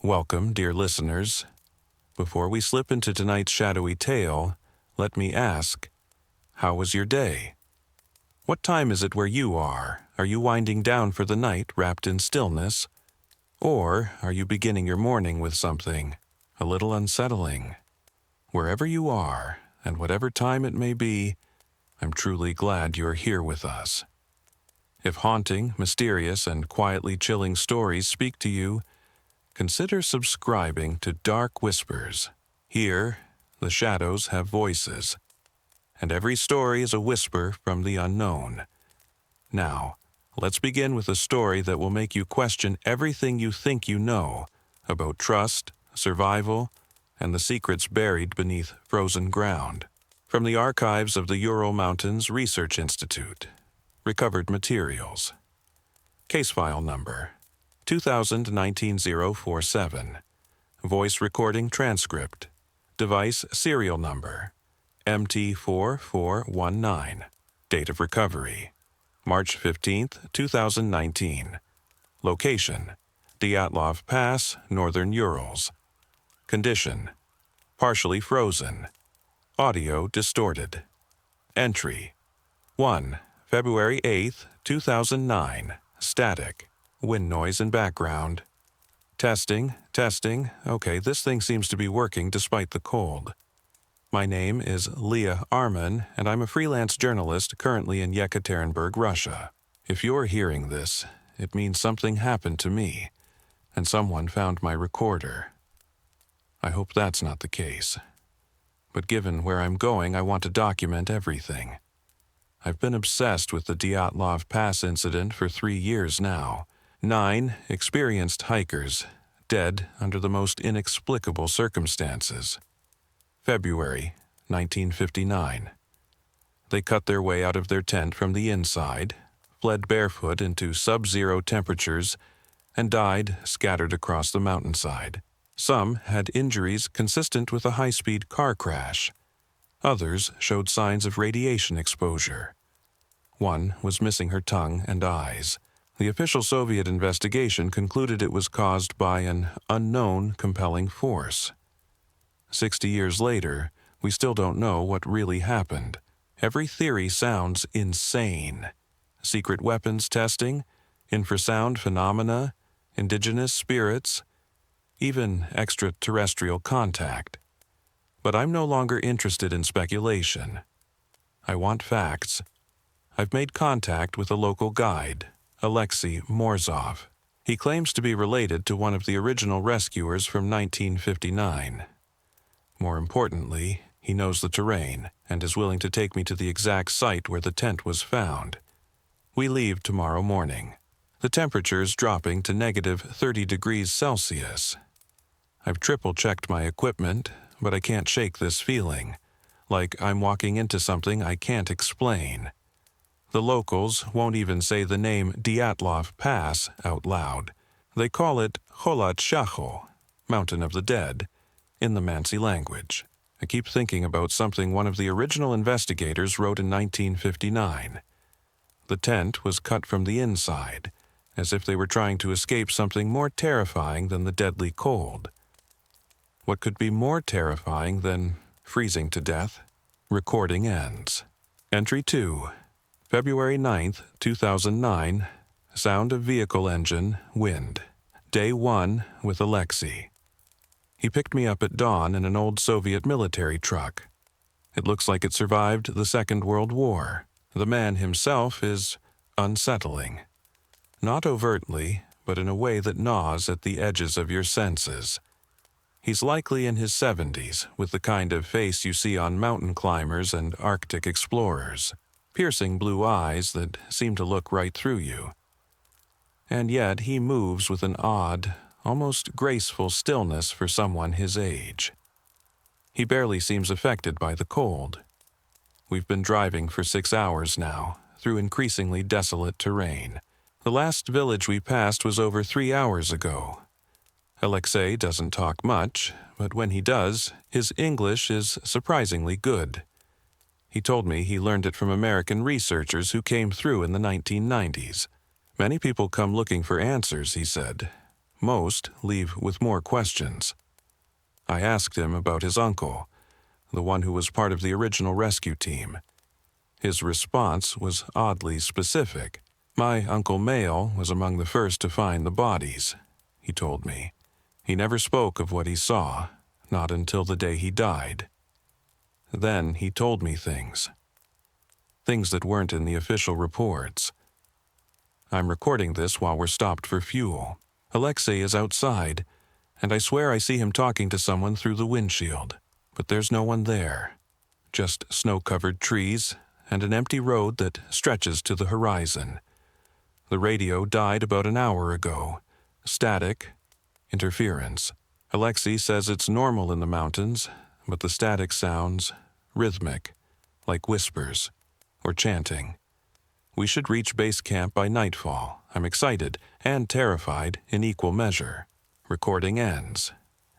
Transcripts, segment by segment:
Welcome, dear listeners. Before we slip into tonight's shadowy tale, let me ask, how was your day? What time is it where you are? Are you winding down for the night wrapped in stillness? Or are you beginning your morning with something a little unsettling? Wherever you are, and whatever time it may be, I'm truly glad you're here with us. If haunting, mysterious, and quietly chilling stories speak to you, consider subscribing to Dark Whispers. Here, the shadows have voices, and every story is a whisper from the unknown. Now, let's begin with a story that will make you question everything you think you know about trust, survival, and the secrets buried beneath frozen ground. From the archives of the Ural Mountains Research Institute. Recovered materials. Case file number 2019-047. Voice recording transcript. Device serial number MT4419. Date of recovery March 15th, 2019. Location Dyatlov Pass, Northern Urals. Condition partially frozen. Audio distorted. Entry 1. February 8th, 2009. Static. Wind noise in background. Testing. Okay, this thing seems to be working despite the cold. My name is Leah Arman, and I'm a freelance journalist currently in Yekaterinburg, Russia. If you're hearing this, it means something happened to me, and someone found my recorder. I hope that's not the case. But given where I'm going, I want to document everything. I've been obsessed with the Dyatlov Pass incident for 3 years now. 9 experienced hikers, dead under the most inexplicable circumstances. February 1959. They cut their way out of their tent from the inside, fled barefoot into sub-zero temperatures, and died scattered across the mountainside. Some had injuries consistent with a high-speed car crash. Others showed signs of radiation exposure. One was missing her tongue and eyes. The official Soviet investigation concluded it was caused by an unknown compelling force. 60 years later, we still don't know what really happened. Every theory sounds insane. Secret weapons testing, infrasound phenomena, indigenous spirits, even extraterrestrial contact. But I'm no longer interested in speculation. I want facts. I've made contact with a local guide, Alexei Morzov. He claims to be related to one of the original rescuers from 1959. More importantly, he knows the terrain and is willing to take me to the exact site where the tent was found. We leave tomorrow morning. The temperature's dropping to negative 30 degrees Celsius. I've triple-checked my equipment, but I can't shake this feeling, like I'm walking into something I can't explain. The locals won't even say the name Dyatlov Pass out loud. They call it Cholat Shacho, Mountain of the Dead, in the Mansi language. I keep thinking about something one of the original investigators wrote in 1959. The tent was cut from the inside, as if they were trying to escape something more terrifying than the deadly cold. What could be more terrifying than freezing to death? Recording ends. Entry 2. February 9th, 2009. Sound of vehicle engine, wind. Day 1 with Alexei. He picked me up at dawn in an old Soviet military truck. It looks like it survived the Second World War. The man himself is unsettling. Not overtly, but in a way that gnaws at the edges of your senses. He's likely in his 70s, with the kind of face you see on mountain climbers and Arctic explorers. Piercing blue eyes that seem to look right through you. And yet he moves with an odd, almost graceful stillness for someone his age. He barely seems affected by the cold. We've been driving for 6 hours now, through increasingly desolate terrain. The last village we passed was over 3 hours ago. Alexei doesn't talk much, but when he does, his English is surprisingly good. He told me he learned it from American researchers who came through in the 1990s. Many people come looking for answers, he said, Most leave with more questions. I asked him about his uncle, the one who was part of the original rescue team. His response was oddly specific. My Uncle Mayle was among the first to find the bodies, he told me. He never spoke of what he saw, not until the day he died. Then he told me things that weren't in the official reports. I'm recording this while we're stopped for fuel. Alexei is outside, and I swear I see him talking to someone through the windshield. But there's no one there. Just snow-covered trees and an empty road that stretches to the horizon. The radio died about an hour ago. Static, interference. Alexei says it's normal in the mountains, but the static sounds rhythmic, like whispers or chanting. We should reach base camp by nightfall. I'm excited and terrified in equal measure. Recording ends.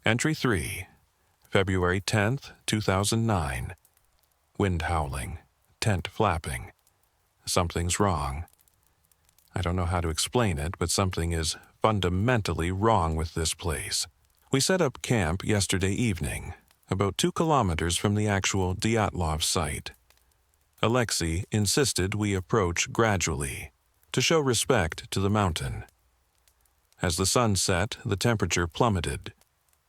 Entry 3, February 10th, 2009. Wind howling, tent flapping. Something's wrong. I don't know how to explain it, but something is fundamentally wrong with this place. We set up camp yesterday evening, about 2 kilometers from the actual Dyatlov site. Alexei insisted we approach gradually, to show respect to the mountain. As the sun set, the temperature plummeted.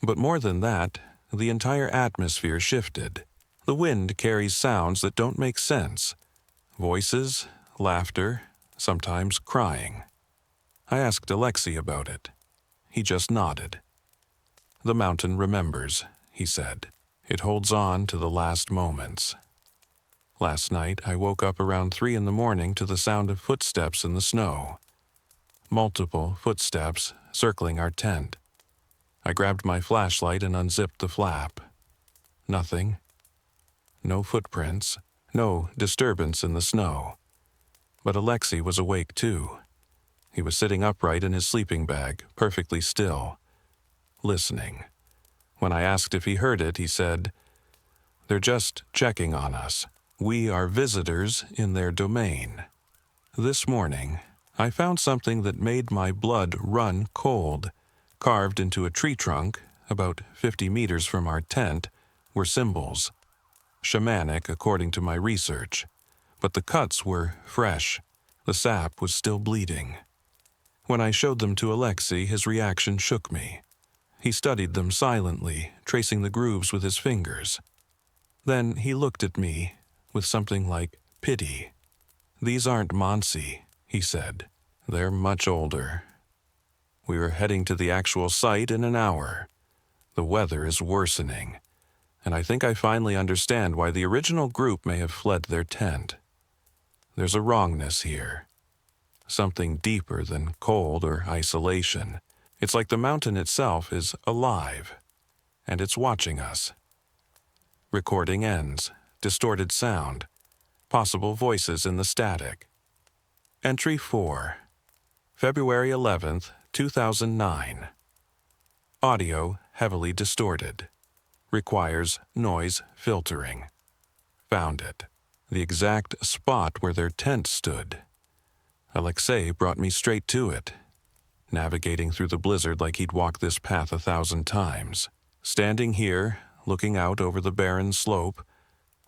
But more than that, the entire atmosphere shifted. The wind carries sounds that don't make sense. Voices, laughter, sometimes crying. I asked Alexei about it. He just nodded. The mountain remembers, he said. It holds on to the last moments. Last night, I woke up around 3 in the morning to the sound of footsteps in the snow. Multiple footsteps circling our tent. I grabbed my flashlight and unzipped the flap. Nothing. No footprints. No disturbance in the snow. But Alexei was awake too. He was sitting upright in his sleeping bag, perfectly still, listening. When I asked if he heard it, he said, "They're just checking on us. We are visitors in their domain." This morning, I found something that made my blood run cold. Carved into a tree trunk, about 50 meters from our tent, were symbols. Shamanic, according to my research. But the cuts were fresh. The sap was still bleeding. When I showed them to Alexei, his reaction shook me. He studied them silently, tracing the grooves with his fingers. Then he looked at me with something like pity. "These aren't Mansi," he said. "They're much older." We are heading to the actual site in an hour. The weather is worsening, and I think I finally understand why the original group may have fled their tent. There's a wrongness here. Something deeper than cold or isolation. It's like the mountain itself is alive, and it's watching us. Recording ends. Distorted sound. Possible voices in the static. Entry 4, February 11th, 2009. Audio heavily distorted. Requires noise filtering. Found it. The exact spot where their tent stood. Alexei brought me straight to it, navigating through the blizzard like he'd walked this path 1,000 times. Standing here, looking out over the barren slope,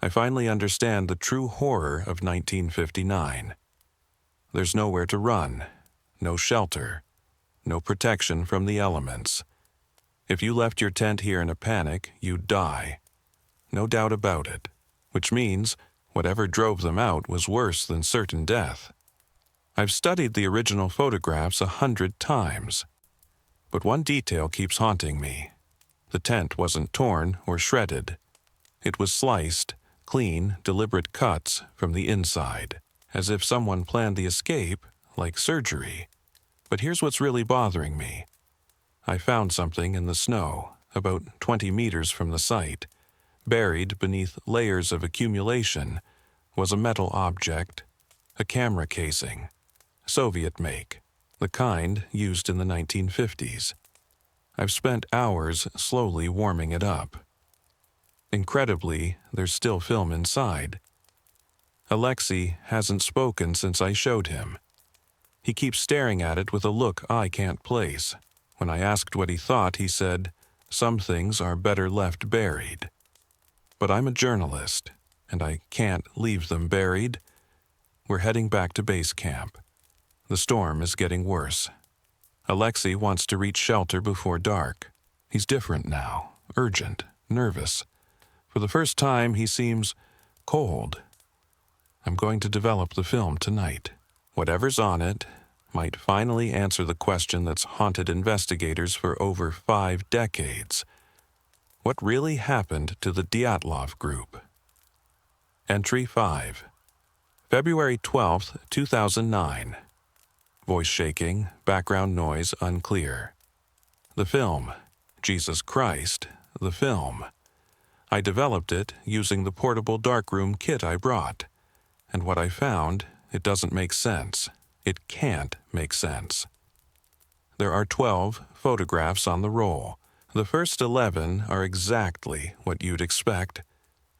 I finally understand the true horror of 1959. There's nowhere to run, no shelter, no protection from the elements. If you left your tent here in a panic, you'd die. No doubt about it, which means whatever drove them out was worse than certain death. I've studied the original photographs 100 times, but one detail keeps haunting me. The tent wasn't torn or shredded. It was sliced, clean, deliberate cuts from the inside, as if someone planned the escape, like surgery. But here's what's really bothering me. I found something in the snow, about 20 meters from the site. Buried beneath layers of accumulation was a metal object, a camera casing, Soviet make, the kind used in the 1950s. I've spent hours slowly warming it up. Incredibly, there's still film inside. Alexei hasn't spoken since I showed him. He keeps staring at it with a look I can't place, When I asked what he thought, he said, "Some things are better left buried." But I'm a journalist, and I can't leave them buried. We're heading back to base camp. The storm is getting worse. Alexei wants to reach shelter before dark. He's different now, urgent, nervous. For the first time, he seems cold. I'm going to develop the film tonight. Whatever's on it might finally answer the question that's haunted investigators for over 5 decades. What really happened to the Dyatlov group? Entry 5. February 12, 2009. Voice shaking, background noise unclear. The film, Jesus Christ, the film. I developed it using the portable darkroom kit I brought. And what I found, it doesn't make sense. It can't make sense. There are 12 photographs on the roll. The first 11 are exactly what you'd expect.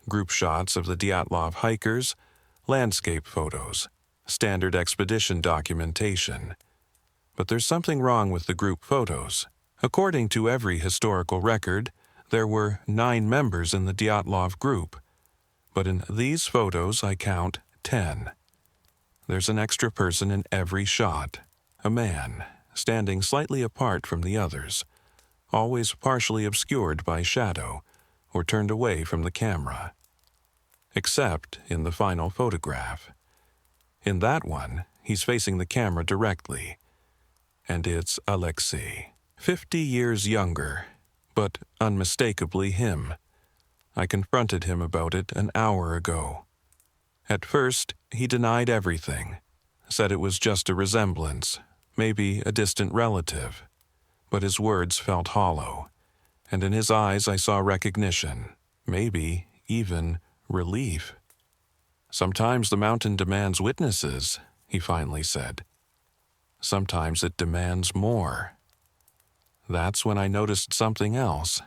Group shots of the Dyatlov hikers, landscape photos, standard expedition documentation. But there's something wrong with the group photos. According to every historical record, there were 9 members in the Dyatlov group. But in these photos, I count 10. There's an extra person in every shot, a man, standing slightly apart from the others, always partially obscured by shadow or turned away from the camera. Except in the final photograph. In that one, he's facing the camera directly. And it's Alexei, 50 years younger, but unmistakably him. I confronted him about it an hour ago. At first, he denied everything, said it was just a resemblance, maybe a distant relative. But his words felt hollow, and in his eyes I saw recognition, maybe even relief. "Sometimes the mountain demands witnesses," he finally said. "Sometimes it demands more." That's when I noticed something else.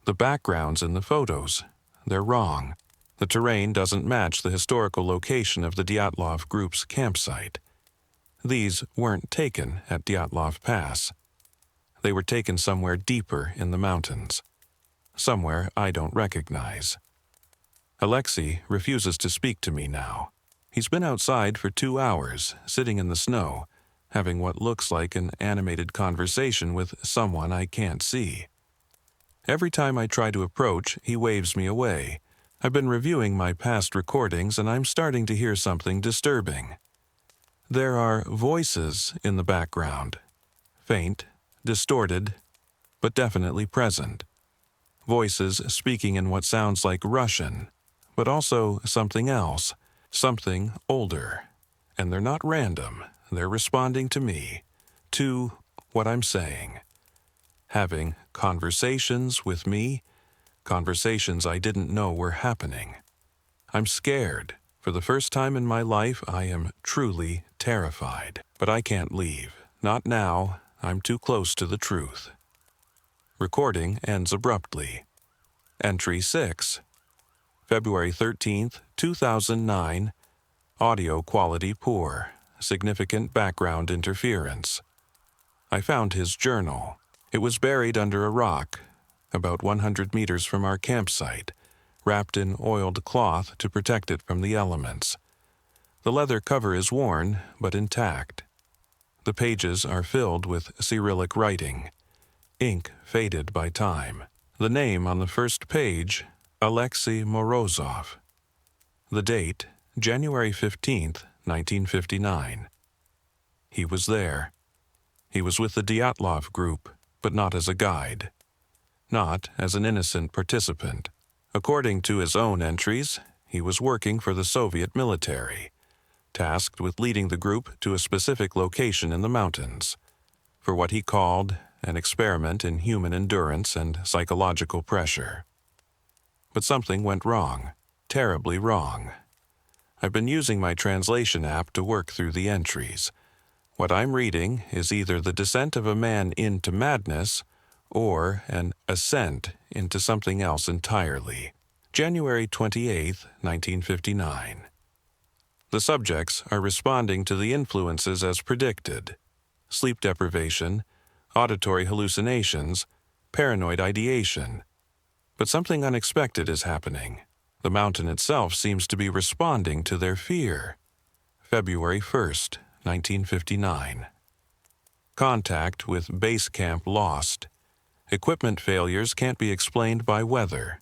The backgrounds in the photos, they're wrong. The terrain doesn't match the historical location of the Dyatlov group's campsite. These weren't taken at Dyatlov Pass. They were taken somewhere deeper in the mountains, somewhere I don't recognize. Alexei refuses to speak to me now. He's been outside for 2 hours, sitting in the snow, having what looks like an animated conversation with someone I can't see. Every time I try to approach, he waves me away. I've been reviewing my past recordings, and I'm starting to hear something disturbing. There are voices in the background. Faint, distorted, but definitely present. Voices speaking in what sounds like Russian, but also something else, something older. And they're not random. They're responding to me, to what I'm saying. Having conversations with me, conversations I didn't know were happening. I'm scared. For the first time in my life, I am truly terrified. But I can't leave. Not now. I'm too close to the truth. Recording ends abruptly. Entry 6. February 13th, 2009. Audio quality poor. Significant background interference. I found his journal. It was buried under a rock, about 100 meters from our campsite, wrapped in oiled cloth to protect it from the elements. The leather cover is worn, but intact. The pages are filled with Cyrillic writing, ink faded by time. The name on the first page, Alexei Morozov. The date, January 15th, 1959. He was there. He was with the Dyatlov group, but not as a guide. Not as an innocent participant. According to his own entries, he was working for the Soviet military, tasked with leading the group to a specific location in the mountains, for what he called an experiment in human endurance and psychological pressure. But something went wrong, terribly wrong. I've been using my translation app to work through the entries. What I'm reading is either the descent of a man into madness or an ascent into something else entirely. January 28, 1959. The subjects are responding to the influences as predicted: sleep deprivation, auditory hallucinations, paranoid ideation. But something unexpected is happening. The mountain itself seems to be responding to their fear. February 1st, 1959. Contact with base camp lost. Equipment failures can't be explained by weather.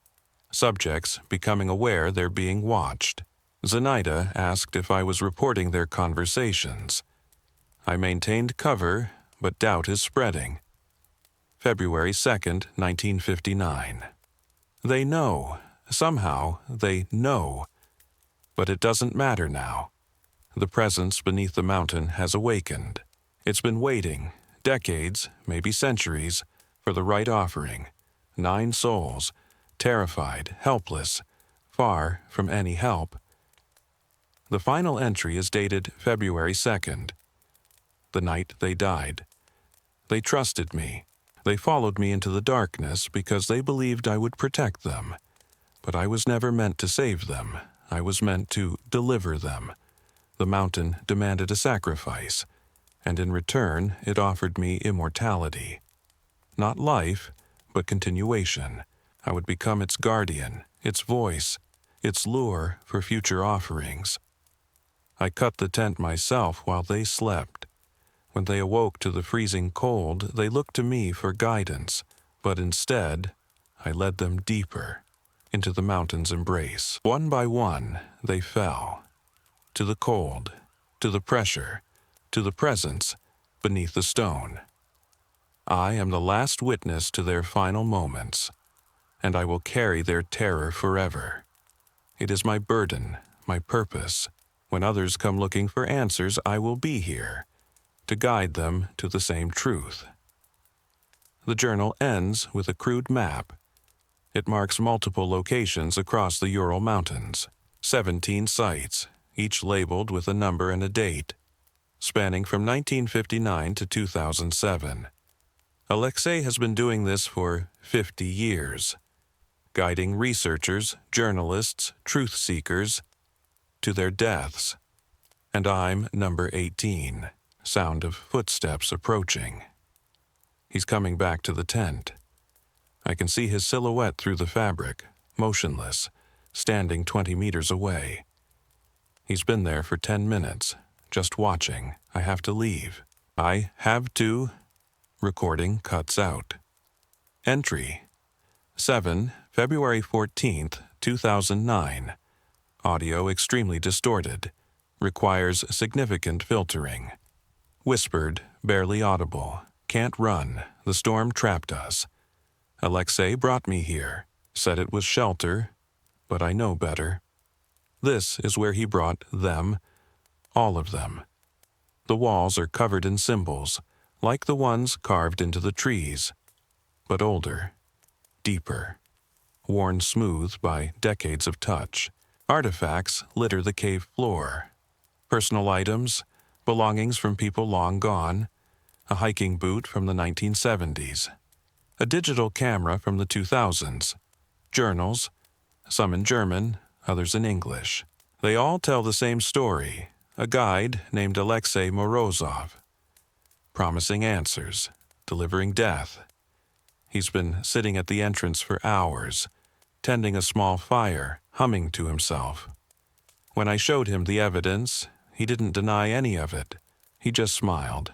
Subjects becoming aware they're being watched. Zenaida asked if I was reporting their conversations. I maintained cover, but doubt is spreading. February 2nd, 1959. They know. Somehow, they know. But it doesn't matter now. The presence beneath the mountain has awakened. It's been waiting, decades, maybe centuries, for the right offering. 9 souls, terrified, helpless, far from any help. The final entry is dated February 2nd, the night they died. They trusted me. They followed me into the darkness because they believed I would protect them. But I was never meant to save them. I was meant to deliver them. The mountain demanded a sacrifice, and in return it offered me immortality. Not life, but continuation. I would become its guardian, its voice, its lure for future offerings. I cut the tent myself while they slept. When they awoke to the freezing cold, they looked to me for guidance, but instead, I led them deeper, into the mountain's embrace. One by one, they fell. To the cold, to the pressure, to the presence beneath the stone. I am the last witness to their final moments, and I will carry their terror forever. It is my burden, my purpose. When others come looking for answers, I will be here, to guide them to the same truth. The journal ends with a crude map. It marks multiple locations across the Ural Mountains, 17 sites, each labeled with a number and a date, spanning from 1959 to 2007. Alexei has been doing this for 50 years, guiding researchers, journalists, truth seekers to their deaths. And I'm number 18. Sound of footsteps approaching. He's coming back to the tent. I can see his silhouette through the fabric, motionless, standing 20 meters away. He's been there for 10 minutes, just watching. I have to leave. I have to. Recording cuts out. Entry 7, February 14th, 2009. Audio extremely distorted. Requires significant filtering. Whispered, barely audible. Can't run. The storm trapped us. Alexei brought me here. Said it was shelter, but I know better. This is where he brought them, all of them. The walls are covered in symbols, like the ones carved into the trees, but older, deeper, worn smooth by decades of touch. Artifacts litter the cave floor. Personal items, belongings from people long gone, a hiking boot from the 1970s, a digital camera from the 2000s, journals, some in German, others in English. They all tell the same story, a guide named Alexei Morozov, promising answers, delivering death. He's been sitting at the entrance for hours, tending a small fire, humming to himself. When I showed him the evidence, he didn't deny any of it. He just smiled.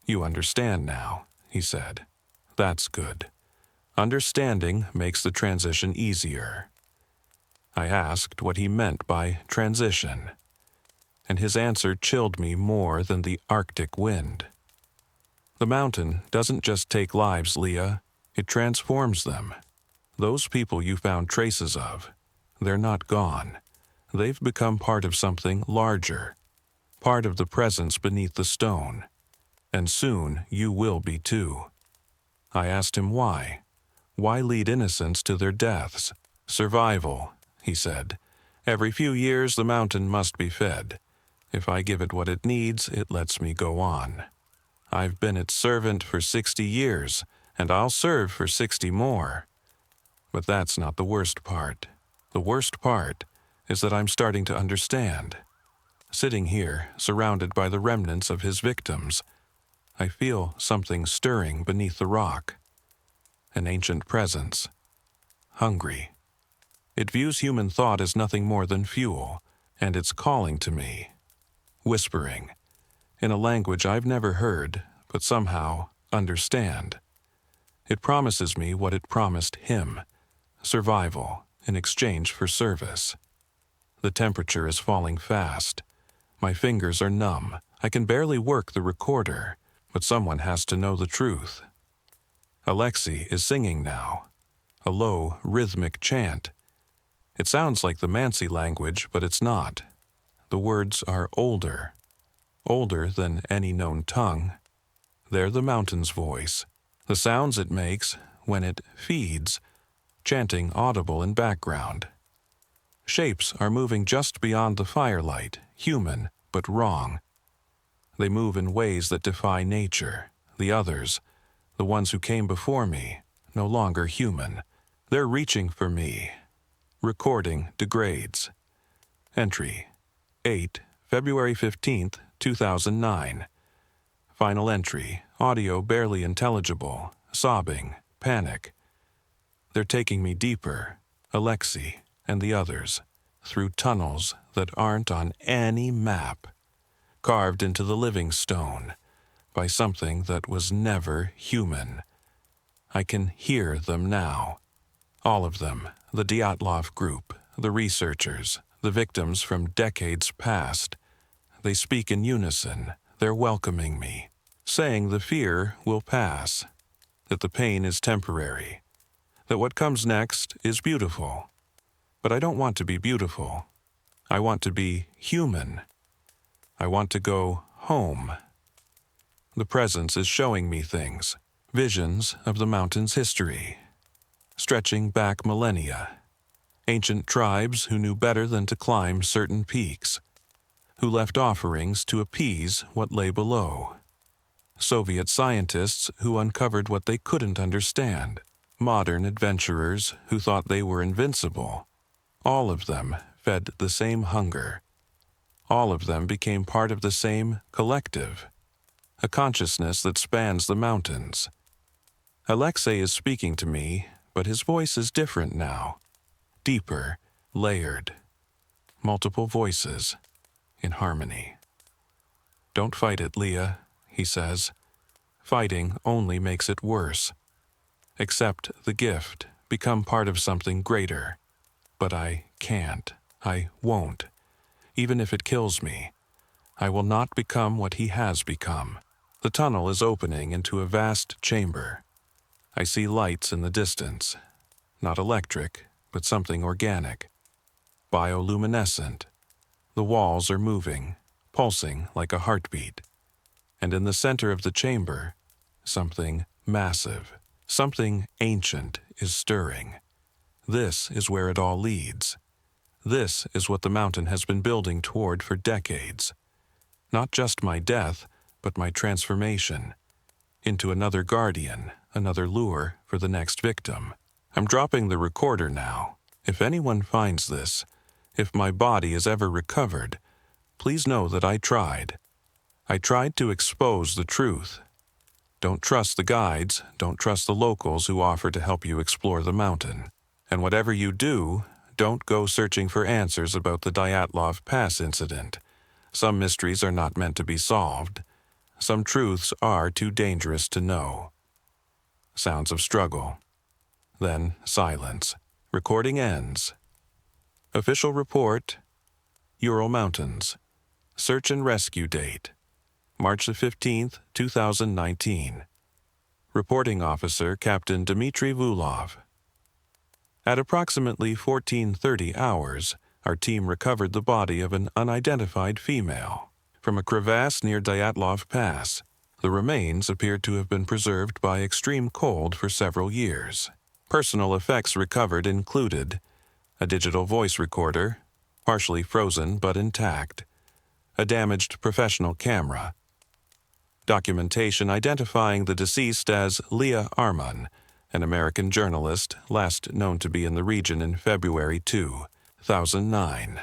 "You understand now," he said. "That's good. Understanding makes the transition easier." I asked what he meant by transition, and his answer chilled me more than the Arctic wind. The mountain doesn't just take lives, Leah. It transforms them. Those people you found traces of, they're not gone. They've become part of something larger, part of the presence beneath the stone. And soon you will be too. I asked him why. Why lead innocents to their deaths? Survival, he said. Every few years the mountain must be fed. If I give it what it needs, it lets me go on. I've been its servant for 60 years, and I'll serve for 60 more. But that's not the worst part. The worst part is that I'm starting to understand. Sitting here, surrounded by the remnants of his victims, I feel something stirring beneath the rock. An ancient presence. Hungry. It views human thought as nothing more than fuel, and it's calling to me. Whispering. In a language I've never heard, but somehow understand. It promises me what it promised him. Survival in exchange for service. The temperature is falling fast. My fingers are numb. I can barely work the recorder, but someone has to know the truth. Alexei is singing now. A low, rhythmic chant. It sounds like the Mansi language, but it's not. The words are older. Older than any known tongue. They're the mountain's voice. The sounds it makes when it feeds, chanting audible in background. Shapes are moving just beyond the firelight, human, but wrong. They move in ways that defy nature. The others, the ones who came before me, no longer human. They're reaching for me. Recording degrades. Entry 8, February 15th, 2009. Final entry, audio barely intelligible, sobbing, panic. They're taking me deeper, Alexei and the others, through tunnels that aren't on any map, carved into the living stone by something that was never human. I can hear them now. All of them, the Dyatlov group, the researchers, the victims from decades past. They speak in unison. They're welcoming me, saying the fear will pass, that the pain is temporary, that what comes next is beautiful. But I don't want to be beautiful. I want to be human. I want to go home. The presence is showing me things, visions of the mountain's history, stretching back millennia. Ancient tribes who knew better than to climb certain peaks, who left offerings to appease what lay below. Soviet scientists who uncovered what they couldn't understand. Modern adventurers who thought they were invincible. All of them fed the same hunger. All of them became part of the same collective, a consciousness that spans the mountains. Alexei is speaking to me, but his voice is different now. Deeper, layered. Multiple voices, in harmony. "Don't fight it, Leah," he says. "Fighting only makes it worse. Accept the gift, become part of something greater. But I can't, I won't. Even if it kills me, I will not become what he has become." The tunnel is opening into a vast chamber. I see lights in the distance. Not electric, but something organic. Bioluminescent. The walls are moving, pulsing like a heartbeat. And in the center of the chamber, something massive, something ancient is stirring. This is where it all leads. This is what the mountain has been building toward for decades. Not just my death, but my transformation. Into another guardian, another lure for the next victim. I'm dropping the recorder now. If anyone finds this, if my body is ever recovered, please know that I tried. I tried to expose the truth. Don't trust the guides, don't trust the locals who offer to help you explore the mountain. And whatever you do, don't go searching for answers about the Dyatlov Pass incident. Some mysteries are not meant to be solved. Some truths are too dangerous to know. Sounds of struggle. Then silence. Recording ends. Official report, Ural Mountains. Search and rescue date, March the 15th, 2019. Reporting officer Captain Dmitry Vulov. At approximately 14:30 hours, our team recovered the body of an unidentified female from a crevasse near Dyatlov Pass. The remains appeared to have been preserved by extreme cold for several years. Personal effects recovered included a digital voice recorder, partially frozen but intact, a damaged professional camera, documentation identifying the deceased as Leah Arman, an American journalist last known to be in the region in February 2009.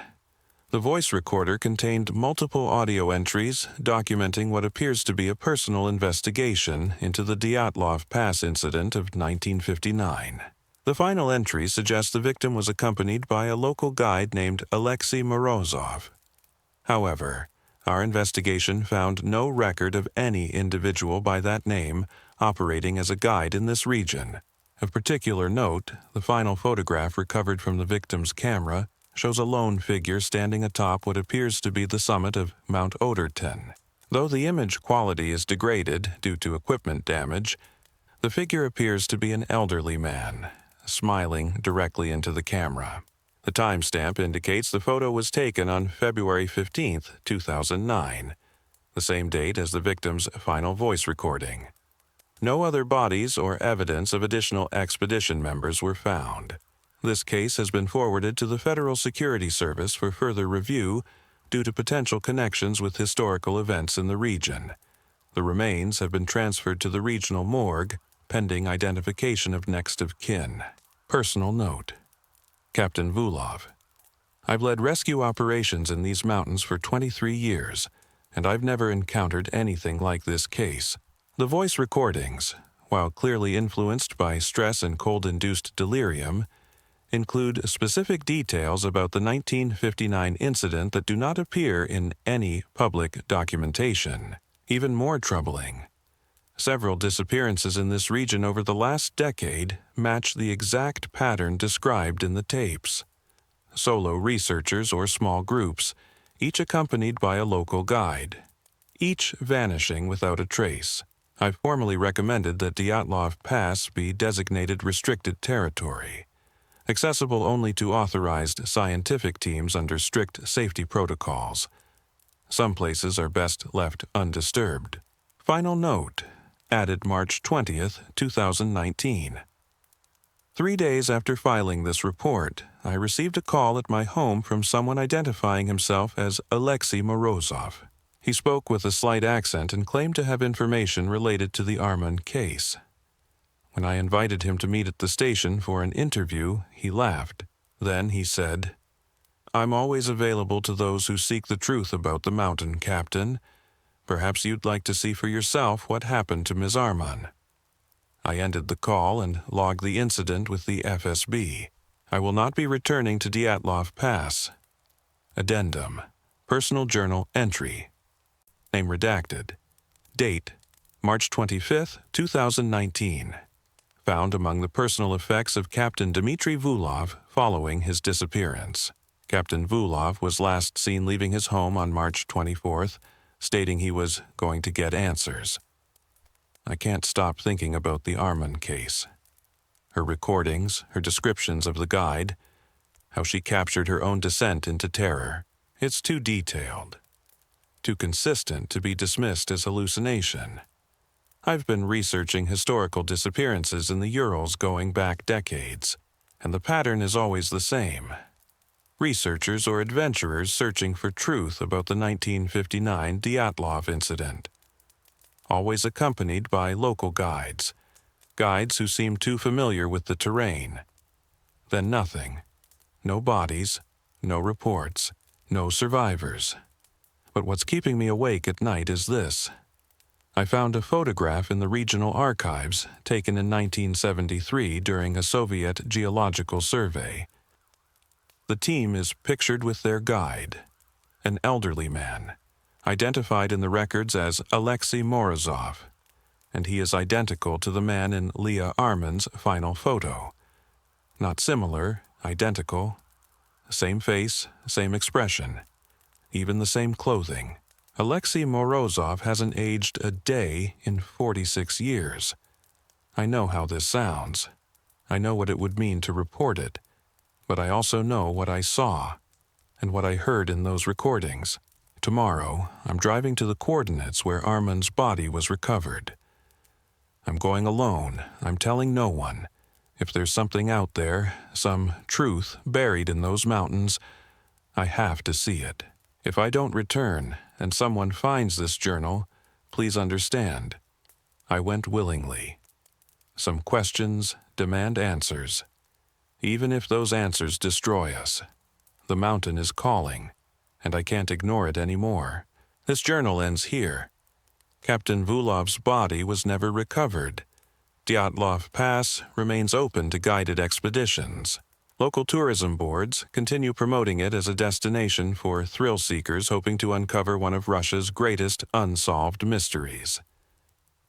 The voice recorder contained multiple audio entries documenting what appears to be a personal investigation into the Dyatlov Pass incident of 1959. The final entry suggests the victim was accompanied by a local guide named Alexei Morozov. However, our investigation found no record of any individual by that name operating as a guide in this region. Of particular note, the final photograph recovered from the victim's camera shows a lone figure standing atop what appears to be the summit of Mount Oderton. Though the image quality is degraded due to equipment damage, the figure appears to be an elderly man, smiling directly into the camera. The timestamp indicates the photo was taken on February 15, 2009, the same date as the victim's final voice recording. No other bodies or evidence of additional expedition members were found. This case has been forwarded to the Federal Security Service for further review due to potential connections with historical events in the region. The remains have been transferred to the regional morgue, pending identification of next of kin. Personal note: Captain Vulov. I've led rescue operations in these mountains for 23 years, and I've never encountered anything like this case. The voice recordings, while clearly influenced by stress and cold-induced delirium, include specific details about the 1959 incident that do not appear in any public documentation. Even more troubling, several disappearances in this region over the last decade match the exact pattern described in the tapes. Solo researchers or small groups, each accompanied by a local guide, each vanishing without a trace. I've formally recommended that Dyatlov Pass be designated restricted territory, accessible only to authorized scientific teams under strict safety protocols. Some places are best left undisturbed. Final note: added March 20th, 2019. 3 days after filing this report, I received a call at my home from someone identifying himself as Alexei Morozov. He spoke with a slight accent and claimed to have information related to the Arman case. When I invited him to meet at the station for an interview, he laughed. Then he said, "I'm always available to those who seek the truth about the mountain, Captain. Perhaps you'd like to see for yourself what happened to Ms. Arman." I ended the call and logged the incident with the FSB. I will not be returning to Dyatlov Pass. Addendum: Personal Journal Entry. Name redacted. Date: March 25, 2019. Found among the personal effects of Captain Dmitry Vulov following his disappearance. Captain Vulov was last seen leaving his home on March 24th, stating he was going to get answers. I can't stop thinking about the Arman case. Her recordings, her descriptions of the guide, how she captured her own descent into terror. It's too detailed, too consistent to be dismissed as hallucination. I've been researching historical disappearances in the Urals going back decades, and the pattern is always the same. Researchers or adventurers searching for truth about the 1959 Dyatlov incident, always accompanied by local guides who seem too familiar with the terrain. Then nothing. No bodies, no reports, no survivors. But what's keeping me awake at night is this. I found a photograph in the regional archives taken in 1973 during a Soviet geological survey. The team is pictured with their guide, an elderly man, identified in the records as Alexei Morozov, and he is identical to the man in Leah Arman's final photo. Not similar, identical. Same face, same expression, even the same clothing. Alexei Morozov hasn't aged a day in 46 years. I know how this sounds. I know what it would mean to report it, but I also know what I saw and what I heard in those recordings. Tomorrow, I'm driving to the coordinates where Arman's body was recovered. I'm going alone. I'm telling no one. If there's something out there, some truth buried in those mountains, I have to see it. If I don't return, and someone finds this journal, please understand. I went willingly. Some questions demand answers. Even if those answers destroy us, the mountain is calling. and I can't ignore it anymore. This journal ends here. Captain Vulov's body was never recovered. Dyatlov Pass remains open to guided expeditions. Local tourism boards continue promoting it as a destination for thrill seekers hoping to uncover one of Russia's greatest unsolved mysteries.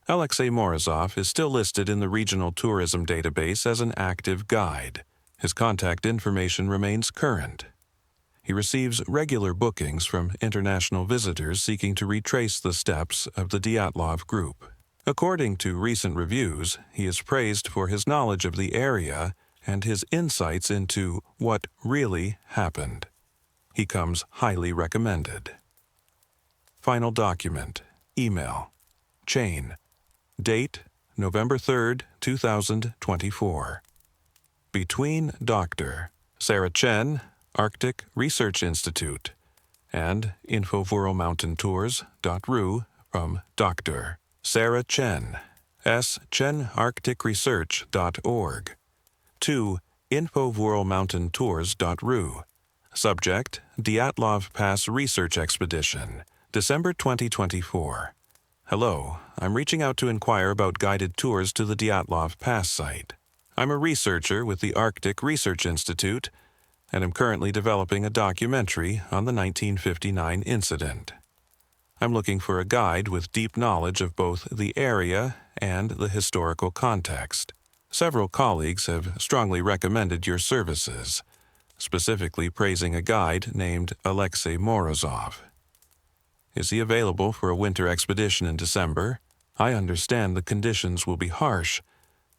Alexei Morozov is still listed in the regional tourism database as an active guide. His contact information remains current. He receives regular bookings from international visitors seeking to retrace the steps of the Dyatlov group. According to recent reviews, he is praised for his knowledge of the area and his insights into what really happened. He comes highly recommended. Final document. Email. Chain. Date, November 3rd, 2024. Between Dr. Sarah Chen, Arctic Research Institute, and InfoWorldMountainTours.ru from Dr. Sarah Chen, chenarcticresearch.org, to InfoWorldMountainTours.ru. Subject, Dyatlov Pass Research Expedition, December 2024. Hello, I'm reaching out to inquire about guided tours to the Dyatlov Pass site. I'm a researcher with the Arctic Research Institute, and am currently developing a documentary on the 1959 incident. I'm looking for a guide with deep knowledge of both the area and the historical context. Several colleagues have strongly recommended your services, specifically praising a guide named Alexei Morozov. Is he available for a winter expedition in December? I understand the conditions will be harsh,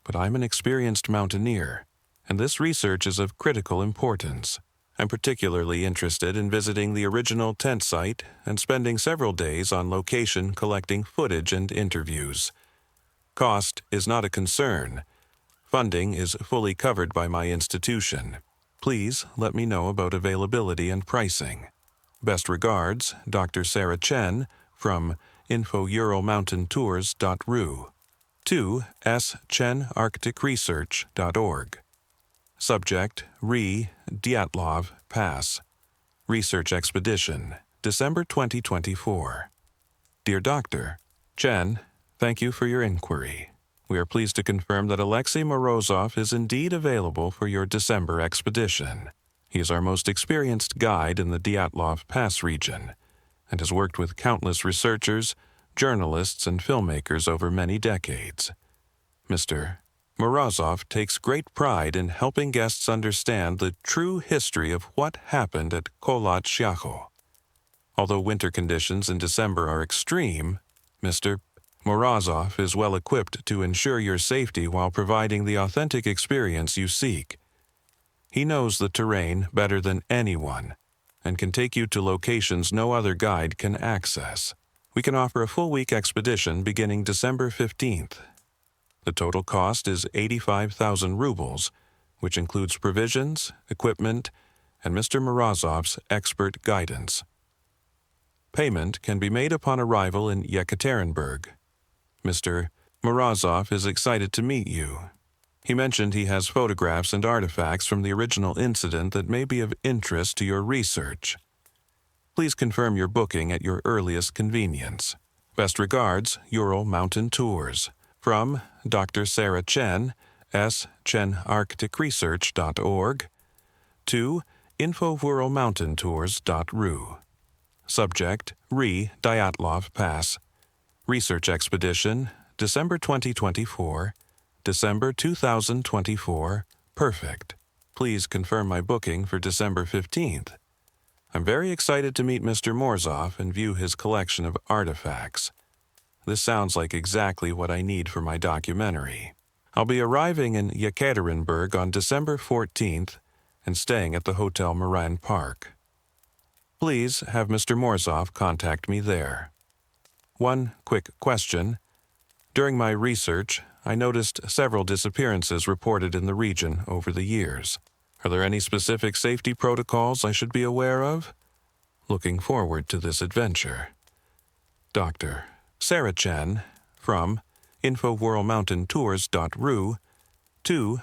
but I'm an experienced mountaineer, and this research is of critical importance. I'm particularly interested in visiting the original tent site and spending several days on location collecting footage and interviews. Cost is not a concern. Funding is fully covered by my institution. Please let me know about availability and pricing. Best regards, Dr. Sarah Chen from InfoEuralMountainTours.ru, to chenarcticresearch.org. Subject, Dyatlov Pass. Research Expedition, December 2024. Dear Dr. Chen, thank you for your inquiry. We are pleased to confirm that Alexei Morozov is indeed available for your December expedition. He is our most experienced guide in the Dyatlov Pass region and has worked with countless researchers, journalists, and filmmakers over many decades. Mr. Morozov takes great pride in helping guests understand the true history of what happened at Kholat Syakhl. Although winter conditions in December are extreme, Mr. Morozov is well equipped to ensure your safety while providing the authentic experience you seek. He knows the terrain better than anyone and can take you to locations no other guide can access. We can offer a full-week expedition beginning December 15th. The total cost is 85,000 rubles, which includes provisions, equipment, and Mr. Morozov's expert guidance. Payment can be made upon arrival in Yekaterinburg. Mr. Morozov is excited to meet you. He mentioned he has photographs and artifacts from the original incident that may be of interest to your research. Please confirm your booking at your earliest convenience. Best regards, Ural Mountain Tours. From Dr. Sarah Chen, chenarcticresearch.org, to InfoWorldMountainTours.ru. Subject, Dyatlov Pass. Research Expedition, December 2024, December 2024, perfect. Please confirm my booking for December 15th. I'm very excited to meet Mr. Morozov and view his collection of artifacts. This sounds like exactly what I need for my documentary. I'll be arriving in Yekaterinburg on December 14th and staying at the Hotel Moran Park. Please have Mr. Morozov contact me there. One quick question. During my research, I noticed several disappearances reported in the region over the years. Are there any specific safety protocols I should be aware of? Looking forward to this adventure. Dr. Sarah Chen from InfoWorldMountainTours.ru to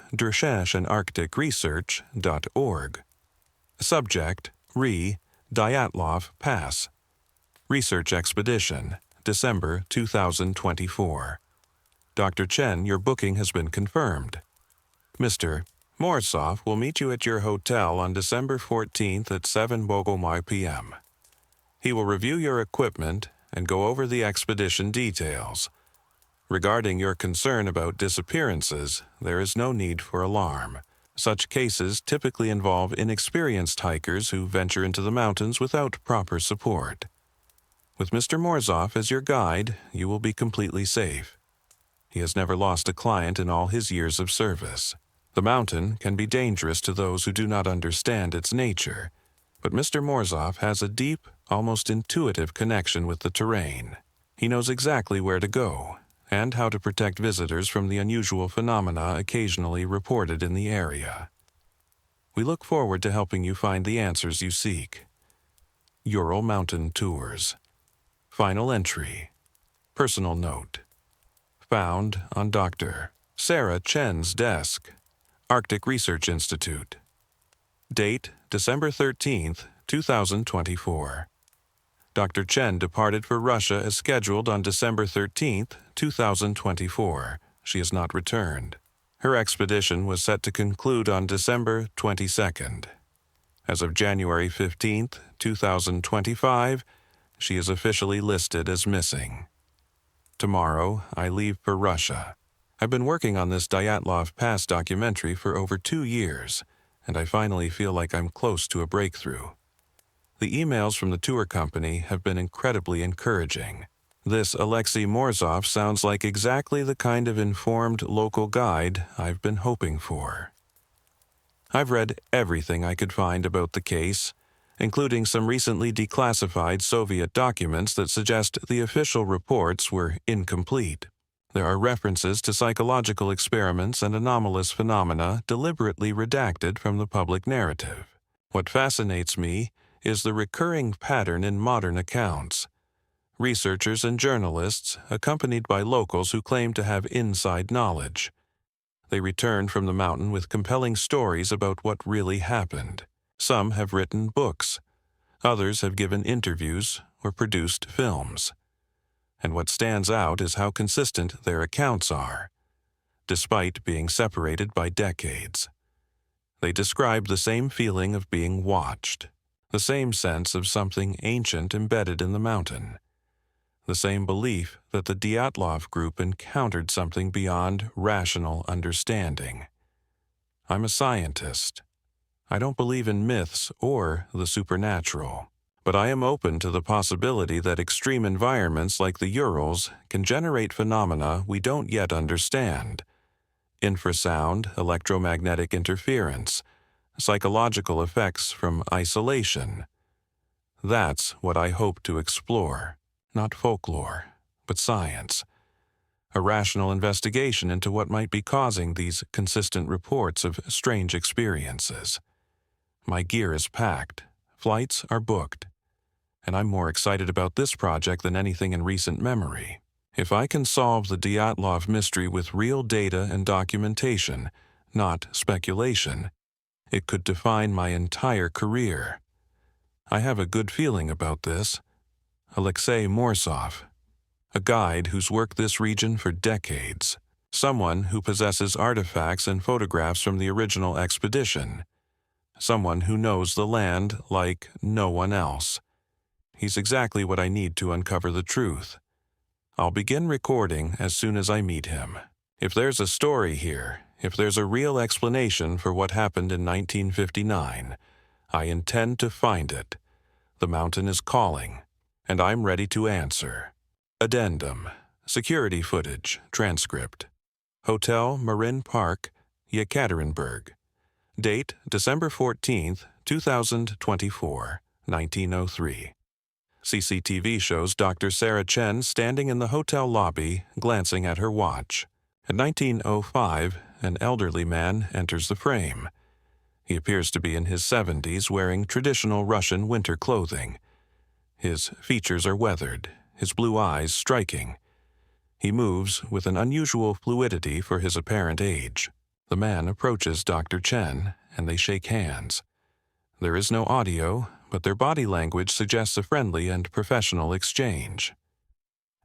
Research.org. Subject, Dyatlov Pass. Research Expedition, December 2024. Dr. Chen, your booking has been confirmed. Mr. Morsov will meet you at your hotel on December 14th at 7 p.m. He will review your equipment and go over the expedition details. Regarding your concern about disappearances, there is no need for alarm. Such cases typically involve inexperienced hikers who venture into the mountains without proper support. With Mr. Morsov as your guide, you will be completely safe. He has never lost a client in all his years of service. The mountain can be dangerous to those who do not understand its nature, but Mr. Morsov has a deep, almost intuitive connection with the terrain. He knows exactly where to go and how to protect visitors from the unusual phenomena occasionally reported in the area. We look forward to helping you find the answers you seek. Ural Mountain Tours. Final entry. Personal note. Found on Dr. Sarah Chen's desk. Arctic Research Institute. Date, December 13th, 2024. Dr. Chen departed for Russia as scheduled on December 13th, 2024. She has not returned. Her expedition was set to conclude on December 22nd. As of January 15th, 2025, she is officially listed as missing. Tomorrow, I leave for Russia. I've been working on this Dyatlov Pass documentary for over 2 years, and I finally feel like I'm close to a breakthrough. The emails from the tour company have been incredibly encouraging. This Alexei Morsov sounds like exactly the kind of informed local guide I've been hoping for. I've read everything I could find about the case, including some recently declassified Soviet documents that suggest the official reports were incomplete. There are references to psychological experiments and anomalous phenomena deliberately redacted from the public narrative. What fascinates me is the recurring pattern in modern accounts. Researchers and journalists, accompanied by locals who claim to have inside knowledge. They return from the mountain with compelling stories about what really happened. Some have written books. Others have given interviews or produced films. And what stands out is how consistent their accounts are, despite being separated by decades. They describe the same feeling of being watched, the same sense of something ancient embedded in the mountain, the same belief that the Dyatlov group encountered something beyond rational understanding. I'm a scientist. I don't believe in myths or the supernatural, but I am open to the possibility that extreme environments like the Urals can generate phenomena we don't yet understand. Infrasound, electromagnetic interference, psychological effects from isolation. That's what I hope to explore, not folklore, but science. A rational investigation into what might be causing these consistent reports of strange experiences. My gear is packed, flights are booked, and I'm more excited about this project than anything in recent memory. If I can solve the Dyatlov mystery with real data and documentation, not speculation, it could define my entire career. I have a good feeling about this. Alexei Morsov, a guide who's worked this region for decades, someone who possesses artifacts and photographs from the original expedition, someone who knows the land like no one else. He's exactly what I need to uncover the truth. I'll begin recording as soon as I meet him. If there's a story here, if there's a real explanation for what happened in 1959, I intend to find it. The mountain is calling, and I'm ready to answer. Addendum. Security footage. Transcript. Hotel Marin Park, Yekaterinburg. Date, December 14th, 2024, 1903. CCTV shows Dr. Sarah Chen standing in the hotel lobby, glancing at her watch. At 19:05, an elderly man enters the frame. He appears to be in his 70s, wearing traditional Russian winter clothing. His features are weathered, his blue eyes striking. He moves with an unusual fluidity for his apparent age. The man approaches Dr. Chen, and they shake hands. There is no audio but their body language suggests a friendly and professional exchange.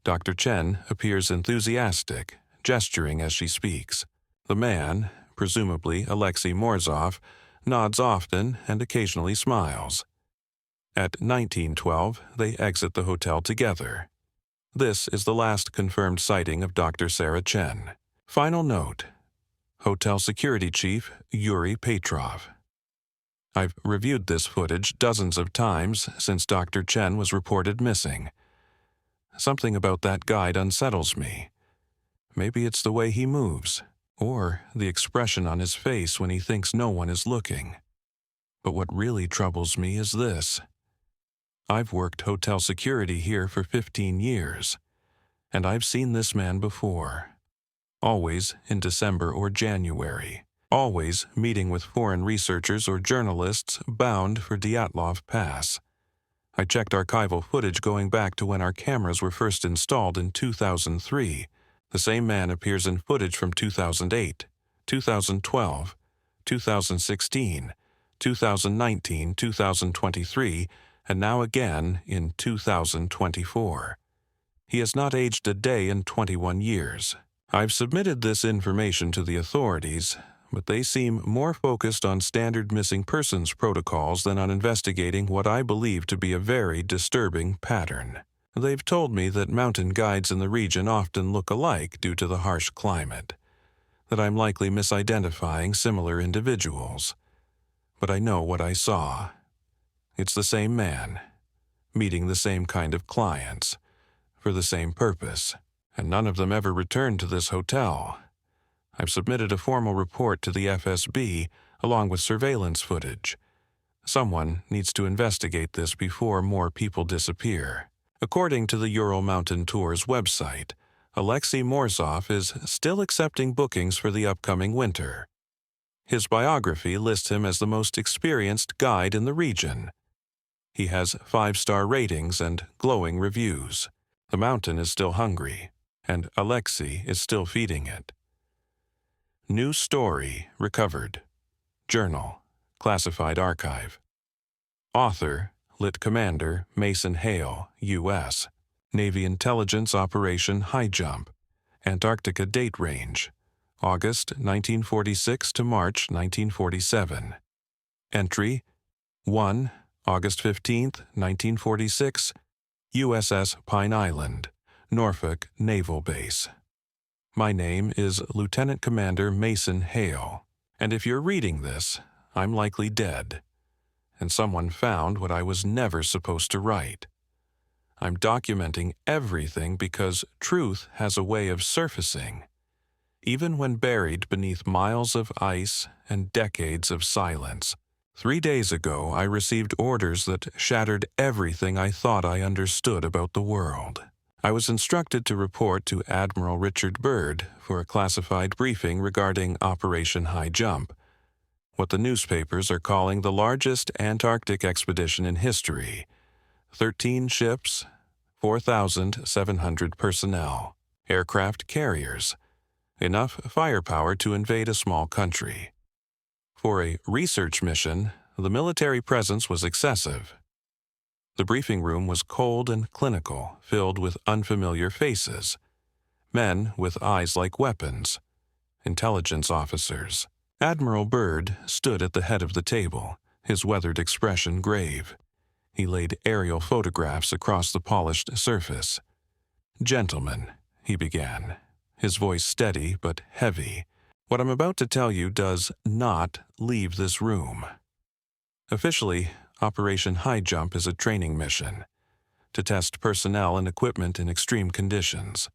Dr. Chen appears enthusiastic, gesturing as she speaks. The man, presumably Alexei Morzov, nods often and occasionally smiles. At 1912, they exit the hotel together. This is the last confirmed sighting of Dr. Sarah Chen. Final note: Hotel Security Chief Yuri Petrov. I've reviewed this footage dozens of times since Dr. Chen was reported missing. Something about that guide unsettles me. Maybe it's the way he moves, or the expression on his face when he thinks no one is looking. But what really troubles me is this. I've worked hotel security here for 15 years, and I've seen this man before. Always in December or January. Always meeting with foreign researchers or journalists bound for Dyatlov Pass. I checked archival footage going back to when our cameras were first installed in 2003. The same man appears in footage from 2008, 2012, 2016, 2019, 2023, and now again in 2024. He has not aged a day in 21 years. I've submitted this information to the authorities, but they seem more focused on standard missing persons protocols than on investigating what I believe to be a very disturbing pattern. They've told me that mountain guides in the region often look alike due to the harsh climate, that I'm likely misidentifying similar individuals. But I know what I saw. It's the same man, meeting the same kind of clients, for the same purpose, and none of them ever returned to this hotel. I've submitted a formal report to the FSB along with surveillance footage. Someone needs to investigate this before more people disappear. According to the Ural Mountain Tour's website, Alexei Morzov is still accepting bookings for the upcoming winter. His biography lists him as the most experienced guide in the region. He has 5-star ratings and glowing reviews. The mountain is still hungry, and Alexei is still feeding it. New story recovered. Journal, classified archive. Author, Lit Commander Mason Hale, U.S. Navy Intelligence Operation High Jump. Antarctica date range, August 1946 to March 1947. Entry 1, August 15, 1946, USS Pine Island, Norfolk Naval Base. My name is Lieutenant Commander Mason Hale, and if you're reading this, I'm likely dead, and someone found what I was never supposed to write. I'm documenting everything because truth has a way of surfacing, even when buried beneath miles of ice and decades of silence. 3 days ago, I received orders that shattered everything I thought I understood about the world. I was instructed to report to Admiral Richard Byrd for a classified briefing regarding Operation High Jump, what the newspapers are calling the largest Antarctic expedition in history. 13 ships, 4,700 personnel, aircraft carriers, enough firepower to invade a small country. For a research mission, the military presence was excessive. The briefing room was cold and clinical, filled with unfamiliar faces. Men with eyes like weapons. Intelligence officers. Admiral Byrd stood at the head of the table, his weathered expression grave. He laid aerial photographs across the polished surface. "Gentlemen," he began, his voice steady but heavy, "what I'm about to tell you does not leave this room. Officially, Operation High Jump is a training mission to test personnel and equipment in extreme conditions."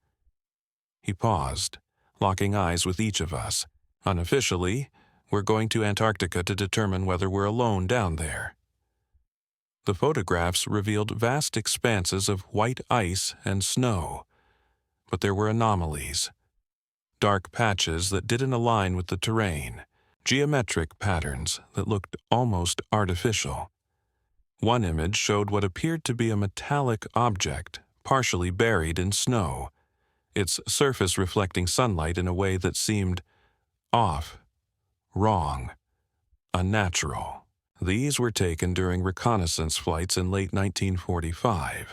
He paused, locking eyes with each of us. "Unofficially, we're going to Antarctica to determine whether we're alone down there." The photographs revealed vast expanses of white ice and snow, but there were anomalies. Dark patches that didn't align with the terrain, geometric patterns that looked almost artificial. One image showed what appeared to be a metallic object, partially buried in snow, its surface reflecting sunlight in a way that seemed off, wrong, unnatural. These were taken during reconnaissance flights in late 1945.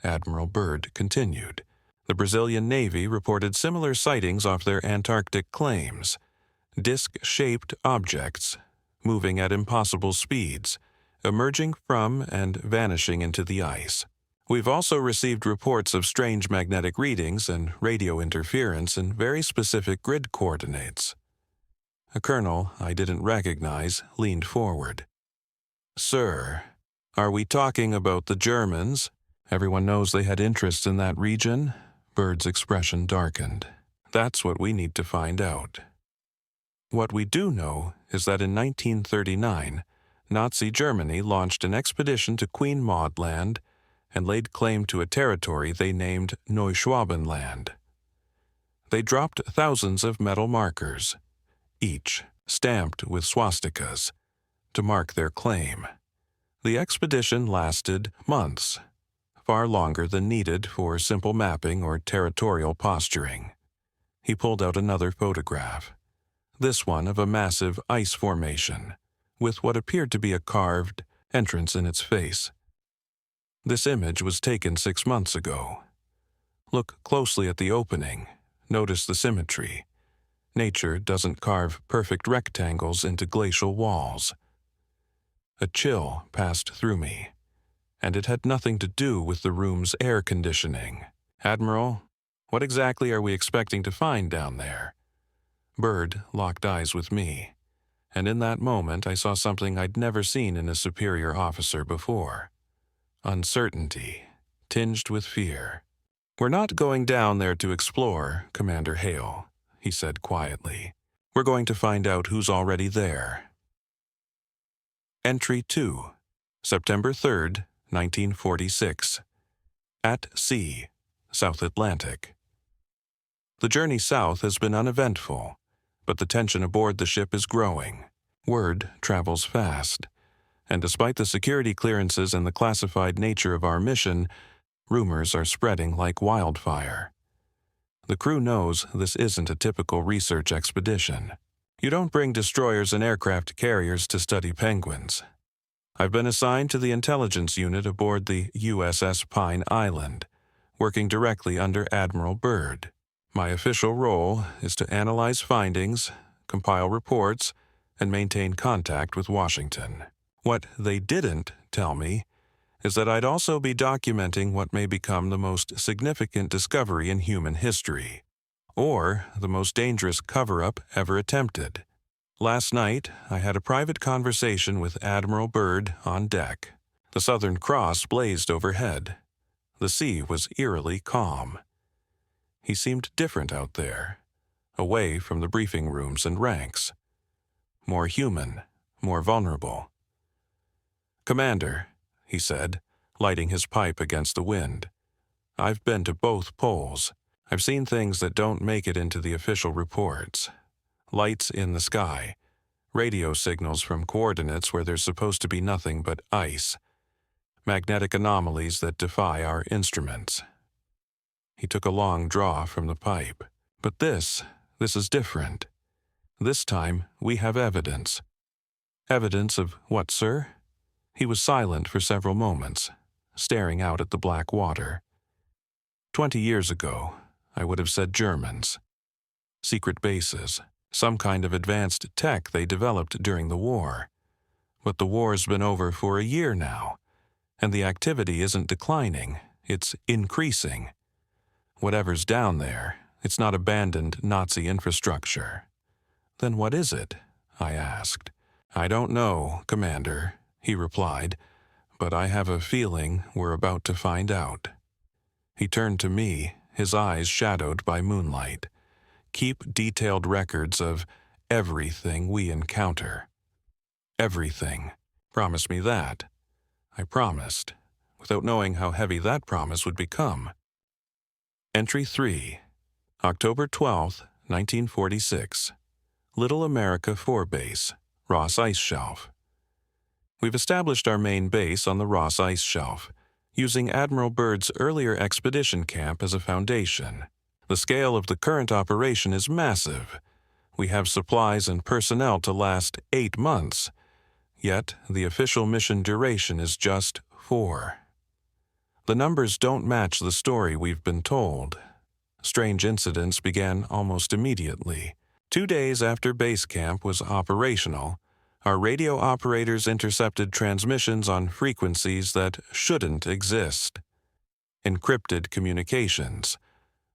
Admiral Byrd continued. The Brazilian Navy reported similar sightings off their Antarctic claims. Disc-shaped objects, moving at impossible speeds, emerging from and vanishing into the ice. We've also received reports of strange magnetic readings and radio interference in very specific grid coordinates. A colonel I didn't recognize leaned forward. "Sir, are we talking about the Germans? Everyone knows they had interests in that region." Byrd's expression darkened. "That's what we need to find out." What we do know is that in 1939, Nazi Germany launched an expedition to Queen Maud Land and laid claim to a territory they named Neuschwabenland. They dropped thousands of metal markers, each stamped with swastikas, to mark their claim. The expedition lasted months, far longer than needed for simple mapping or territorial posturing. He pulled out another photograph, this one of a massive ice formation, with what appeared to be a carved entrance in its face. This image was taken 6 months ago. Look closely at the opening. Notice the symmetry. Nature doesn't carve perfect rectangles into glacial walls. A chill passed through me, and it had nothing to do with the room's air conditioning. "Admiral, what exactly are we expecting to find down there?" Byrd locked eyes with me, and in that moment I saw something I'd never seen in a superior officer before. Uncertainty, tinged with fear. "We're not going down there to explore, Commander Hale," he said quietly. "We're going to find out who's already there." Entry 2, September 3rd, 1946. At sea, South Atlantic. The journey south has been uneventful, but the tension aboard the ship is growing. Word travels fast, and despite the security clearances and the classified nature of our mission, rumors are spreading like wildfire. The crew knows this isn't a typical research expedition. You don't bring destroyers and aircraft carriers to study penguins. I've been assigned to the intelligence unit aboard the USS Pine Island, working directly under Admiral Byrd. My official role is to analyze findings, compile reports, and maintain contact with Washington. What they didn't tell me is that I'd also be documenting what may become the most significant discovery in human history, or the most dangerous cover-up ever attempted. Last night, I had a private conversation with Admiral Byrd on deck. The Southern Cross blazed overhead. The sea was eerily calm. He seemed different out there, away from the briefing rooms and ranks. More human, more vulnerable. "Commander," he said, lighting his pipe against the wind, "I've been to both poles. I've seen things that don't make it into the official reports. Lights in the sky, radio signals from coordinates where there's supposed to be nothing but ice, magnetic anomalies that defy our instruments." He took a long draw from the pipe. "But this is different. This time we have evidence." "Evidence of what, sir?" He was silent for several moments, staring out at the black water. 20 years ago, I would have said Germans. Secret bases, some kind of advanced tech they developed during the war. But the war's been over for a year now, and the activity isn't declining, it's increasing. Whatever's down there, it's not abandoned Nazi infrastructure. "Then what is it?" I asked. "I don't know, Commander," he replied, "but I have a feeling we're about to find out." He turned to me, his eyes shadowed by moonlight. "Keep detailed records of everything we encounter." Everything. Promise me that. I promised, without knowing how heavy that promise would become. Entry 3, October 12, 1946. Little America 4 Base, Ross Ice Shelf. We've established our main base on the Ross Ice Shelf, using Admiral Byrd's earlier expedition camp as a foundation. The scale of the current operation is massive. We have supplies and personnel to last 8 months. Yet the official mission duration is just 4. The numbers don't match the story we've been told. Strange incidents began almost immediately. 2 days after base camp was operational, our radio operators intercepted transmissions on frequencies that shouldn't exist. Encrypted communications,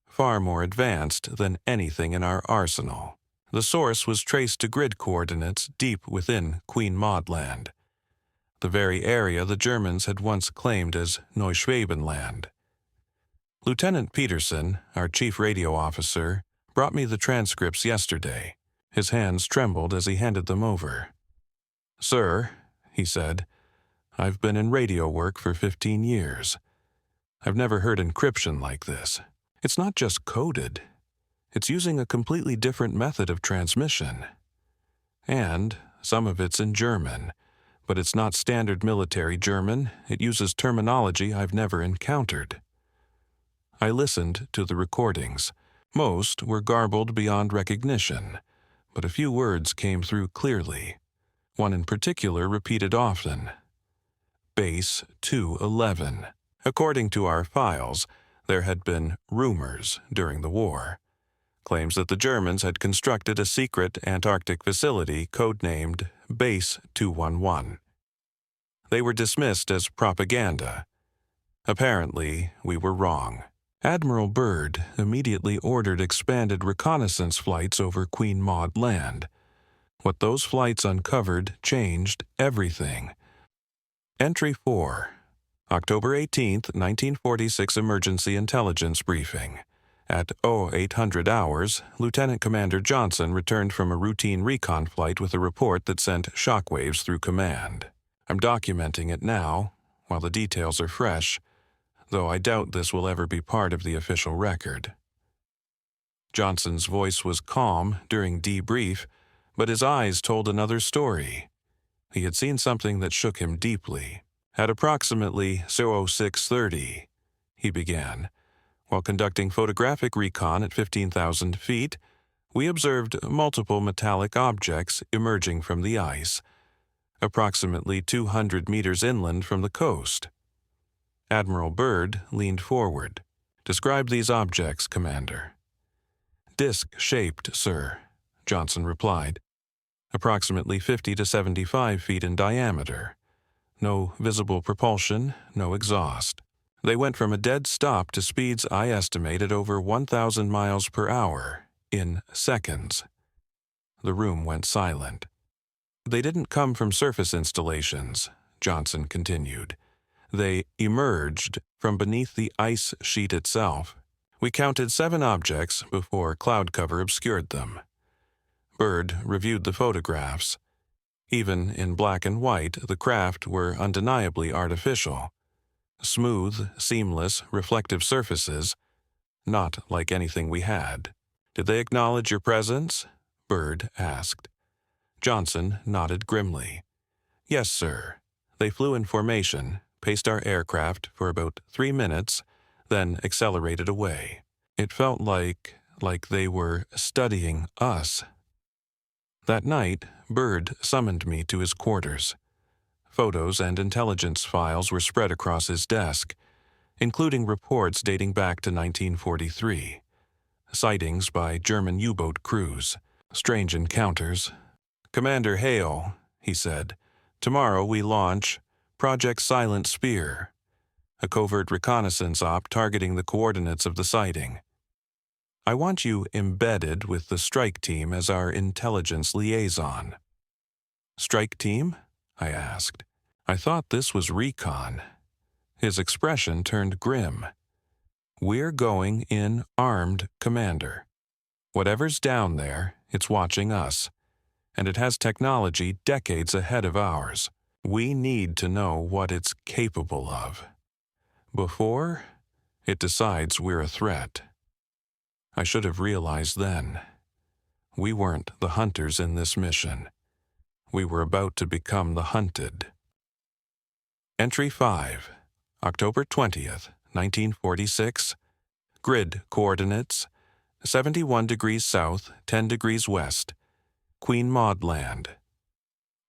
far more advanced than anything in our arsenal. The source was traced to grid coordinates deep within Queen Maud Land, the very area the Germans had once claimed as Neuschwabenland. Lieutenant Peterson, our chief radio officer, brought me the transcripts yesterday. His hands trembled as he handed them over. "Sir," he said, "I've been in radio work for 15 years. I've never heard encryption like this. It's not just coded. It's using a completely different method of transmission. And some of it's in German, but it's not standard military German. It uses terminology I've never encountered." I listened to the recordings. Most were garbled beyond recognition, but a few words came through clearly. One in particular repeated often. Base 211. According to our files, there had been rumors during the war. Claims that the Germans had constructed a secret Antarctic facility codenamed Base 211. They were dismissed as propaganda. Apparently, we were wrong. Admiral Byrd immediately ordered expanded reconnaissance flights over Queen Maud Land. What those flights uncovered changed everything. Entry 4. October 18, 1946 Emergency Intelligence Briefing. At 0800 hours, Lieutenant Commander Johnson returned from a routine recon flight with a report that sent shockwaves through command. I'm documenting it now, while the details are fresh, though I doubt this will ever be part of the official record. Johnson's voice was calm during debrief, but his eyes told another story. He had seen something that shook him deeply. At approximately 0630, he began, while conducting photographic recon at 15,000 feet, we observed multiple metallic objects emerging from the ice, approximately 200 meters inland from the coast. Admiral Byrd leaned forward. "Describe these objects, Commander." "Disc-shaped, sir," Johnson replied. "Approximately 50 to 75 feet in diameter. No visible propulsion, no exhaust. They went from a dead stop to speeds I estimate at over 1,000 miles per hour in seconds." The room went silent. "They didn't come from surface installations," Johnson continued. "They emerged from beneath the ice sheet itself. We counted 7 objects before cloud cover obscured them." Byrd reviewed the photographs. Even in black and white, the craft were undeniably artificial. Smooth, seamless, reflective surfaces, not like anything we had. "Did they acknowledge your presence?" Byrd asked. Johnson nodded grimly. "Yes, sir. They flew in formation, paced our aircraft for about 3 minutes, then accelerated away. It felt like they were studying us." That night, Byrd summoned me to his quarters. Photos and intelligence files were spread across his desk, including reports dating back to 1943. Sightings by German U-boat crews. Strange encounters. "Commander Hale," he said, "tomorrow we launch Project Silent Spear, a covert reconnaissance op targeting the coordinates of the sighting. I want you embedded with the strike team as our intelligence liaison." "Strike team?" I asked. I thought this was recon. His expression turned grim. "We're going in armed, Commander. Whatever's down there, it's watching us, and it has technology decades ahead of ours. We need to know what it's capable of before it decides we're a threat." I should have realized then. We weren't the hunters in this mission. We were about to become the hunted. Entry 5, October 20th, 1946. Grid coordinates: 71 degrees south, 10 degrees west, Queen Maud Land.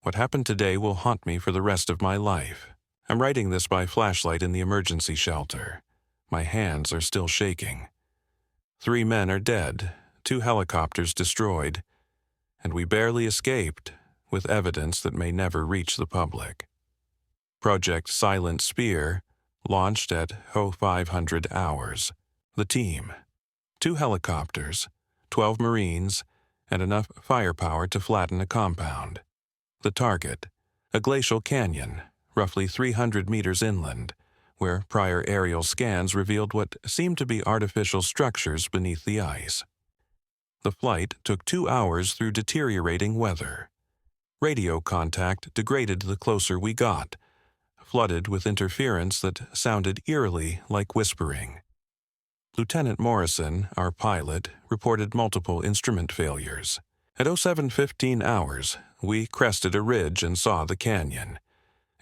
What happened today will haunt me for the rest of my life. I'm writing this by flashlight in the emergency shelter. My hands are still shaking. 3 men are dead, 2 helicopters destroyed, and we barely escaped, with evidence that may never reach the public. Project Silent Spear launched at 0500 hours. The team: 2 helicopters, 12 Marines, and enough firepower to flatten a compound. The target: a glacial canyon, roughly 300 meters inland, where prior aerial scans revealed what seemed to be artificial structures beneath the ice. The flight took 2 hours through deteriorating weather. Radio contact degraded the closer we got, flooded with interference that sounded eerily like whispering. Lieutenant Morrison, our pilot, reported multiple instrument failures. At 07:15 hours, we crested a ridge and saw the canyon.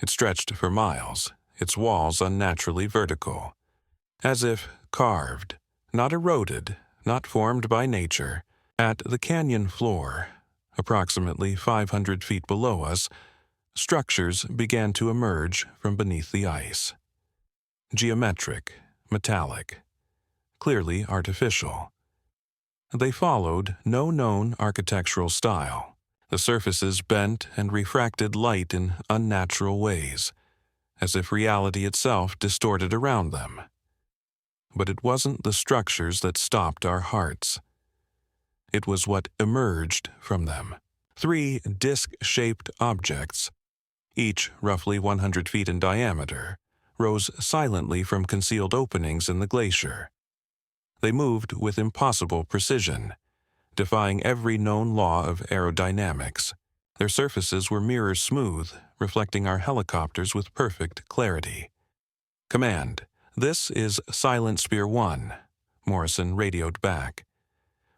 It stretched for miles, its walls unnaturally vertical, as if carved, not eroded, not formed by nature. At the canyon floor, approximately 500 feet below us, structures began to emerge from beneath the ice. Geometric, metallic, clearly artificial. They followed no known architectural style. The surfaces bent and refracted light in unnatural ways, as if reality itself distorted around them. But it wasn't the structures that stopped our hearts. It was what emerged from them. 3 disc-shaped objects, each roughly 100 feet in diameter, rose silently from concealed openings in the glacier. They moved with impossible precision, defying every known law of aerodynamics. Their surfaces were mirror smooth, reflecting our helicopters with perfect clarity. "Command, this is Silent Spear 1, Morrison radioed back.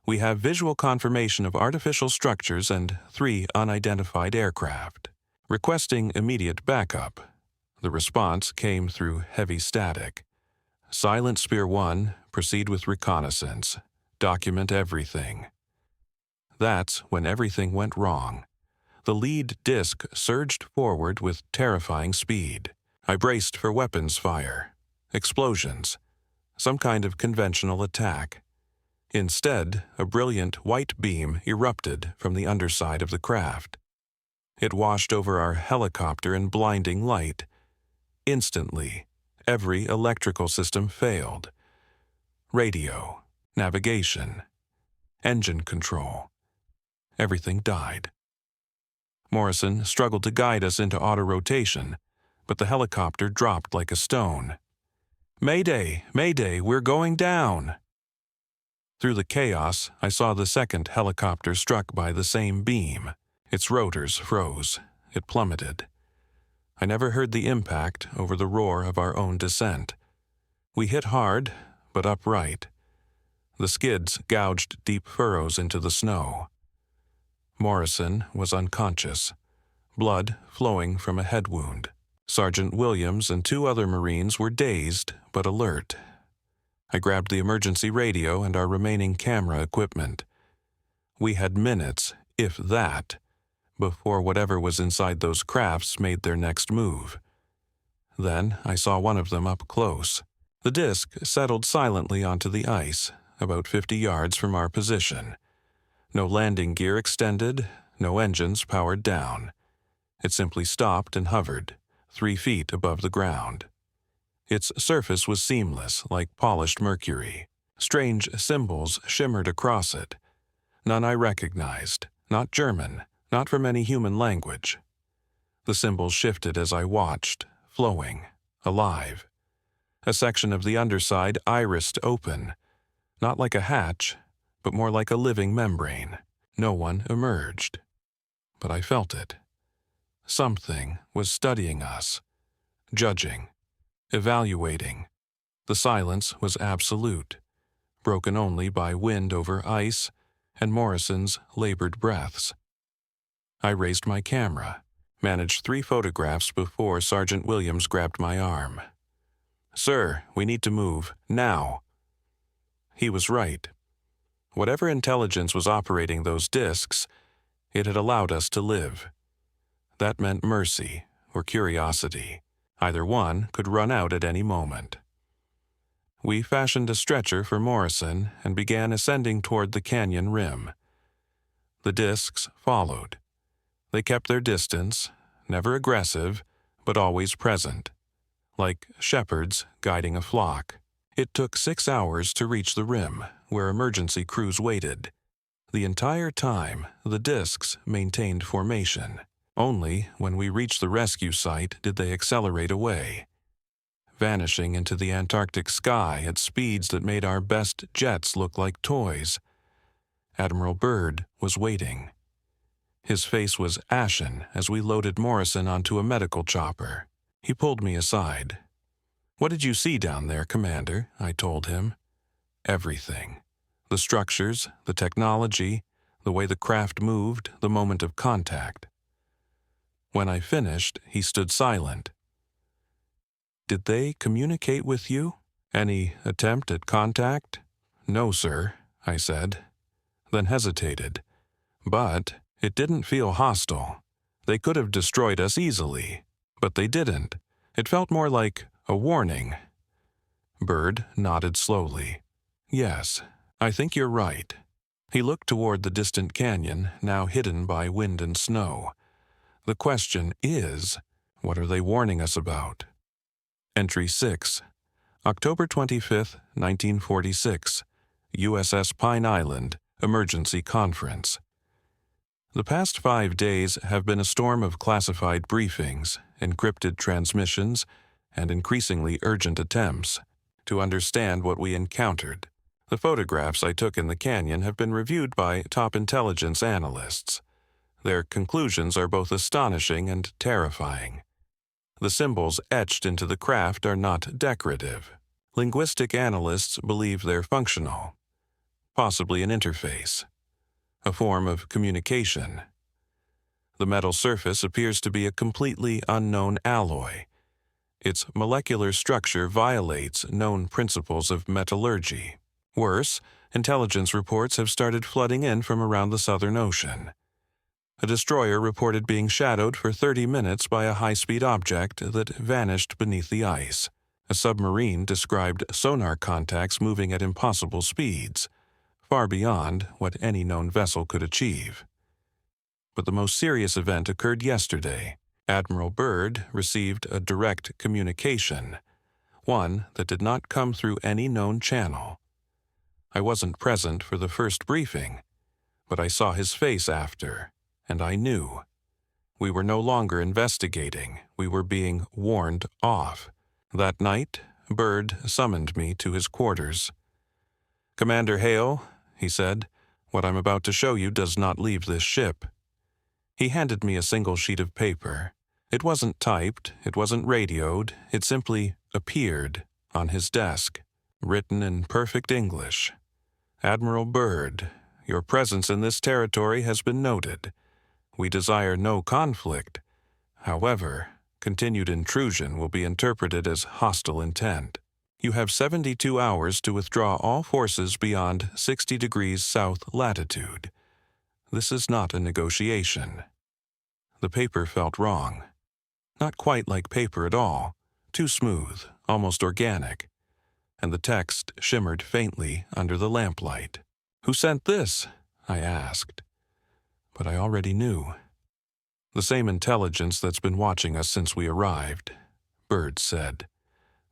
"We have visual confirmation of artificial structures and 3 unidentified aircraft. Requesting immediate backup." The response came through heavy static. "Silent Spear 1, proceed with reconnaissance. Document everything." That's when everything went wrong. The lead disc surged forward with terrifying speed. I braced for weapons fire, explosions, some kind of conventional attack. Instead, a brilliant white beam erupted from the underside of the craft. It washed over our helicopter in blinding light. Instantly, every electrical system failed. Radio, navigation, engine control. Everything died. Morrison struggled to guide us into auto-rotation, but the helicopter dropped like a stone. "Mayday! Mayday! We're going down!" Through the chaos, I saw the second helicopter struck by the same beam. Its rotors froze. It plummeted. I never heard the impact over the roar of our own descent. We hit hard, but upright. The skids gouged deep furrows into the snow. Morrison was unconscious, blood flowing from a head wound. Sergeant Williams and 2 other Marines were dazed but alert. I grabbed the emergency radio and our remaining camera equipment. We had minutes, if that, before whatever was inside those crafts made their next move. Then I saw one of them up close. The disc settled silently onto the ice, about 50 yards from our position. No landing gear extended, no engines powered down. It simply stopped and hovered, 3 feet above the ground. Its surface was seamless, like polished mercury. Strange symbols shimmered across it. None I recognized, not German, not from any human language. The symbols shifted as I watched, flowing, alive. A section of the underside irised open, not like a hatch, but more like a living membrane. No one emerged. But I felt it. Something was studying us, judging, evaluating. The silence was absolute, broken only by wind over ice and Morrison's labored breaths. I raised my camera, managed 3 photographs before Sergeant Williams grabbed my arm. "Sir, we need to move, now." He was right. Whatever intelligence was operating those discs, it had allowed us to live. That meant mercy or curiosity. Either one could run out at any moment. We fashioned a stretcher for Morrison and began ascending toward the canyon rim. The discs followed. They kept their distance, never aggressive, but always present, like shepherds guiding a flock. It took 6 hours to reach the rim, where emergency crews waited. The entire time, the discs maintained formation. Only when we reached the rescue site did they accelerate away, vanishing into the Antarctic sky at speeds that made our best jets look like toys. Admiral Byrd was waiting. His face was ashen as we loaded Morrison onto a medical chopper. He pulled me aside. "What did you see down there, Commander?" I told him. "Everything. The structures, the technology, the way the craft moved, the moment of contact." When I finished, he stood silent. "Did they communicate with you? Any attempt at contact?" "No, sir," I said, then hesitated. "But it didn't feel hostile. They could have destroyed us easily, but they didn't. It felt more like a warning." Byrd nodded slowly. "Yes, I think you're right." He looked toward the distant canyon, now hidden by wind and snow. "The question is, what are they warning us about?" Entry 6. October 25, 1946. USS Pine Island, Emergency Conference. The past 5 days have been a storm of classified briefings, encrypted transmissions, and increasingly urgent attempts to understand what we encountered. The photographs I took in the canyon have been reviewed by top intelligence analysts. Their conclusions are both astonishing and terrifying. The symbols etched into the craft are not decorative. Linguistic analysts believe they're functional, possibly an interface, a form of communication. The metal surface appears to be a completely unknown alloy. Its molecular structure violates known principles of metallurgy. Worse, intelligence reports have started flooding in from around the Southern Ocean. A destroyer reported being shadowed for 30 minutes by a high-speed object that vanished beneath the ice. A submarine described sonar contacts moving at impossible speeds, far beyond what any known vessel could achieve. But the most serious event occurred yesterday. Admiral Byrd received a direct communication, one that did not come through any known channel. I wasn't present for the first briefing, but I saw his face after, and I knew. We were no longer investigating, we were being warned off. That night, Byrd summoned me to his quarters. "Commander Hale," he said, "what I'm about to show you does not leave this ship." He handed me a single sheet of paper. It wasn't typed, it wasn't radioed, it simply appeared on his desk, written in perfect English. "Admiral Byrd, your presence in this territory has been noted. We desire no conflict. However, continued intrusion will be interpreted as hostile intent. You have 72 hours to withdraw all forces beyond 60 degrees south latitude. This is not a negotiation." The paper felt wrong. Not quite like paper at all, too smooth, almost organic, and the text shimmered faintly under the lamplight. "Who sent this?" I asked. But I already knew. "The same intelligence that's been watching us since we arrived," Byrd said.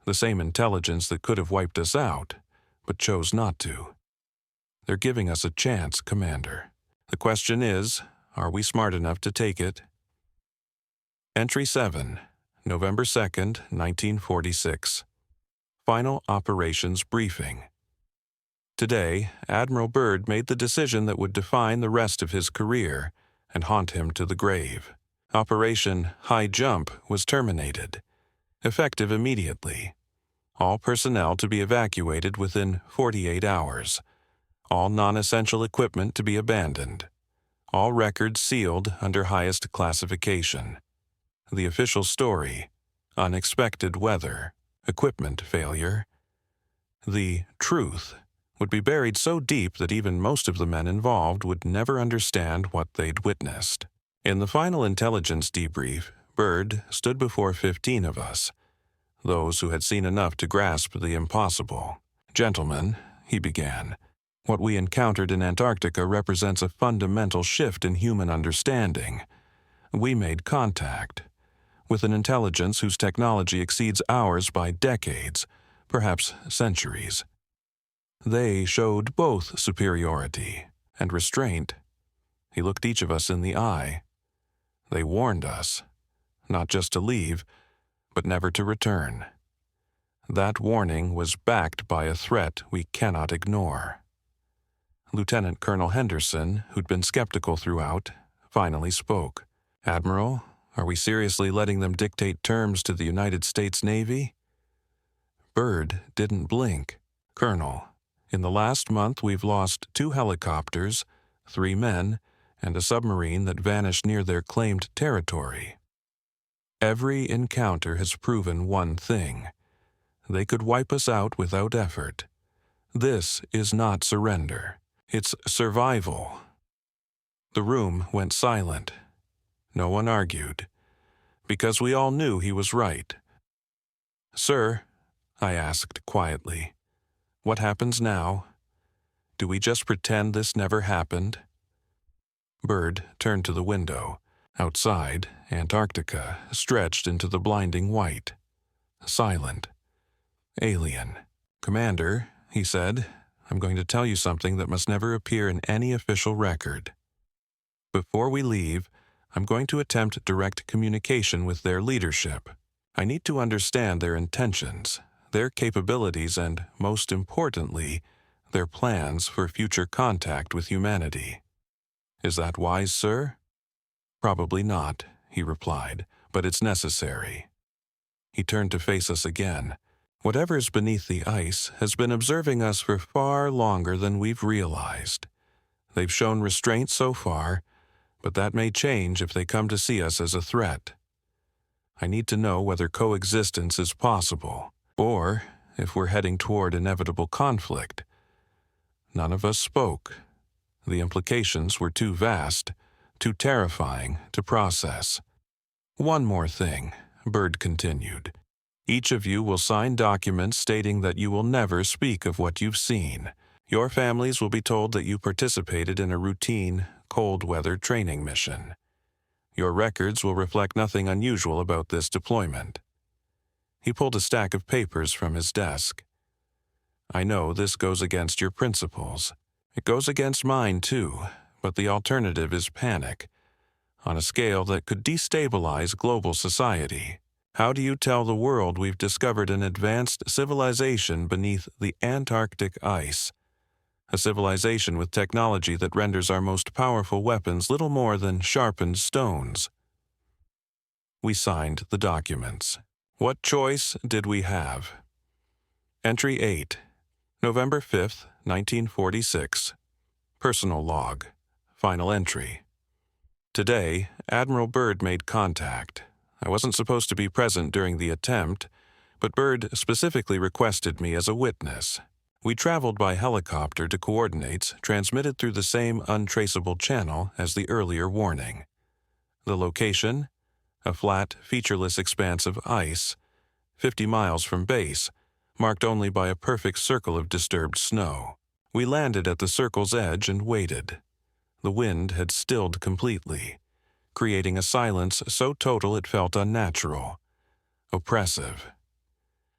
"The same intelligence that could have wiped us out, but chose not to. They're giving us a chance, Commander. The question is, are we smart enough to take it?" Entry 7, November 2nd, 1946. Final Operations Briefing. Today, Admiral Byrd made the decision that would define the rest of his career and haunt him to the grave. Operation High Jump was terminated, effective immediately. All personnel to be evacuated within 48 hours. All non-essential equipment to be abandoned. All records sealed under highest classification. The official story: unexpected weather, equipment failure. The truth would be buried so deep that even most of the men involved would never understand what they'd witnessed. In the final intelligence debrief, Bird stood before 15 of us, those who had seen enough to grasp the impossible. "Gentlemen," he began, "what we encountered in Antarctica represents a fundamental shift in human understanding. We made contact with an intelligence whose technology exceeds ours by decades, perhaps centuries. They showed both superiority and restraint." He looked each of us in the eye. "They warned us, not just to leave, but never to return. That warning was backed by a threat we cannot ignore." Lieutenant Colonel Henderson, who'd been skeptical throughout, finally spoke. "Admiral, are we seriously letting them dictate terms to the United States Navy?" Bird didn't blink. "Colonel, in the last month we've lost 2 helicopters, 3 men, and a submarine that vanished near their claimed territory. Every encounter has proven one thing. They could wipe us out without effort. This is not surrender. It's survival." The room went silent. No one argued, because we all knew he was right. "Sir," I asked quietly, "what happens now? Do we just pretend this never happened?" Bird turned to the window. Outside, Antarctica stretched into the blinding white. Silent. Alien. "Commander," he said, "I'm going to tell you something that must never appear in any official record. Before we leave, I'm going to attempt direct communication with their leadership. I need to understand their intentions, their capabilities, and, most importantly, their plans for future contact with humanity. Is that wise, sir?" "Probably not," he replied, "but it's necessary." He turned to face us again. "Whatever's beneath the ice has been observing us for far longer than we've realized. They've shown restraint so far, but that may change if they come to see us as a threat. I need to know whether coexistence is possible, or if we're heading toward inevitable conflict." None of us spoke. The implications were too vast, too terrifying to process. "One more thing," Bird continued. "Each of you will sign documents stating that you will never speak of what you've seen. Your families will be told that you participated in a routine, cold-weather training mission. Your records will reflect nothing unusual about this deployment." He pulled a stack of papers from his desk. "I know this goes against your principles. It goes against mine, too, but the alternative is panic, on a scale that could destabilize global society. How do you tell the world we've discovered an advanced civilization beneath the Antarctic ice? A civilization with technology that renders our most powerful weapons little more than sharpened stones." We signed the documents. What choice did we have? Entry 8. November 5th, 1946. Personal log. Final entry. Today, Admiral Byrd made contact. I wasn't supposed to be present during the attempt, but Byrd specifically requested me as a witness. We traveled by helicopter to coordinates transmitted through the same untraceable channel as the earlier warning. The location? A flat, featureless expanse of ice, 50 miles from base, marked only by a perfect circle of disturbed snow. We landed at the circle's edge and waited. The wind had stilled completely, creating a silence so total it felt unnatural, oppressive.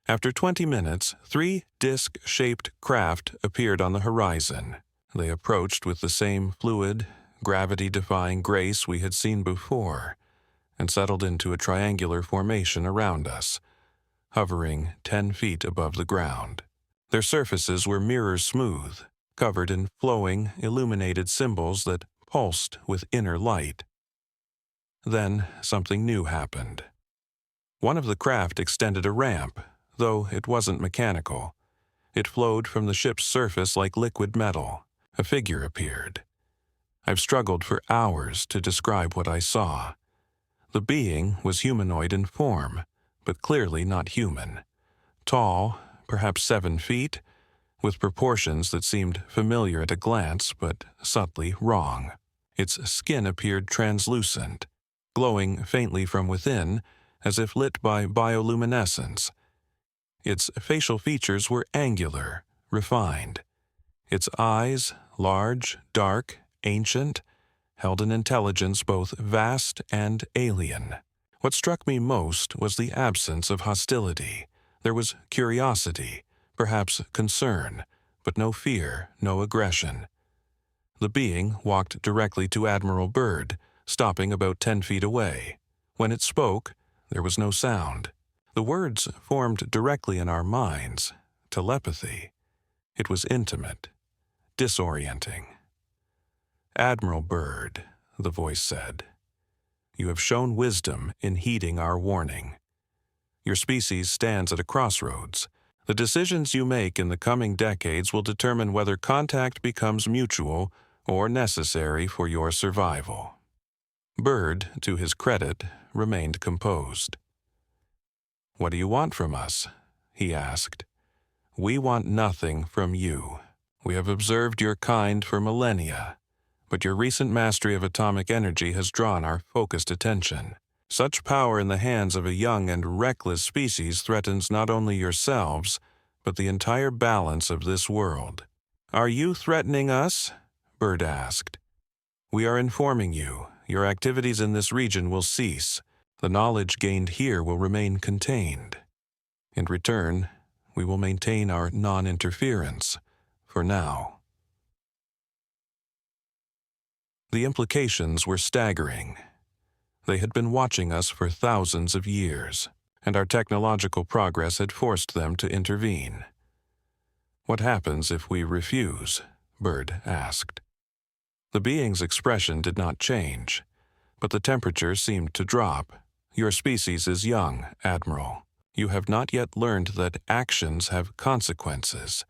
After 20 minutes, 3 disc-shaped craft appeared on the horizon. They approached with the same fluid, gravity-defying grace we had seen before, and settled into a triangular formation around us, hovering 10 feet above the ground. Their surfaces were mirror-smooth, covered in flowing, illuminated symbols that pulsed with inner light. Then something new happened. One of the craft extended a ramp, though it wasn't mechanical. It flowed from the ship's surface like liquid metal. A figure appeared. I've struggled for hours to describe what I saw. The being was humanoid in form, but clearly not human. Tall, perhaps 7 feet, with proportions that seemed familiar at a glance but subtly wrong. Its skin appeared translucent, glowing faintly from within, as if lit by bioluminescence. Its facial features were angular, refined. Its eyes, large, dark, ancient, held an intelligence both vast and alien. What struck me most was the absence of hostility. There was curiosity, perhaps concern, but no fear, no aggression. The being walked directly to Admiral Byrd, stopping about 10 feet away. When it spoke, there was no sound. The words formed directly in our minds, telepathy. It was intimate, disorienting. "Admiral Byrd," the voice said, "you have shown wisdom in heeding our warning. Your species stands at a crossroads. The decisions you make in the coming decades will determine whether contact becomes mutual or necessary for your survival." Byrd, to his credit, remained composed. "What do you want from us?" he asked. "We want nothing from you. We have observed your kind for millennia, but your recent mastery of atomic energy has drawn our focused attention. Such power in the hands of a young and reckless species threatens not only yourselves, but the entire balance of this world." "Are you threatening us?" Byrd asked. "We are informing you. Your activities in this region will cease. The knowledge gained here will remain contained. In return, we will maintain our non-interference, for now." The implications were staggering. They had been watching us for thousands of years, and our technological progress had forced them to intervene. "What happens if we refuse?" Byrd asked. The being's expression did not change, but the temperature seemed to drop. "Your species is young, Admiral. You have not yet learned that actions have consequences.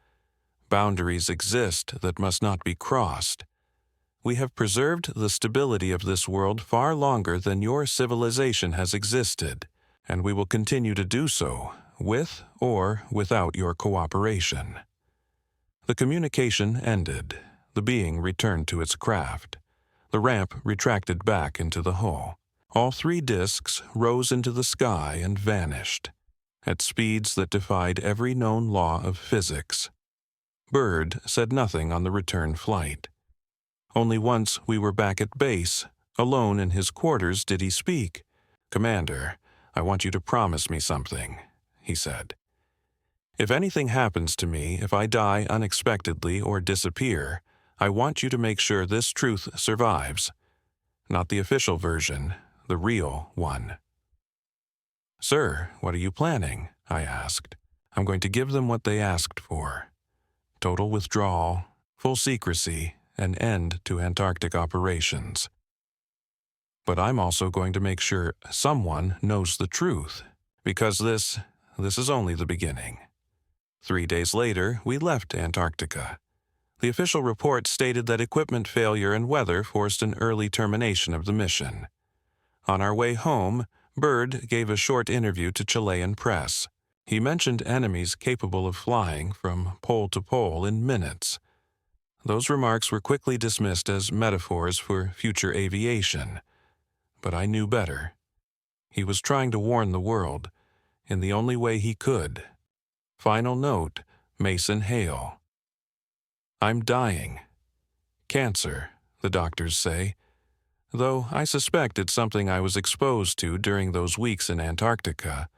Boundaries exist that must not be crossed. We have preserved the stability of this world far longer than your civilization has existed, and we will continue to do so, with or without your cooperation." The communication ended. The being returned to its craft. The ramp retracted back into the hull. All 3 disks rose into the sky and vanished, at speeds that defied every known law of physics. Byrd said nothing on the return flight. Only once we were back at base, alone in his quarters, did he speak. "Commander, I want you to promise me something," he said. "If anything happens to me, if I die unexpectedly or disappear, I want you to make sure this truth survives. Not the official version, the real one." "Sir, what are you planning?" I asked. "I'm going to give them what they asked for. Total withdrawal, full secrecy, an end to Antarctic operations. But I'm also going to make sure someone knows the truth, because this is only the beginning." 3 days later, we left Antarctica. The official report stated that equipment failure and weather forced an early termination of the mission. On our way home, Byrd gave a short interview to Chilean press. He mentioned enemies capable of flying from pole to pole in minutes. Those remarks were quickly dismissed as metaphors for future aviation. But I knew better. He was trying to warn the world, in the only way he could. Final note, Mason Hale. "I'm dying. Cancer, the doctors say, though I suspect it's something I was exposed to during those weeks in Antarctica,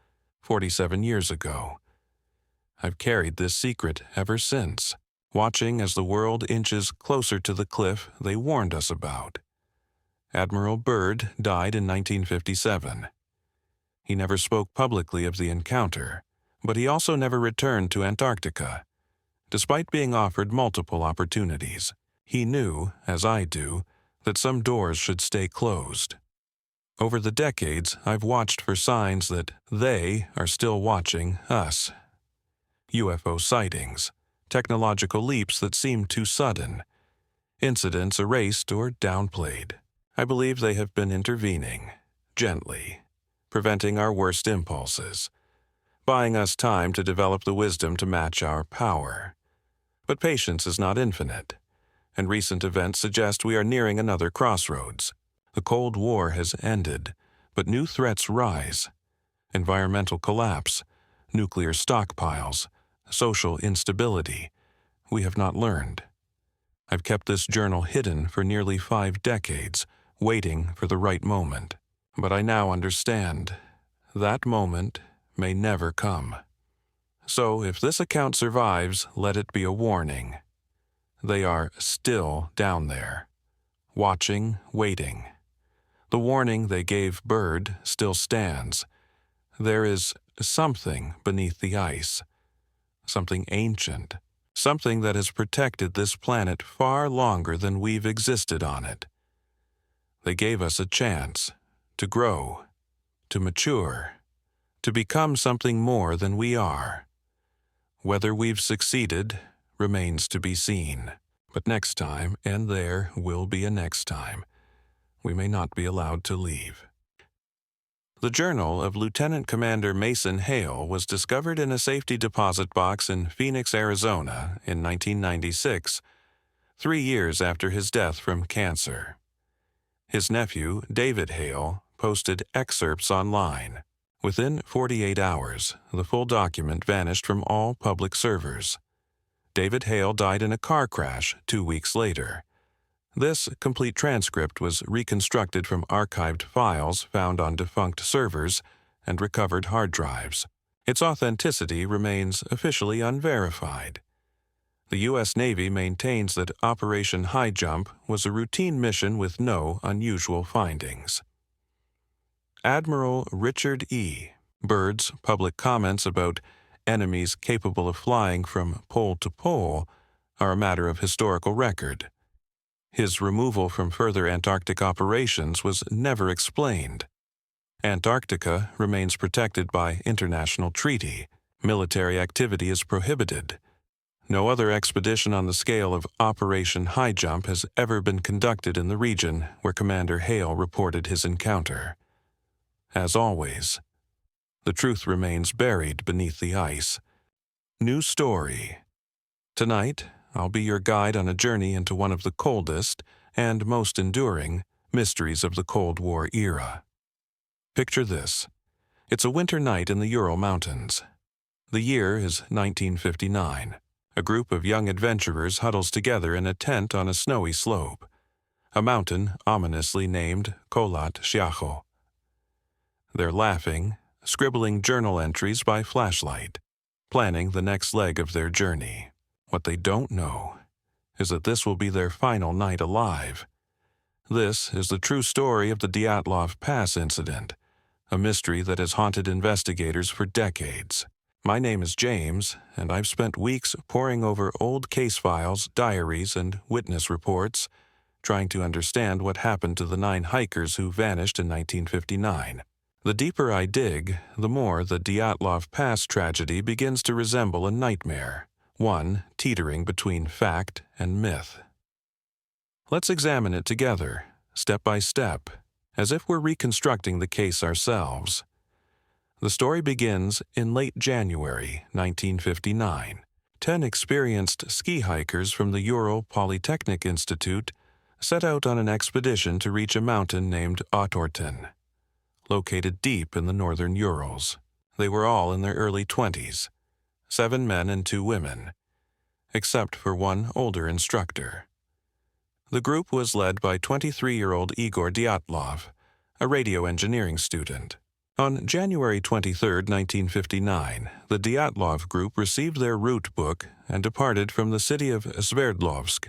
47 years ago. I've carried this secret ever since, watching as the world inches closer to the cliff they warned us about. Admiral Byrd died in 1957. He never spoke publicly of the encounter, but he also never returned to Antarctica. Despite being offered multiple opportunities, he knew, as I do, that some doors should stay closed. Over the decades, I've watched for signs that they are still watching us. UFO sightings, technological leaps that seem too sudden, incidents erased or downplayed. I believe they have been intervening, gently, preventing our worst impulses, buying us time to develop the wisdom to match our power. But patience is not infinite, and recent events suggest we are nearing another crossroads. The Cold War has ended, but new threats rise. Environmental collapse, nuclear stockpiles, social instability. We have not learned. I've kept this journal hidden for nearly 5 decades, waiting for the right moment. But I now understand. That moment may never come. So if this account survives, let it be a warning. They are still down there, watching, waiting. The warning they gave Bird still stands. There is something beneath the ice, something ancient, something that has protected this planet far longer than we've existed on it. They gave us a chance to grow, to mature, to become something more than we are. Whether we've succeeded remains to be seen. But next time, and there will be a next time, we may not be allowed to leave. The journal of Lieutenant Commander Mason Hale was discovered in a safety deposit box in Phoenix, Arizona in 1996, 3 years after his death from cancer. His nephew, David Hale, posted excerpts online. Within 48 hours, the full document vanished from all public servers. David Hale died in a car crash 2 weeks later. This complete transcript was reconstructed from archived files found on defunct servers and recovered hard drives. Its authenticity remains officially unverified. The U.S. Navy maintains that Operation High Jump was a routine mission with no unusual findings. Admiral Richard E. Byrd's public comments about enemies capable of flying from pole to pole are a matter of historical record. His removal from further Antarctic operations was never explained. Antarctica remains protected by international treaty. Military activity is prohibited. No other expedition on the scale of Operation High Jump has ever been conducted in the region where Commander Hale reported his encounter. As always, the truth remains buried beneath the ice. New story. Tonight, I'll be your guide on a journey into one of the coldest and most enduring mysteries of the Cold War era. Picture this. It's a winter night in the Ural Mountains. The year is 1959. A group of young adventurers huddles together in a tent on a snowy slope, a mountain ominously named Kholat Syakhl. They're laughing, scribbling journal entries by flashlight, planning the next leg of their journey. What they don't know is that this will be their final night alive. This is the true story of the Dyatlov Pass incident, a mystery that has haunted investigators for decades. My name is James, and I've spent weeks poring over old case files, diaries, and witness reports, trying to understand what happened to the 9 hikers who vanished in 1959. The deeper I dig, the more the Dyatlov Pass tragedy begins to resemble a nightmare, one teetering between fact and myth. Let's examine it together, step by step, as if we're reconstructing the case ourselves. The story begins in late January 1959. 10 experienced ski hikers from the Ural Polytechnic Institute set out on an expedition to reach a mountain named Otorten, located deep in the northern Urals. They were all in their early 20s, 7 men and 2 women, except for one older instructor. The group was led by 23-year-old Igor Dyatlov, a radio engineering student. On January 23, 1959, the Dyatlov group received their route book and departed from the city of Sverdlovsk,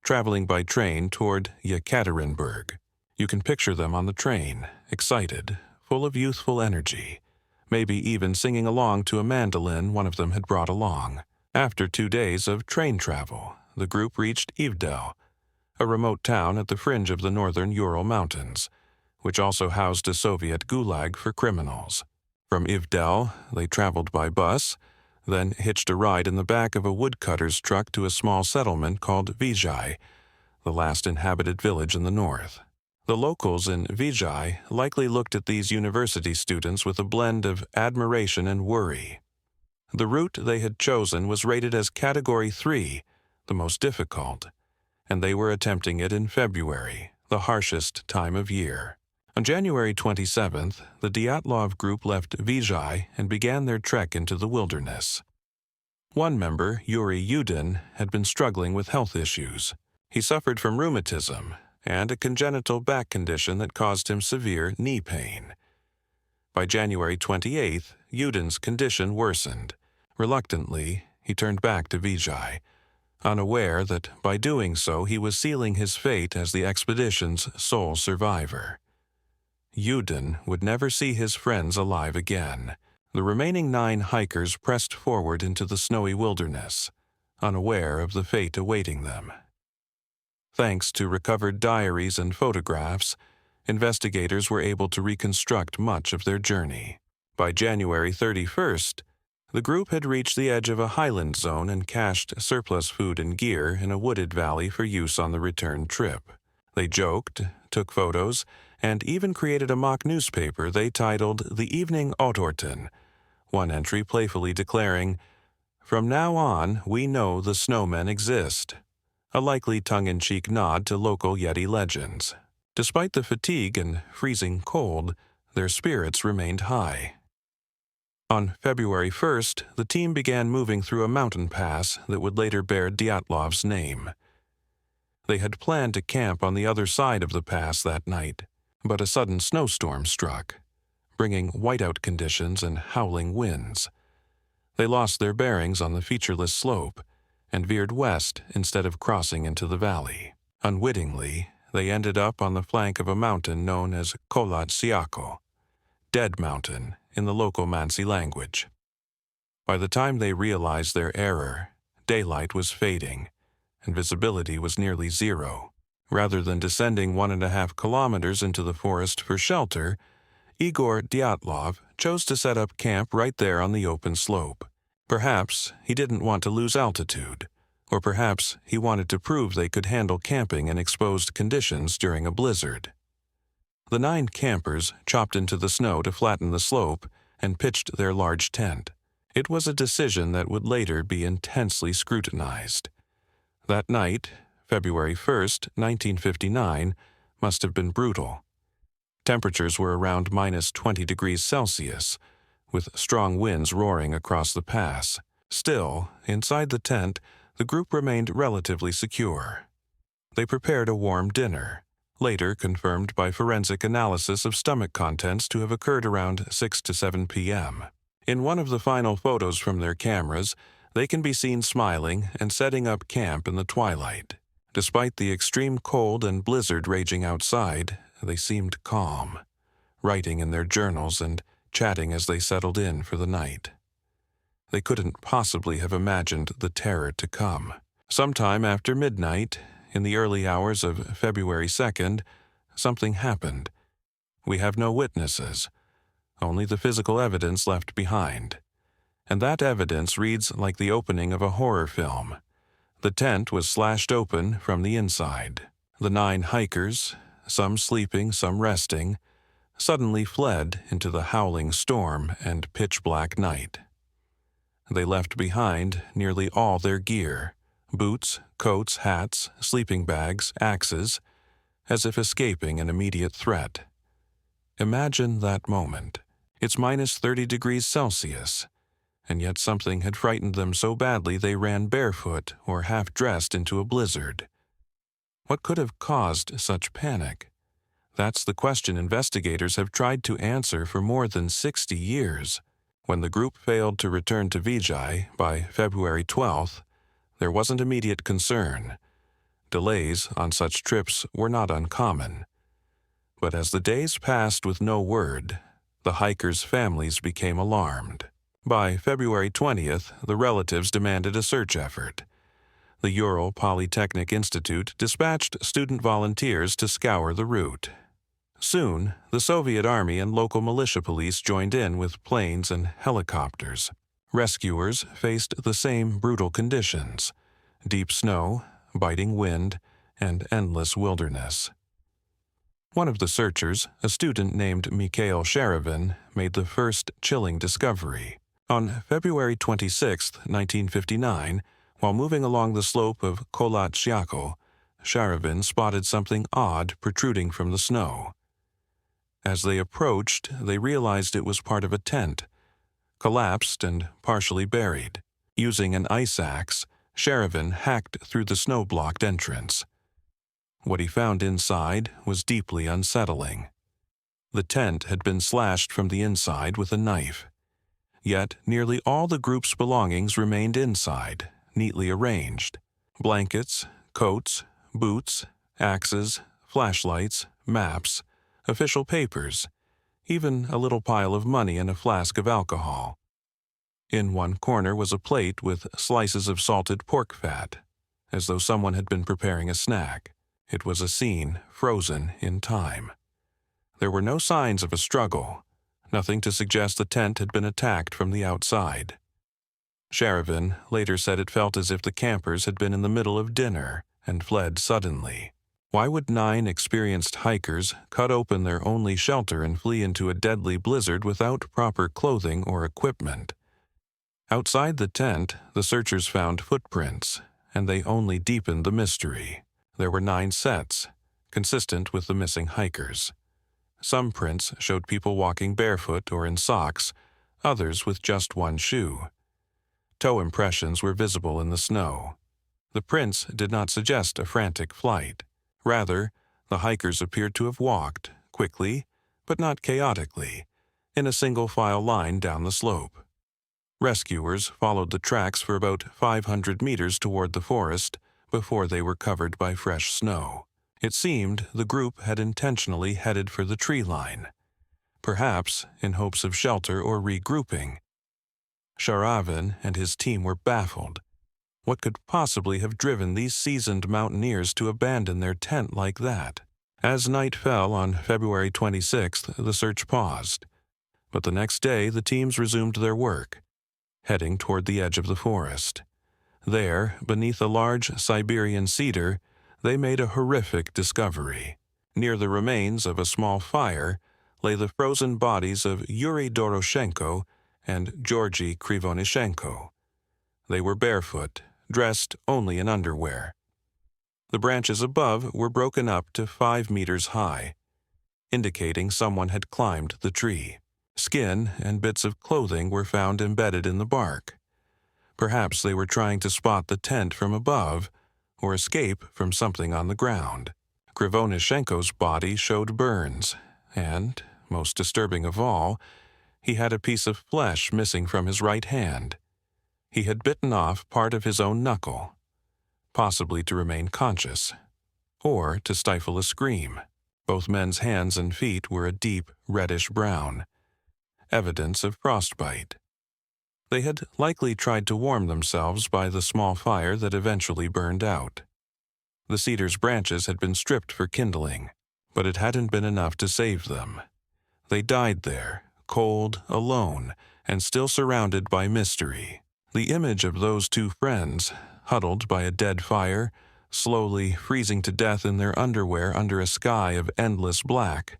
traveling by train toward Yekaterinburg. You can picture them on the train, excited, full of youthful energy, maybe even singing along to a mandolin one of them had brought along. After 2 days of train travel, the group reached Ivdel, a remote town at the fringe of the northern Ural Mountains, which also housed a Soviet gulag for criminals. From Ivdel, they traveled by bus, then hitched a ride in the back of a woodcutter's truck to a small settlement called Vizhai, the last inhabited village in the north. The locals in Vizhai likely looked at these university students with a blend of admiration and worry. The route they had chosen was rated as Category 3, the most difficult, and they were attempting it in February, the harshest time of year. On January 27th, the Dyatlov group left Vizhai and began their trek into the wilderness. One member, Yuri Yudin, had been struggling with health issues. He suffered from rheumatism and a congenital back condition that caused him severe knee pain. By January 28th, Yudin's condition worsened. Reluctantly, he turned back to Vizhai, unaware that by doing so he was sealing his fate as the expedition's sole survivor. Yudin would never see his friends alive again. The remaining 9 hikers pressed forward into the snowy wilderness, unaware of the fate awaiting them. Thanks to recovered diaries and photographs, investigators were able to reconstruct much of their journey. By January 31st, the group had reached the edge of a highland zone and cached surplus food and gear in a wooded valley for use on the return trip. They joked, took photos, and even created a mock newspaper they titled The Evening Autorten, one entry playfully declaring, "From now on, we know the snowmen exist," a likely tongue-in-cheek nod to local Yeti legends. Despite the fatigue and freezing cold, their spirits remained high. On February 1st, the team began moving through a mountain pass that would later bear Dyatlov's name. They had planned to camp on the other side of the pass that night, but a sudden snowstorm struck, bringing whiteout conditions and howling winds. They lost their bearings on the featureless slope and veered west instead of crossing into the valley. Unwittingly, they ended up on the flank of a mountain known as Kholat Syakhl, Dead Mountain in the local Mansi language. By the time they realized their error, daylight was fading, and visibility was nearly zero. Rather than descending 1.5 kilometers into the forest for shelter, Igor Dyatlov chose to set up camp right there on the open slope. Perhaps he didn't want to lose altitude, or perhaps he wanted to prove they could handle camping in exposed conditions during a blizzard. The 9 campers chopped into the snow to flatten the slope and pitched their large tent. It was a decision that would later be intensely scrutinized. That night, February 1st, 1959, must have been brutal. Temperatures were around -20 degrees Celsius, with strong winds roaring across the pass. Still, inside the tent, the group remained relatively secure. They prepared a warm dinner, later confirmed by forensic analysis of stomach contents to have occurred around 6 to 7 p.m. In one of the final photos from their cameras, they can be seen smiling and setting up camp in the twilight. Despite the extreme cold and blizzard raging outside, they seemed calm, writing in their journals and chatting as they settled in for the night. They couldn't possibly have imagined the terror to come. Sometime after midnight, in the early hours of February 2nd, something happened. We have no witnesses, only the physical evidence left behind. And that evidence reads like the opening of a horror film. The tent was slashed open from the inside. The 9 hikers, some sleeping, some resting, suddenly fled into the howling storm and pitch-black night. They left behind nearly all their gear, boots, coats, hats, sleeping bags, axes, as if escaping an immediate threat. Imagine that moment. It's -30 degrees Celsius, and yet something had frightened them so badly they ran barefoot or half-dressed into a blizzard. What could have caused such panic? That's the question investigators have tried to answer for more than 60 years. When the group failed to return to Vizhai by February 12th, there wasn't immediate concern. Delays on such trips were not uncommon. But as the days passed with no word, the hikers' families became alarmed. By February 20th, the relatives demanded a search effort. The Ural Polytechnic Institute dispatched student volunteers to scour the route. Soon, the Soviet Army and local militia police joined in with planes and helicopters. Rescuers faced the same brutal conditions: deep snow, biting wind, and endless wilderness. One of the searchers, a student named Mikhail Sherevin, made the first chilling discovery. On February 26, 1959, while moving along the slope of Kholat Syakhl, Sharavin spotted something odd protruding from the snow. As they approached, they realized it was part of a tent, collapsed and partially buried. Using an ice axe, Sharavin hacked through the snow-blocked entrance. What he found inside was deeply unsettling. The tent had been slashed from the inside with a knife. Yet nearly all the group's belongings remained inside, neatly arranged. Blankets, coats, boots, axes, flashlights, maps, official papers, even a little pile of money and a flask of alcohol. In one corner was a plate with slices of salted pork fat, as though someone had been preparing a snack. It was a scene frozen in time. There were no signs of a struggle, nothing to suggest the tent had been attacked from the outside. Sharavin later said it felt as if the campers had been in the middle of dinner and fled suddenly. Why would 9 experienced hikers cut open their only shelter and flee into a deadly blizzard without proper clothing or equipment? Outside the tent, the searchers found footprints, and they only deepened the mystery. There were 9 sets, consistent with the missing hikers. Some prints showed people walking barefoot or in socks, others with just one shoe. Toe impressions were visible in the snow. The prints did not suggest a frantic flight. Rather, the hikers appeared to have walked, quickly, but not chaotically, in a single-file line down the slope. Rescuers followed the tracks for about 500 meters toward the forest before they were covered by fresh snow. It seemed the group had intentionally headed for the tree line, perhaps in hopes of shelter or regrouping. Sharavin and his team were baffled. What could possibly have driven these seasoned mountaineers to abandon their tent like that? As night fell on February 26th, the search paused. But the next day, the teams resumed their work, heading toward the edge of the forest. There, beneath a large Siberian cedar, they made a horrific discovery. Near the remains of a small fire lay the frozen bodies of Yuri Doroshenko and Georgy Krivonishenko. They were barefoot, dressed only in underwear. The branches above were broken up to 5 meters high, indicating someone had climbed the tree. Skin and bits of clothing were found embedded in the bark. Perhaps they were trying to spot the tent from above or escape from something on the ground. Krivonishenko's body showed burns, and, most disturbing of all, he had a piece of flesh missing from his right hand. He had bitten off part of his own knuckle, possibly to remain conscious, or to stifle a scream. Both men's hands and feet were a deep reddish brown, evidence of frostbite. They had likely tried to warm themselves by the small fire that eventually burned out. The cedar's branches had been stripped for kindling, but it hadn't been enough to save them. They died there, cold, alone, and still surrounded by mystery. The image of those 2 friends, huddled by a dead fire, slowly freezing to death in their underwear under a sky of endless black,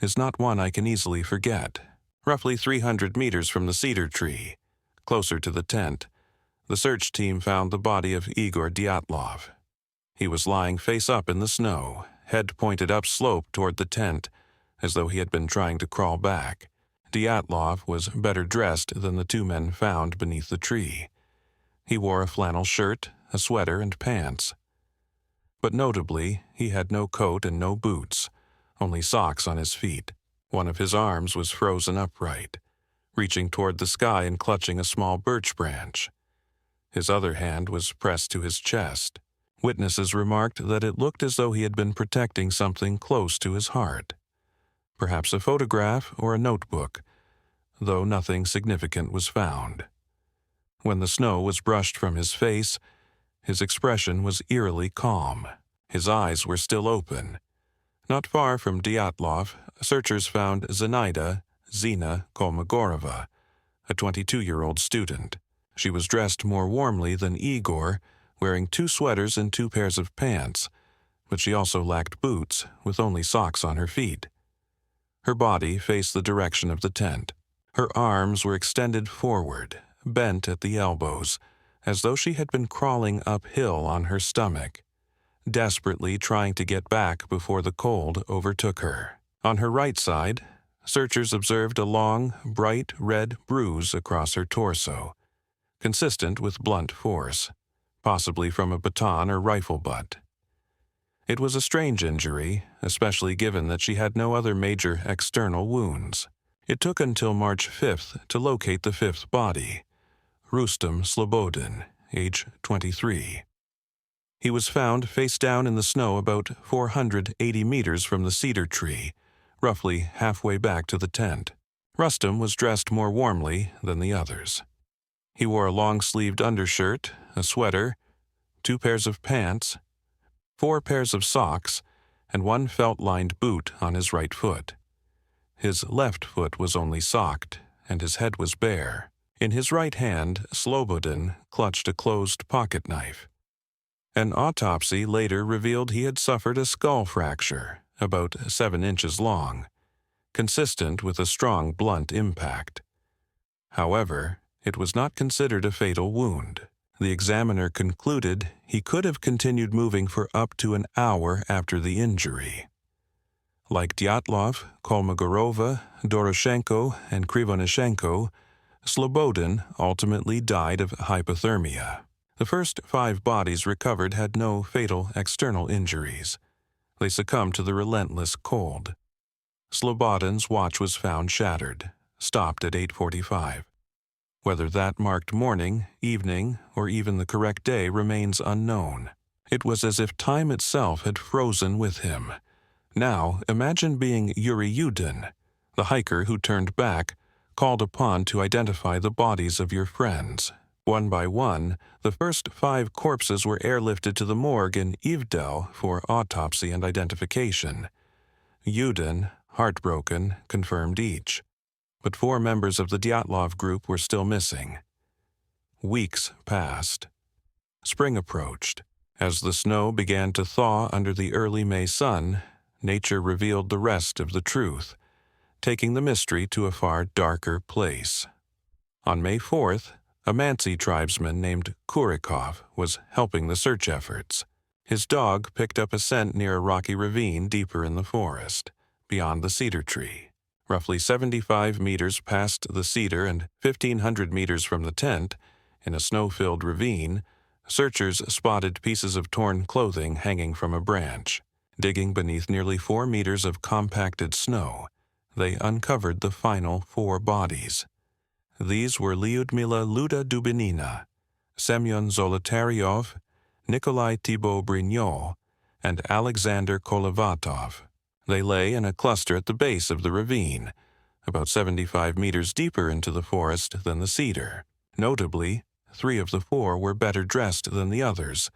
is not one I can easily forget. Roughly 300 meters from the cedar tree, closer to the tent, the search team found the body of Igor Dyatlov. He was lying face up in the snow, head pointed upslope toward the tent, as though he had been trying to crawl back. Dyatlov was better dressed than the 2 men found beneath the tree. He wore a flannel shirt, a sweater, and pants. But notably, he had no coat and no boots, only socks on his feet. One of his arms was frozen upright, reaching toward the sky and clutching a small birch branch. His other hand was pressed to his chest. Witnesses remarked that it looked as though he had been protecting something close to his heart. Perhaps a photograph or a notebook, though nothing significant was found. When the snow was brushed from his face, his expression was eerily calm. His eyes were still open. Not far from Dyatlov, searchers found Zinaida Zina Kolmogorova, a 22-year-old student. She was dressed more warmly than Igor, wearing 2 sweaters and 2 pairs of pants, but she also lacked boots, with only socks on her feet. Her body faced the direction of the tent. Her arms were extended forward, bent at the elbows, as though she had been crawling uphill on her stomach. desperately trying to get back before the cold overtook her. On her right side, searchers observed a long, bright red bruise across her torso, consistent with blunt force, possibly from a baton or rifle butt. It was a strange injury, especially given that she had no other major external wounds. It took until March 5th to locate the fifth body, Rustem Slobodin, age 23. He was found face down in the snow about 480 meters from the cedar tree, roughly halfway back to the tent. Rustem was dressed more warmly than the others. He wore a long-sleeved undershirt, a sweater, 2 pairs of pants, 4 pairs of socks, and 1 felt-lined boot on his right foot. His left foot was only socked, and his head was bare. In his right hand, Slobodin clutched a closed pocket knife. An autopsy later revealed he had suffered a skull fracture, about 7 inches long, consistent with a strong blunt impact. However, it was not considered a fatal wound. The examiner concluded he could have continued moving for up to an hour after the injury. Like Dyatlov, Kolmogorova, Doroshenko, and Krivonishenko, Slobodin ultimately died of hypothermia. The first 5 bodies recovered had no fatal external injuries. They succumbed to the relentless cold. Slobodin's watch was found shattered, stopped at 8:45. Whether that marked morning, evening, or even the correct day remains unknown. It was as if time itself had frozen with him. Now, imagine being Yuri Yudin, the hiker who turned back, called upon to identify the bodies of your friends. One by one, the first 5 corpses were airlifted to the morgue in Ivdel for autopsy and identification. Yudin, heartbroken, confirmed each. But 4 members of the Dyatlov group were still missing. Weeks passed. Spring approached. As the snow began to thaw under the early May sun, nature revealed the rest of the truth, taking the mystery to a far darker place. On May 4th, a Mansi tribesman named Kurikov was helping the search efforts. His dog picked up a scent near a rocky ravine deeper in the forest, beyond the cedar tree. Roughly 75 meters past the cedar and 1,500 meters from the tent, in a snow-filled ravine, searchers spotted pieces of torn clothing hanging from a branch. Digging beneath nearly 4 meters of compacted snow, they uncovered the final 4 bodies. These were Lyudmila Luda Dubinina, Semyon Zolotaryov, Nikolai Thibault Brignol, and Alexander Kolovatov. They lay in a cluster at the base of the ravine, about 75 meters deeper into the forest than the cedar. Notably, 3 of the 4 were better dressed than the others,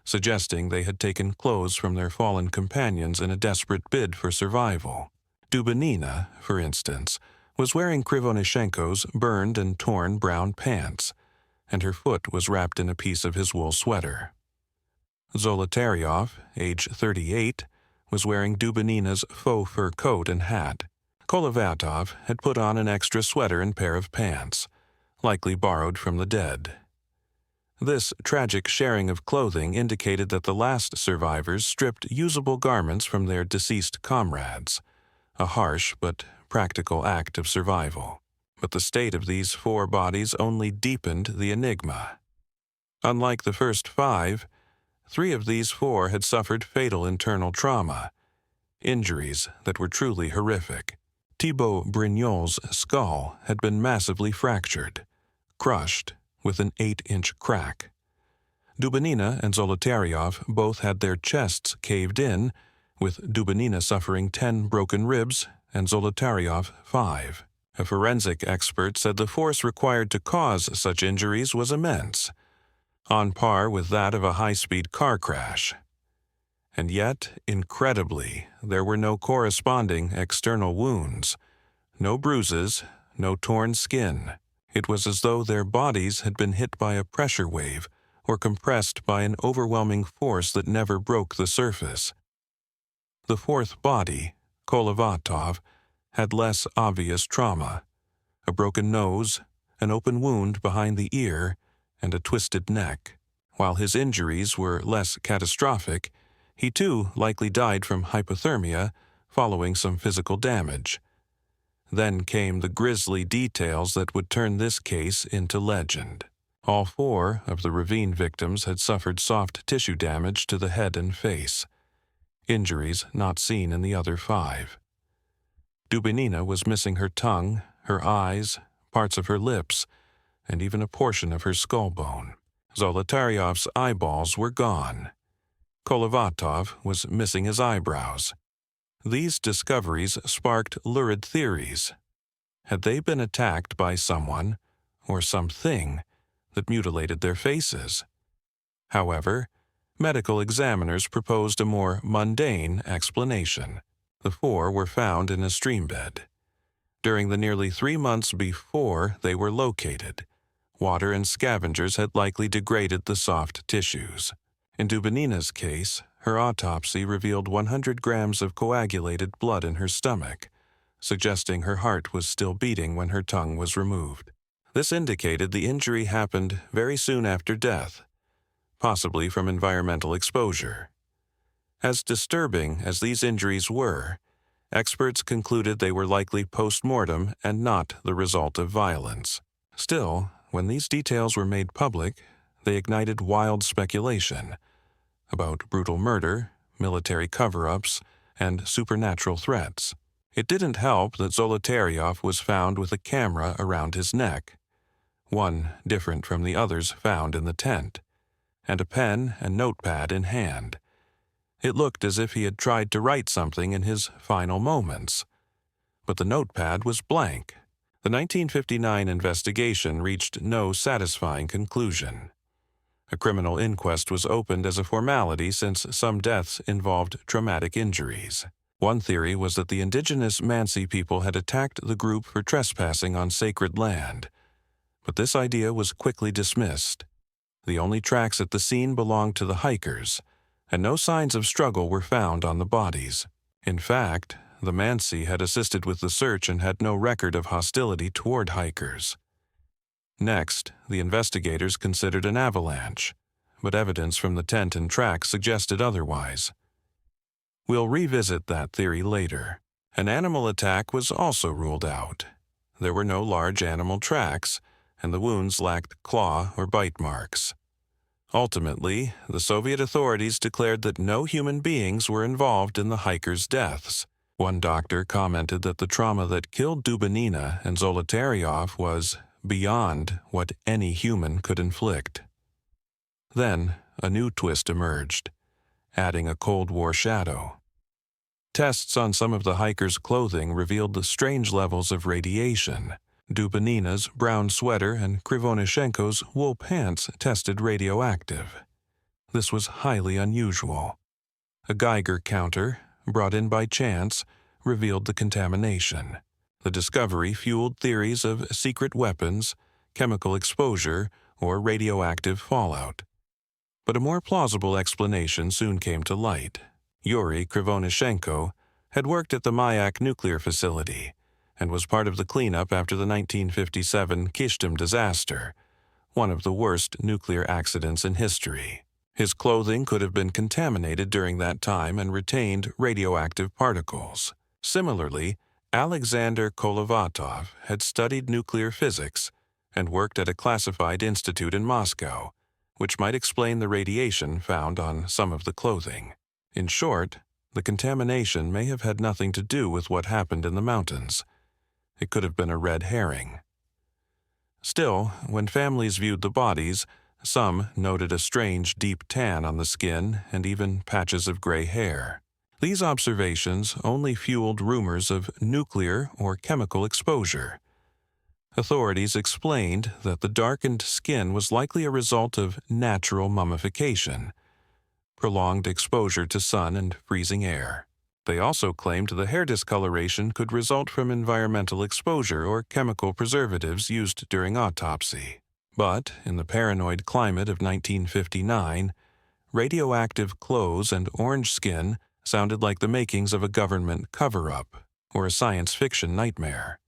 suggesting they had taken clothes from their fallen companions in a desperate bid for survival. Dubinina, for instance, was wearing Krivonishenko's burned and torn brown pants, and her foot was wrapped in a piece of his wool sweater. Zolotaryov, age 38, was wearing Dubinina's faux fur coat and hat. Kolovatov had put on an extra sweater and pair of pants, likely borrowed from the dead. This tragic sharing of clothing indicated that the last survivors stripped usable garments from their deceased comrades, a harsh but practical act of survival. But the state of these 4 bodies only deepened the enigma. Unlike the first 5, 3 of these 4 had suffered fatal internal trauma, injuries that were truly horrific. Thibault Brignol's skull had been massively fractured, crushed with an 8-inch crack. Dubinina and Zolotaryov both had their chests caved in, with Dubinina suffering 10 broken ribs and Zolotaryov 5. A forensic expert said the force required to cause such injuries was immense, on par with that of a high-speed car crash. And yet, incredibly, there were no corresponding external wounds, no bruises, no torn skin. It was as though their bodies had been hit by a pressure wave or compressed by an overwhelming force that never broke the surface. The 4th body, Kolovatov, had less obvious trauma: a broken nose, an open wound behind the ear, and a twisted neck. While his injuries were less catastrophic, He too likely died from hypothermia following some physical damage. Then came the grisly details that would turn this case into legend. All 4 of the ravine victims had suffered soft tissue damage to the head and face, injuries not seen in the other 5. Dubinina was missing her tongue, her eyes, parts of her lips, and even a portion of her skull bone. Zolotaryov's eyeballs were gone. Kolovatov was missing his eyebrows. These discoveries sparked lurid theories. Had they been attacked by someone or something that mutilated their faces? However, medical examiners proposed a more mundane explanation. The 4 were found in a streambed. During the nearly 3 months before they were located, water and scavengers had likely degraded the soft tissues. In Dubinina's case, her autopsy revealed 100 grams of coagulated blood in her stomach, suggesting her heart was still beating when her tongue was removed. This indicated the injury happened very soon after death, possibly from environmental exposure. As disturbing as these injuries were, experts concluded they were likely post-mortem and not the result of violence. Still, when these details were made public, they ignited wild speculation about brutal murder, military cover-ups, and supernatural threats. It didn't help that Zolotaryov was found with a camera around his neck, one different from the others found in the tent, and a pen and notepad in hand. It looked as if he had tried to write something in his final moments, but the notepad was blank. The 1959 investigation reached no satisfying conclusion. A criminal inquest was opened as a formality since some deaths involved traumatic injuries. One theory was that the indigenous Mansi people had attacked the group for trespassing on sacred land, but this idea was quickly dismissed. The only tracks at the scene belonged to the hikers, and no signs of struggle were found on the bodies. In fact, the Mansi had assisted with the search and had no record of hostility toward hikers. Next, the investigators considered an avalanche, but evidence from the tent and tracks suggested otherwise. We'll revisit that theory later. An animal attack was also ruled out. There were no large animal tracks, and the wounds lacked claw or bite marks. Ultimately, the Soviet authorities declared that no human beings were involved in the hikers' deaths. One doctor commented that the trauma that killed Dubinina and Zolotaryov was beyond what any human could inflict. Then, a new twist emerged, adding a Cold War shadow. Tests on some of the hikers' clothing revealed the strange levels of radiation. Dubinina's brown sweater and Krivonishenko's wool pants tested radioactive. This was highly unusual. A Geiger counter, brought in by chance, revealed the contamination. The discovery fueled theories of secret weapons, chemical exposure, or radioactive fallout. But a more plausible explanation soon came to light. Yuri Krivonishenko had worked at the Mayak nuclear facility and was part of the cleanup after the 1957 Kishtim disaster, one of the worst nuclear accidents in history. His clothing could have been contaminated during that time and retained radioactive particles. Similarly, Alexander Kolovatov had studied nuclear physics and worked at a classified institute in Moscow, which might explain the radiation found on some of the clothing. In short, the contamination may have had nothing to do with what happened in the mountains. It could have been a red herring. Still, when families viewed the bodies, some noted a strange deep tan on the skin and even patches of gray hair. These observations only fueled rumors of nuclear or chemical exposure. Authorities explained that the darkened skin was likely a result of natural mummification, prolonged exposure to sun and freezing air. They also claimed the hair discoloration could result from environmental exposure or chemical preservatives used during autopsy. But, in the paranoid climate of 1959, radioactive clothes and orange skin sounded like the makings of a government cover-up or a science fiction nightmare.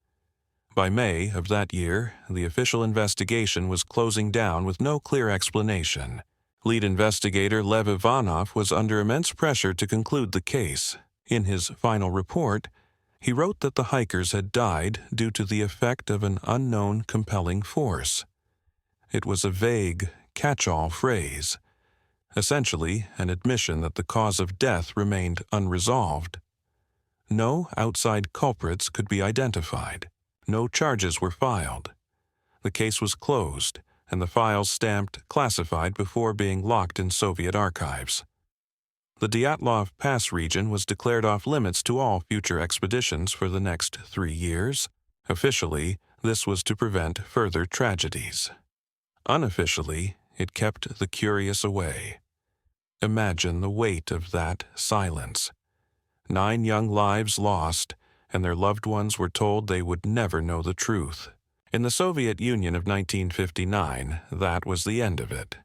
By May of that year, the official investigation was closing down with no clear explanation. Lead investigator Lev Ivanov was under immense pressure to conclude the case. In his final report, he wrote that the hikers had died due to the effect of an unknown compelling force. It was a vague, catch-all phrase, essentially an admission that the cause of death remained unresolved. No outside culprits could be identified. No charges were filed. The case was closed, and the files stamped classified before being locked in Soviet archives. The Dyatlov Pass region was declared off-limits to all future expeditions for the next 3 years. Officially, this was to prevent further tragedies. Unofficially, it kept the curious away. Imagine the weight of that silence. 9 young lives lost, and their loved ones were told they would never know the truth. In the Soviet Union of 1959, that was the end of it.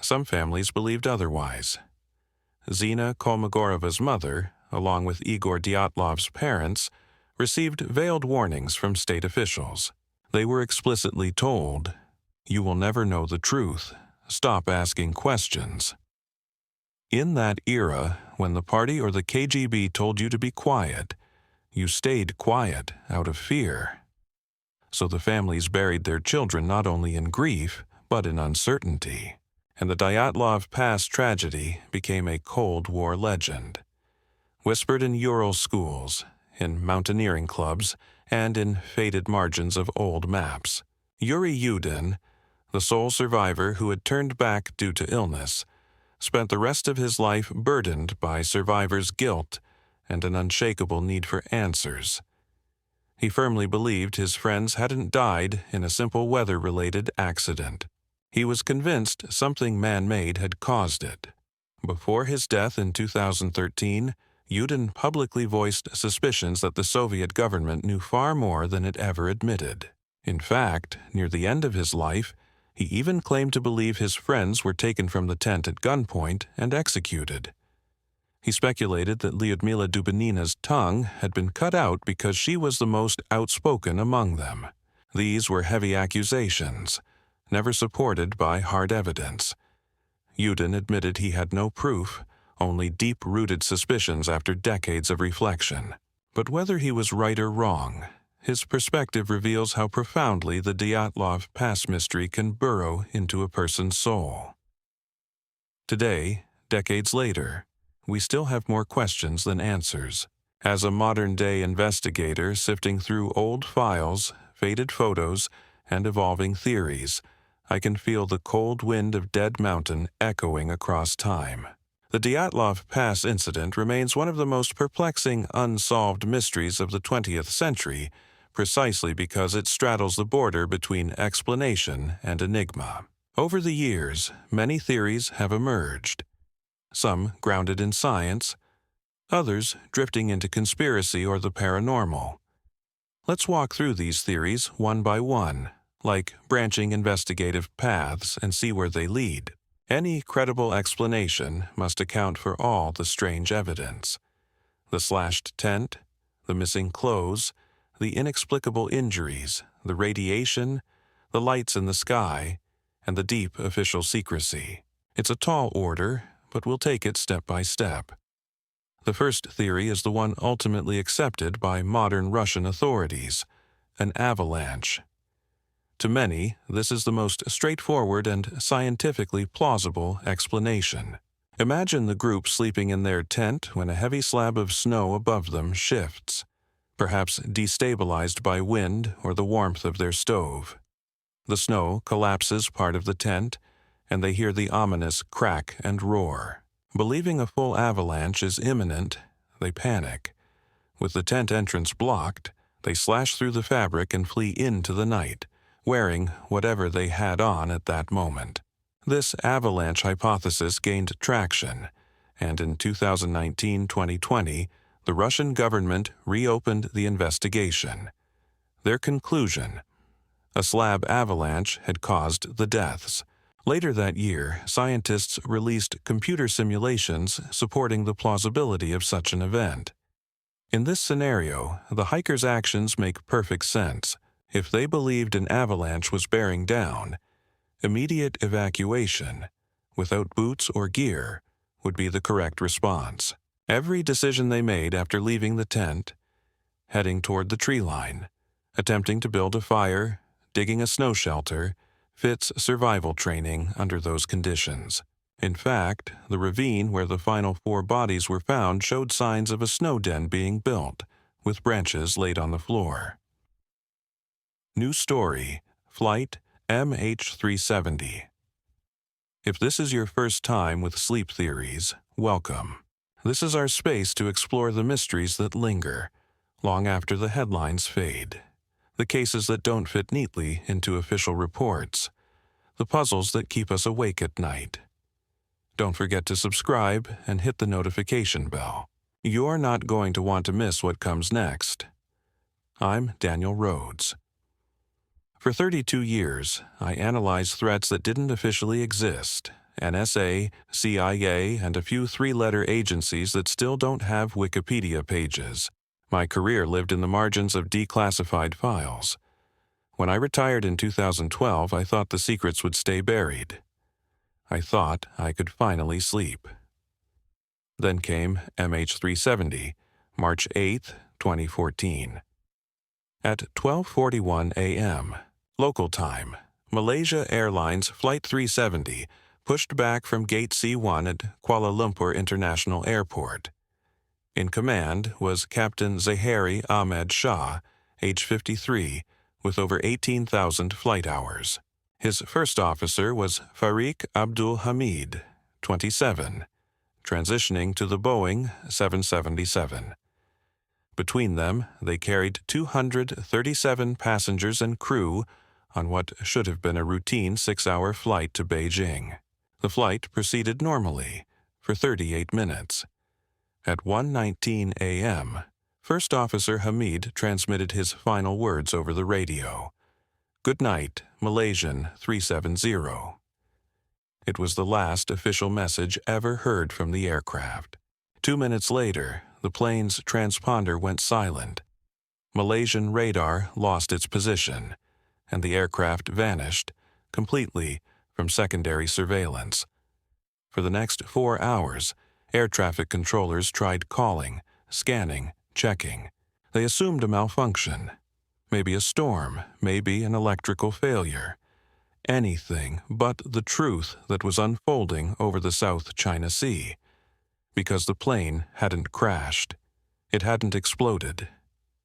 Some families believed otherwise. Zina Kolmogoreva's mother, along with Igor Dyatlov's parents, received veiled warnings from state officials. They were explicitly told, "You will never know the truth. Stop asking questions." In that era, when the party or the KGB told you to be quiet, you stayed quiet out of fear. So the families buried their children not only in grief, but in uncertainty. And the Dyatlov Pass tragedy became a Cold War legend. Whispered in Ural schools, in mountaineering clubs, and in faded margins of old maps. Yuri Yudin, the sole survivor who had turned back due to illness, spent the rest of his life burdened by survivor's guilt and an unshakable need for answers. He firmly believed his friends hadn't died in a simple weather-related accident. He was convinced something man-made had caused it. Before his death in 2013, Yudin publicly voiced suspicions that the Soviet government knew far more than it ever admitted. In fact, near the end of his life, he even claimed to believe his friends were taken from the tent at gunpoint and executed. He speculated that Lyudmila Dubinina's tongue had been cut out because she was the most outspoken among them. These were heavy accusations, never supported by hard evidence. Yudin admitted he had no proof, only deep-rooted suspicions after decades of reflection. But whether he was right or wrong, his perspective reveals how profoundly the Dyatlov Pass mystery can burrow into a person's soul. Today, decades later, we still have more questions than answers. As a modern-day investigator sifting through old files, faded photos, and evolving theories, I can feel the cold wind of Dead Mountain echoing across time. The Dyatlov Pass incident remains one of the most perplexing, unsolved mysteries of the 20th century, precisely because it straddles the border between explanation and enigma. Over the years, many theories have emerged, some grounded in science, others drifting into conspiracy or the paranormal. Let's walk through these theories one by one, like branching investigative paths, and see where they lead. Any credible explanation must account for all the strange evidence. The slashed tent, the missing clothes, the inexplicable injuries, the radiation, the lights in the sky, and the deep official secrecy. It's a tall order, but we'll take it step by step. The first theory is the one ultimately accepted by modern Russian authorities: an avalanche. To many, this is the most straightforward and scientifically plausible explanation. Imagine the group sleeping in their tent when a heavy slab of snow above them shifts, perhaps destabilized by wind or the warmth of their stove. The snow collapses part of the tent, and they hear the ominous crack and roar. Believing a full avalanche is imminent, they panic. With the tent entrance blocked, they slash through the fabric and flee into the night, wearing whatever they had on at that moment. This avalanche hypothesis gained traction, and in 2019-2020, the Russian government reopened the investigation. Their conclusion: a slab avalanche had caused the deaths. Later that year, scientists released computer simulations supporting the plausibility of such an event. In this scenario, the hikers' actions make perfect sense. If they believed an avalanche was bearing down, immediate evacuation without boots or gear, would be the correct response. Every decision they made after leaving the tent, heading toward the tree line, attempting to build a fire, digging a snow shelter, fits survival training under those conditions. In fact, the ravine where the final 4 bodies were found showed signs of a snow den being built, with branches laid on the floor. New story, Flight MH370. If this is your first time with sleep theories, welcome. This is our space to explore the mysteries that linger, long after the headlines fade. The cases that don't fit neatly into official reports. The puzzles that keep us awake at night. Don't forget to subscribe and hit the notification bell. You're not going to want to miss what comes next. I'm Daniel Rhodes. For 32 years, I analyzed threats that didn't officially exist. NSA, CIA, and a few 3-letter agencies that still don't have Wikipedia pages. My career lived in the margins of declassified files. When I retired in 2012, I thought the secrets would stay buried. I thought I could finally sleep. Then came MH370, March 8, 2014. At 12:41 a.m., local time, Malaysia Airlines Flight 370 pushed back from Gate C1 at Kuala Lumpur International Airport. In command was Captain Zahari Ahmed Shah, age 53, with over 18,000 flight hours. His first officer was Fariq Abdul Hamid, 27, transitioning to the Boeing 777. Between them, they carried 237 passengers and crew on what should have been a routine 6-hour flight to Beijing. The flight proceeded normally for 38 minutes. At 1:19 a.m., First Officer Hamid transmitted his final words over the radio. "Good night, Malaysian 370. It was the last official message ever heard from the aircraft. 2 minutes later, the plane's transponder went silent. Malaysian radar lost its position, and the aircraft vanished completely from secondary surveillance. For the next 4 hours, air traffic controllers tried calling, scanning, checking. They assumed a malfunction. Maybe a storm, maybe an electrical failure. Anything but the truth that was unfolding over the South China Sea. Because the plane hadn't crashed. It hadn't exploded.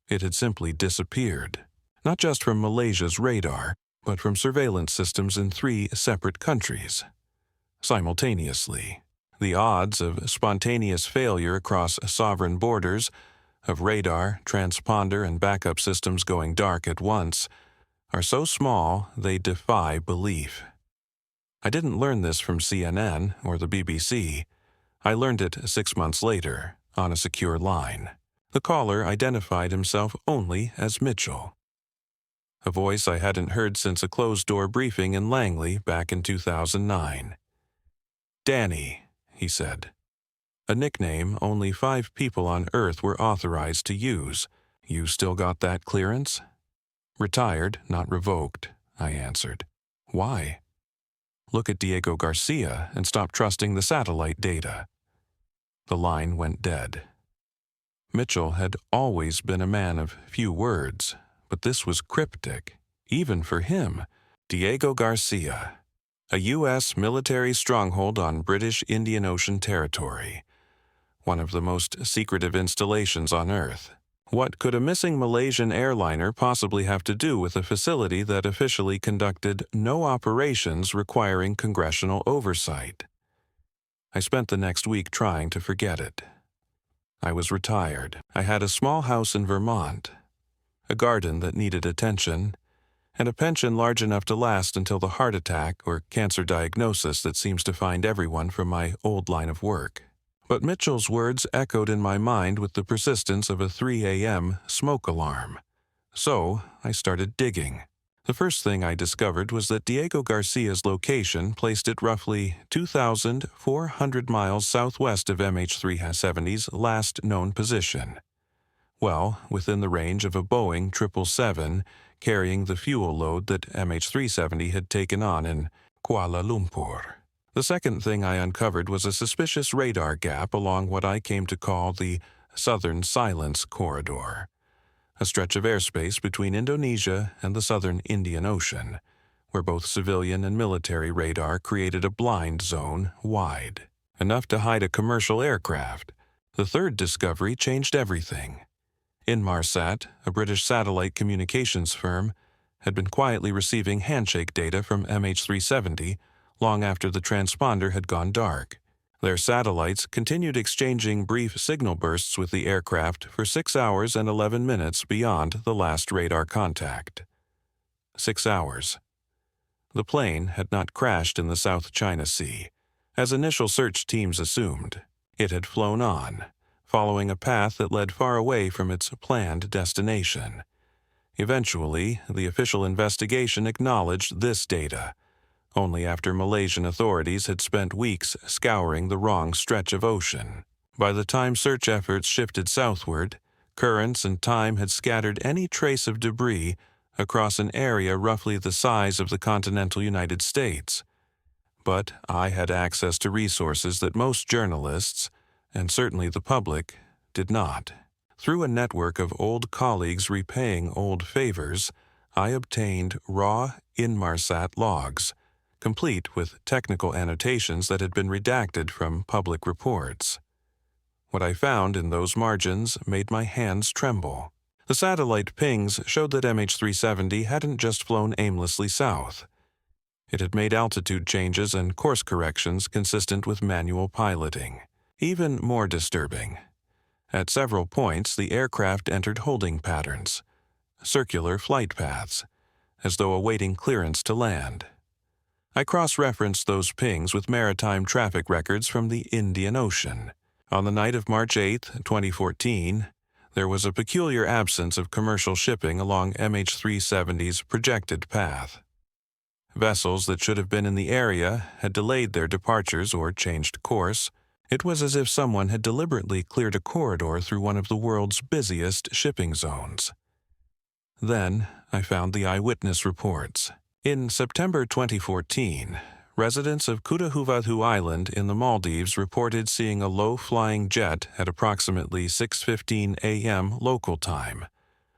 It had simply disappeared. Not just from Malaysia's radar, but from surveillance systems in 3 separate countries. Simultaneously. The odds of spontaneous failure across sovereign borders, of radar, transponder, and backup systems going dark at once, are so small they defy belief. I didn't learn this from CNN or the BBC. I learned it 6 months later, on a secure line. The caller identified himself only as Mitchell. A voice I hadn't heard since a closed-door briefing in Langley back in 2009. "Danny," he said. A nickname only 5 people on Earth were authorized to use. "You still got that clearance?" "Retired, not revoked," I answered. "Why?" "Look at Diego Garcia and stop trusting the satellite data." The line went dead. Mitchell had always been a man of few words, but this was cryptic, even for him. Diego Garcia, a U.S. military stronghold on British Indian Ocean territory, one of the most secretive installations on Earth. What could a missing Malaysian airliner possibly have to do with a facility that officially conducted no operations requiring congressional oversight? I spent the next week trying to forget it. I was retired. I had a small house in Vermont, a garden that needed attention, and a pension large enough to last until the heart attack or cancer diagnosis that seems to find everyone from my old line of work. But Mitchell's words echoed in my mind with the persistence of a 3 a.m. smoke alarm. So I started digging. The first thing I discovered was that Diego Garcia's location placed it roughly 2,400 miles southwest of MH370's last known position. Well, within the range of a Boeing 777 carrying the fuel load that MH370 had taken on in Kuala Lumpur. The second thing I uncovered was a suspicious radar gap along what I came to call the Southern Silence Corridor, a stretch of airspace between Indonesia and the southern Indian Ocean, where both civilian and military radar created a blind zone wide, enough to hide a commercial aircraft. The third discovery changed everything. Inmarsat, a British satellite communications firm, had been quietly receiving handshake data from MH370 long after the transponder had gone dark. Their satellites continued exchanging brief signal bursts with the aircraft for 6 hours and 11 minutes beyond the last radar contact. 6 hours. The plane had not crashed in the South China Sea, as initial search teams assumed. It had flown on, following a path that led far away from its planned destination. Eventually, the official investigation acknowledged this data, only after Malaysian authorities had spent weeks scouring the wrong stretch of ocean. By the time search efforts shifted southward, currents and time had scattered any trace of debris across an area roughly the size of the continental United States. But I had access to resources that most journalists, and certainly the public, did not. Through a network of old colleagues repaying old favors, I obtained raw Inmarsat logs, complete with technical annotations that had been redacted from public reports. What I found in those margins made my hands tremble. The satellite pings showed that MH370 hadn't just flown aimlessly south. It had made altitude changes and course corrections consistent with manual piloting. Even more disturbing, at several points the aircraft entered holding patterns, circular flight paths, as though awaiting clearance to land. I cross-referenced those pings with maritime traffic records from the Indian Ocean. On the night of March 8, 2014, there was a peculiar absence of commercial shipping along MH370's projected path. Vessels that should have been in the area had delayed their departures or changed course. It was as if someone had deliberately cleared a corridor through one of the world's busiest shipping zones. Then I found the eyewitness reports. In September 2014, residents of Kudahuvadhu Island in the Maldives reported seeing a low-flying jet at approximately 6:15 a.m. local time,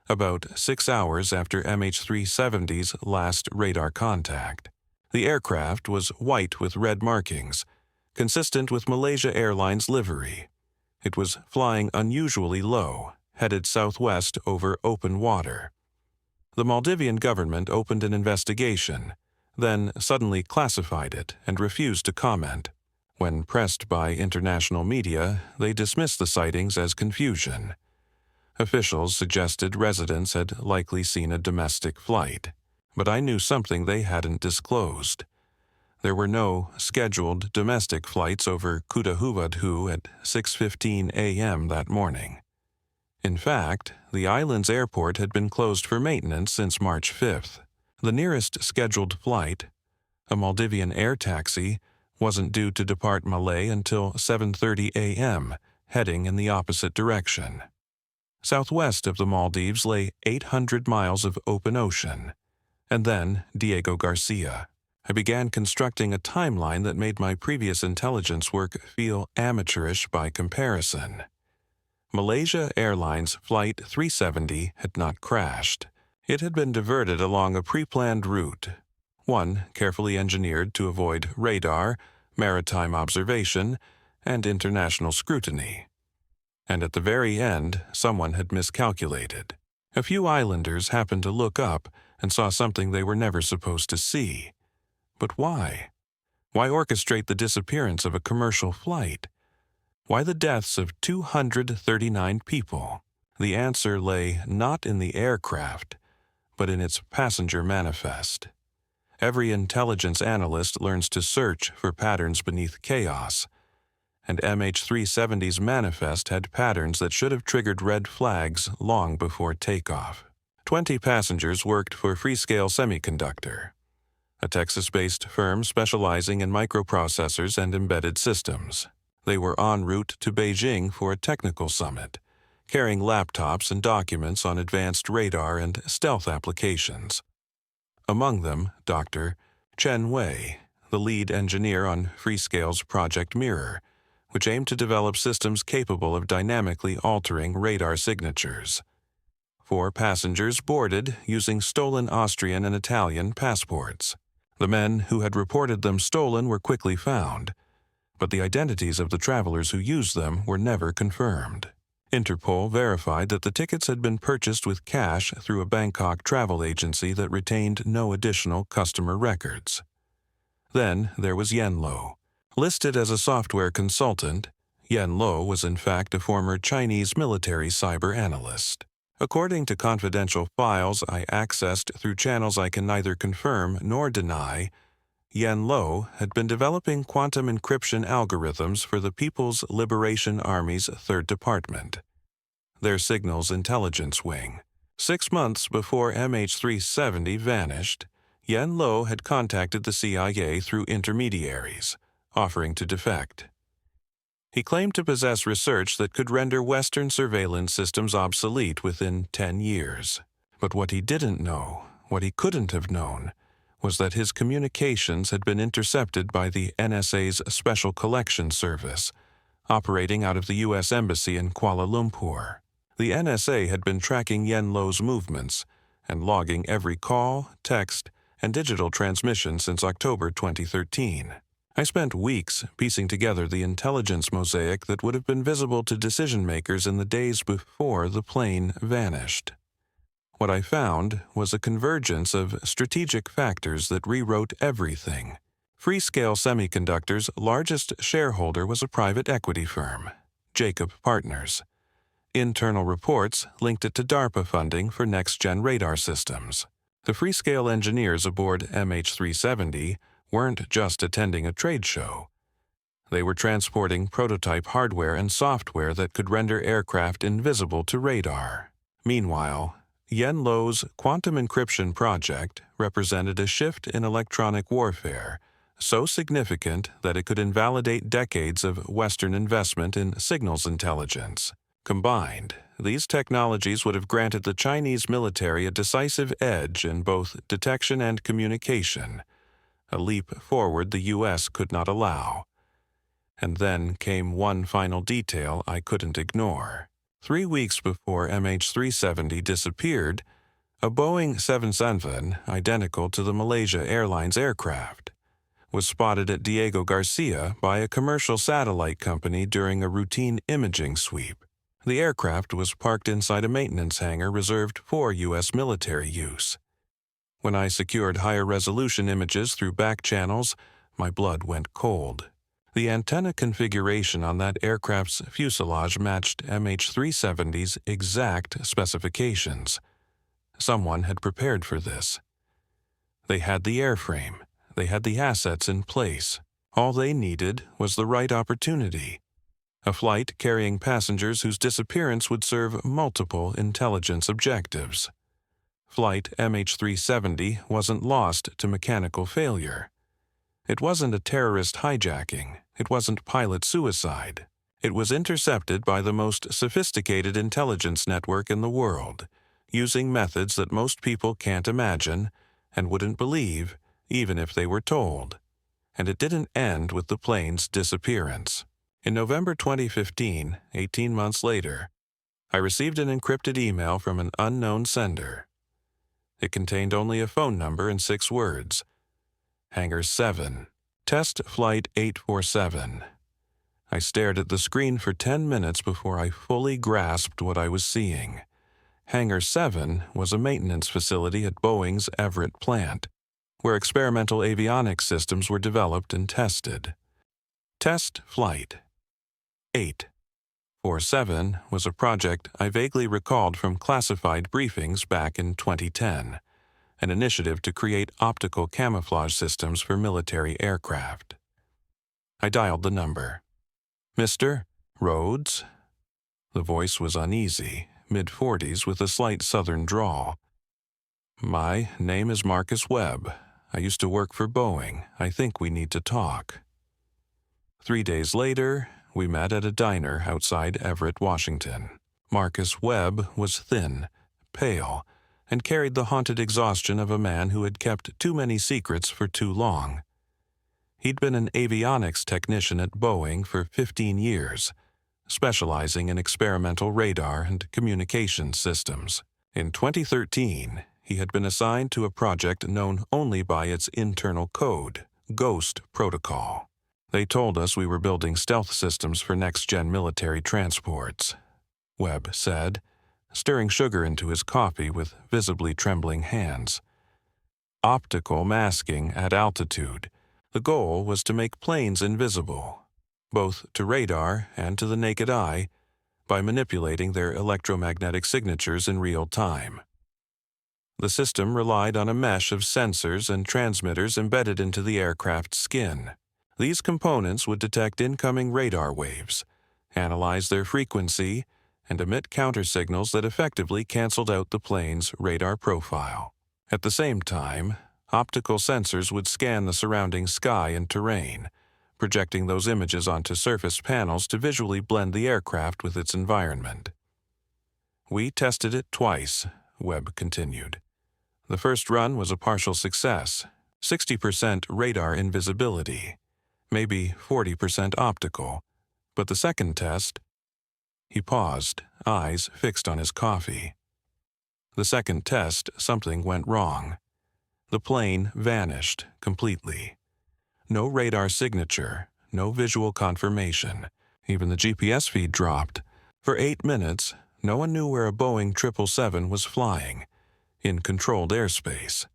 about 6 hours after MH370's last radar contact. The aircraft was white with red markings, consistent with Malaysia Airlines livery. It was flying unusually low, headed southwest over open water. The Maldivian government opened an investigation, then suddenly classified it and refused to comment. When pressed by international media, they dismissed the sightings as confusion. Officials suggested residents had likely seen a domestic flight, but I knew something they hadn't disclosed. There were no scheduled domestic flights over Kudahuvadhu at 6:15 a.m. that morning. In fact, the island's airport had been closed for maintenance since March 5th. The nearest scheduled flight, a Maldivian air taxi, wasn't due to depart Malé until 7:30 a.m., heading in the opposite direction. Southwest of the Maldives lay 800 miles of open ocean, and then Diego Garcia. I began constructing a timeline that made my previous intelligence work feel amateurish by comparison. Malaysia Airlines Flight 370 had not crashed. It had been diverted along a pre-planned route, one carefully engineered to avoid radar, maritime observation, and international scrutiny. And at the very end, someone had miscalculated. A few islanders happened to look up and saw something they were never supposed to see. But why? Why orchestrate the disappearance of a commercial flight? Why the deaths of 239 people? The answer lay not in the aircraft, but in its passenger manifest. Every intelligence analyst learns to search for patterns beneath chaos, and MH370's manifest had patterns that should have triggered red flags long before takeoff. 20 passengers worked for Freescale Semiconductor, a Texas-based firm specializing in microprocessors and embedded systems. They were en route to Beijing for a technical summit, carrying laptops and documents on advanced radar and stealth applications. Among them, Dr. Chen Wei, the lead engineer on Freescale's Project Mirror, which aimed to develop systems capable of dynamically altering radar signatures. 4 passengers boarded using stolen Austrian and Italian passports. The men who had reported them stolen were quickly found, but the identities of the travelers who used them were never confirmed. Interpol verified that the tickets had been purchased with cash through a Bangkok travel agency that retained no additional customer records. Then there was Yen Lo. Listed as a software consultant, Yen Lo was in fact a former Chinese military cyber analyst. According to confidential files I accessed through channels I can neither confirm nor deny, Yen Lo had been developing quantum encryption algorithms for the People's Liberation Army's 3rd Department, their signals intelligence wing. 6 months before MH370 vanished, Yen Lo had contacted the CIA through intermediaries, offering to defect. He claimed to possess research that could render Western surveillance systems obsolete within 10 years. But what he didn't know, what he couldn't have known, was that his communications had been intercepted by the NSA's Special Collections Service, operating out of the U.S. Embassy in Kuala Lumpur. The NSA had been tracking Yen Lo's movements and logging every call, text, and digital transmission since October 2013. I spent weeks piecing together the intelligence mosaic that would have been visible to decision-makers in the days before the plane vanished. What I found was a convergence of strategic factors that rewrote everything. Freescale Semiconductor's largest shareholder was a private equity firm, Jacob Partners. Internal reports linked it to DARPA funding for next-gen radar systems. The Freescale engineers aboard MH370 weren't just attending a trade show. They were transporting prototype hardware and software that could render aircraft invisible to radar. Meanwhile, Yen Lo's quantum encryption project represented a shift in electronic warfare, so significant that it could invalidate decades of Western investment in signals intelligence. Combined, these technologies would have granted the Chinese military a decisive edge in both detection and communication, a leap forward the U.S. could not allow. And then came one final detail I couldn't ignore. 3 weeks before MH370 disappeared, a Boeing 777, identical to the Malaysia Airlines aircraft, was spotted at Diego Garcia by a commercial satellite company during a routine imaging sweep. The aircraft was parked inside a maintenance hangar reserved for U.S. military use. When I secured higher resolution images through back channels, my blood went cold. The antenna configuration on that aircraft's fuselage matched MH370's exact specifications. Someone had prepared for this. They had the airframe. They had the assets in place. All they needed was the right opportunity. A flight carrying passengers whose disappearance would serve multiple intelligence objectives. Flight MH370 wasn't lost to mechanical failure. It wasn't a terrorist hijacking. It wasn't pilot suicide. It was intercepted by the most sophisticated intelligence network in the world, using methods that most people can't imagine and wouldn't believe even if they were told. And it didn't end with the plane's disappearance. In November 2015, 18 months later, I received an encrypted email from an unknown sender. It contained only a phone number and 6 words. Hangar 7. Test Flight 847. I stared at the screen for 10 minutes before I fully grasped what I was seeing. Hangar 7 was a maintenance facility at Boeing's Everett plant, where experimental avionics systems were developed and tested. Test Flight 847 was a project I vaguely recalled from classified briefings back in 2010. An initiative to create optical camouflage systems for military aircraft. I dialed the number. Mr. Rhodes? The voice was uneasy, mid-40s with a slight southern drawl. My name is Marcus Webb. I used to work for Boeing. I think we need to talk. 3 days later, we met at a diner outside Everett, Washington. Marcus Webb was thin, pale, and carried the haunted exhaustion of a man who had kept too many secrets for too long. He'd been an avionics technician at Boeing for 15 years, specializing in experimental radar and communication systems. In 2013, he had been assigned to a project known only by its internal code, Ghost Protocol. They told us we were building stealth systems for next-gen military transports, Webb said, stirring sugar into his coffee with visibly trembling hands. Optical masking at altitude. The goal was to make planes invisible, both to radar and to the naked eye, by manipulating their electromagnetic signatures in real time. The system relied on a mesh of sensors and transmitters embedded into the aircraft's skin. These components would detect incoming radar waves, analyze their frequency, and emit countersignals that effectively canceled out the plane's radar profile. At the same time, optical sensors would scan the surrounding sky and terrain, projecting those images onto surface panels to visually blend the aircraft with its environment. We tested it twice, Webb continued. The first run was a partial success, 60% radar invisibility, maybe 40% optical, but the second test— He paused, eyes fixed on his coffee. The second test, something went wrong. The plane vanished completely. No radar signature, no visual confirmation. Even the GPS feed dropped. For 8 minutes, no one knew where a Boeing 777 was flying, in controlled airspace.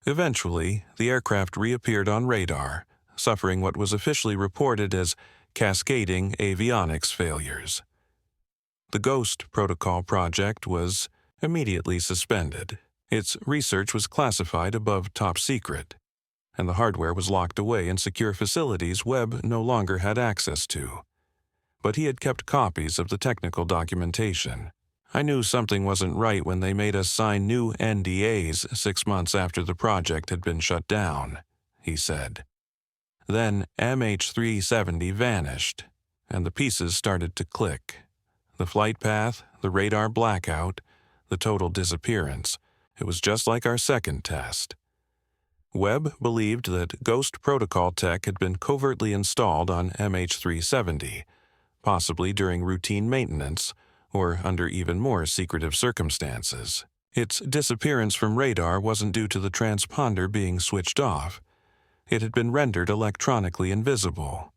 Eventually, the aircraft reappeared on radar, suffering what was officially reported as cascading avionics failures. The Ghost Protocol project was immediately suspended. Its research was classified above top secret, and the hardware was locked away in secure facilities Webb no longer had access to. But he had kept copies of the technical documentation. I knew something wasn't right when they made us sign new NDAs 6 months after the project had been shut down, he said. Then MH370 vanished, and the pieces started to click. The flight path, the radar blackout, the total disappearance. It was just like our second test. Webb believed that Ghost Protocol tech had been covertly installed on MH370, possibly during routine maintenance or under even more secretive circumstances. Its disappearance from radar wasn't due to the transponder being switched off. It had been rendered electronically invisible.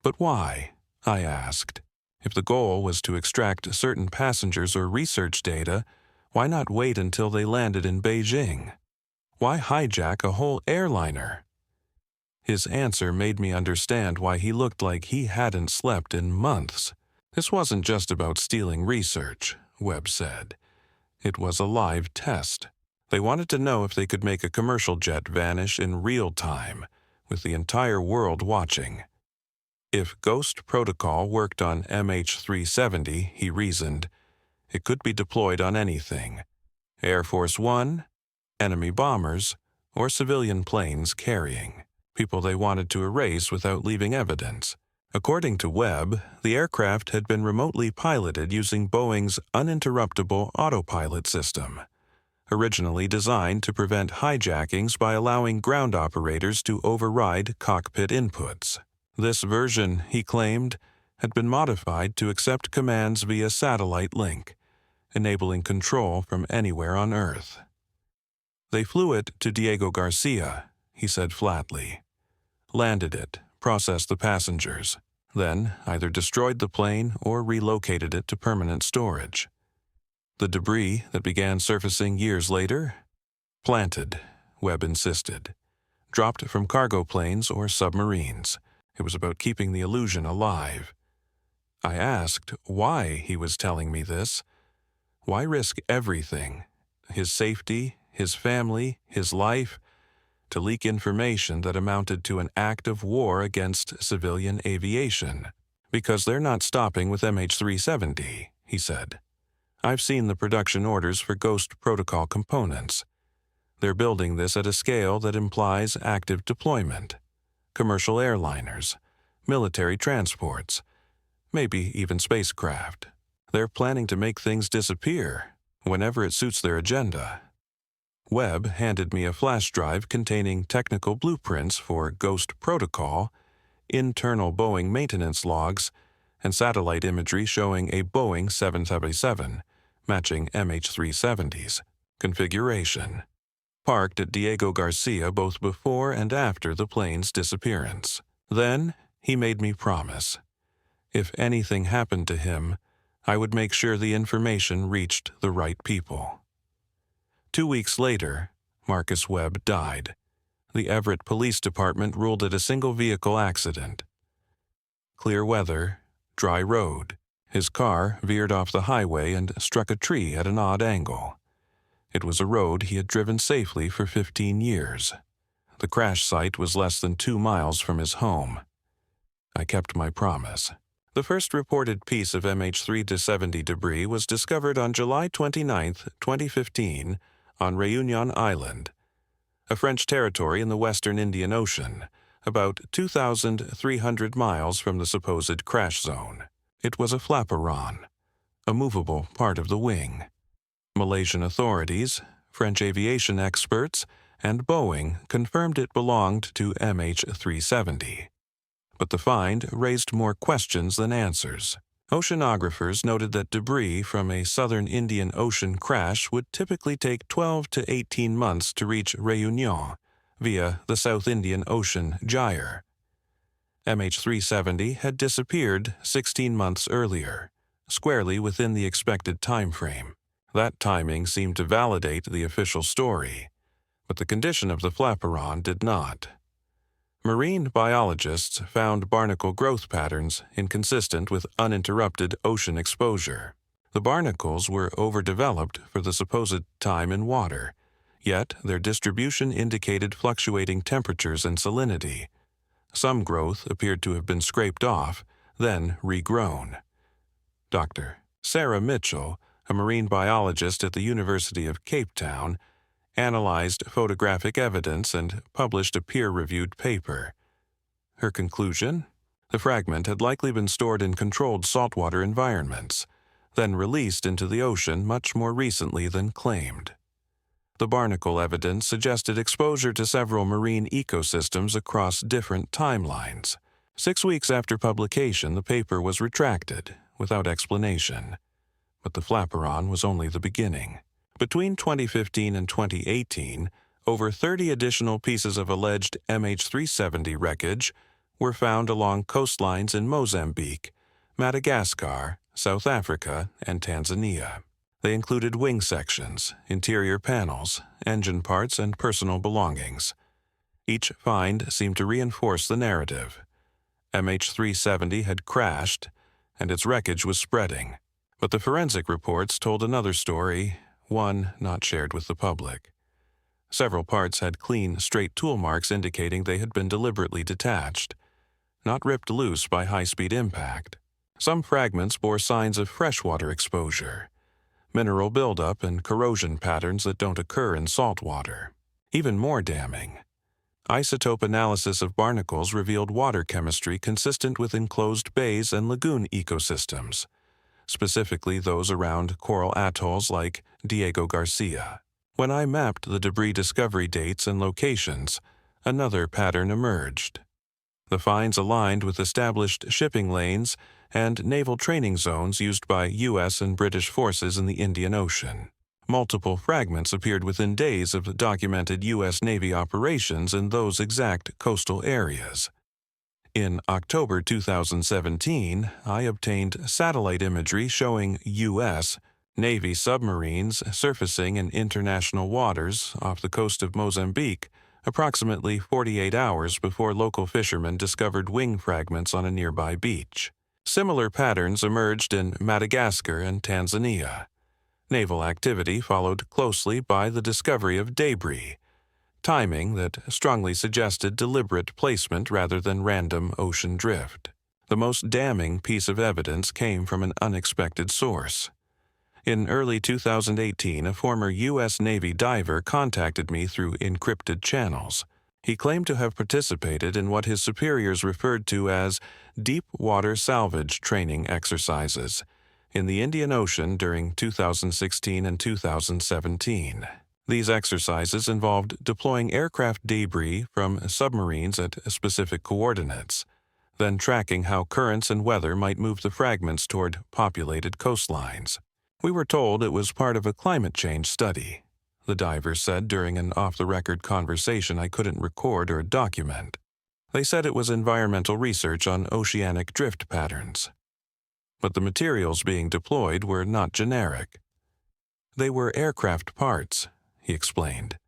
But why? I asked. If the goal was to extract certain passengers or research data, why not wait until they landed in Beijing? Why hijack a whole airliner? His answer made me understand why he looked like he hadn't slept in months. This wasn't just about stealing research, Webb said. It was a live test. They wanted to know if they could make a commercial jet vanish in real time, with the entire world watching. If Ghost Protocol worked on MH370, he reasoned, it could be deployed on anything: Air Force One, enemy bombers, or civilian planes carrying people they wanted to erase without leaving evidence. According to Webb, the aircraft had been remotely piloted using Boeing's uninterruptible autopilot system, originally designed to prevent hijackings by allowing ground operators to override cockpit inputs. This version, he claimed, had been modified to accept commands via satellite link, enabling control from anywhere on Earth. They flew it to Diego Garcia, he said flatly, landed it, processed the passengers, then either destroyed the plane or relocated it to permanent storage. The debris that began surfacing years later? Planted, Webb insisted. Dropped from cargo planes or submarines. It was about keeping the illusion alive. I asked why he was telling me this. Why risk everything? His safety, his family, his life, to leak information that amounted to an act of war against civilian aviation? Because they're not stopping with MH370, he said. I've seen the production orders for Ghost Protocol components. They're building this at a scale that implies active deployment. Commercial airliners, military transports, maybe even spacecraft. They're planning to make things disappear whenever it suits their agenda. Webb handed me a flash drive containing technical blueprints for Ghost Protocol, internal Boeing maintenance logs, and satellite imagery showing a Boeing 777, matching MH370's configuration, parked at Diego Garcia both before and after the plane's disappearance. Then he made me promise, if anything happened to him, I would make sure the information reached the right people. 2 weeks later, Marcus Webb died. The Everett Police Department ruled it a single-vehicle accident. Clear weather, dry road. His car veered off the highway and struck a tree at an odd angle. It was a road he had driven safely for 15 years. The crash site was less than 2 miles from his home. I kept my promise. The first reported piece of MH370 debris was discovered on July 29, 2015, on Réunion Island, a French territory in the western Indian Ocean, about 2,300 miles from the supposed crash zone. It was a flaperon, a movable part of the wing. Malaysian authorities, French aviation experts, and Boeing confirmed it belonged to MH370. But the find raised more questions than answers. Oceanographers noted that debris from a southern Indian Ocean crash would typically take 12 to 18 months to reach Réunion via the South Indian Ocean gyre. MH370 had disappeared 16 months earlier, squarely within the expected time frame. That timing seemed to validate the official story, but the condition of the flaperon did not. Marine biologists found barnacle growth patterns inconsistent with uninterrupted ocean exposure. The barnacles were overdeveloped for the supposed time in water, yet their distribution indicated fluctuating temperatures and salinity. Some growth appeared to have been scraped off, then regrown. Dr. Sarah Mitchell, a marine biologist at the University of Cape Town, analyzed photographic evidence and published a peer-reviewed paper. Her conclusion? The fragment had likely been stored in controlled saltwater environments, then released into the ocean much more recently than claimed. The barnacle evidence suggested exposure to several marine ecosystems across different timelines. 6 weeks after publication, the paper was retracted, without explanation. But the flaperon was only the beginning. Between 2015 and 2018, over 30 additional pieces of alleged MH370 wreckage were found along coastlines in Mozambique, Madagascar, South Africa, and Tanzania. They included wing sections, interior panels, engine parts, and personal belongings. Each find seemed to reinforce the narrative. MH370 had crashed, and its wreckage was spreading. But the forensic reports told another story, one not shared with the public. Several parts had clean, straight tool marks indicating they had been deliberately detached, not ripped loose by high-speed impact. Some fragments bore signs of freshwater exposure, mineral buildup, and corrosion patterns that don't occur in salt water. Even more damning, isotope analysis of barnacles revealed water chemistry consistent with enclosed bays and lagoon ecosystems, specifically those around coral atolls like Diego Garcia. When I mapped the debris discovery dates and locations, another pattern emerged. The finds aligned with established shipping lanes and naval training zones used by U.S. and British forces in the Indian Ocean. Multiple fragments appeared within days of documented U.S. Navy operations in those exact coastal areas. In October 2017, I obtained satellite imagery showing U.S. Navy submarines surfacing in international waters off the coast of Mozambique approximately 48 hours before local fishermen discovered wing fragments on a nearby beach. Similar patterns emerged in Madagascar and Tanzania. Naval activity followed closely by the discovery of debris, timing that strongly suggested deliberate placement rather than random ocean drift. The most damning piece of evidence came from an unexpected source. In early 2018, a former U.S. Navy diver contacted me through encrypted channels. He claimed to have participated in what his superiors referred to as deep water salvage training exercises in the Indian Ocean during 2016 and 2017. These exercises involved deploying aircraft debris from submarines at specific coordinates, then tracking how currents and weather might move the fragments toward populated coastlines. We were told it was part of a climate change study, the divers said during an off-the-record conversation I couldn't record or document. They said it was environmental research on oceanic drift patterns. But the materials being deployed were not generic. They were aircraft parts, he explained.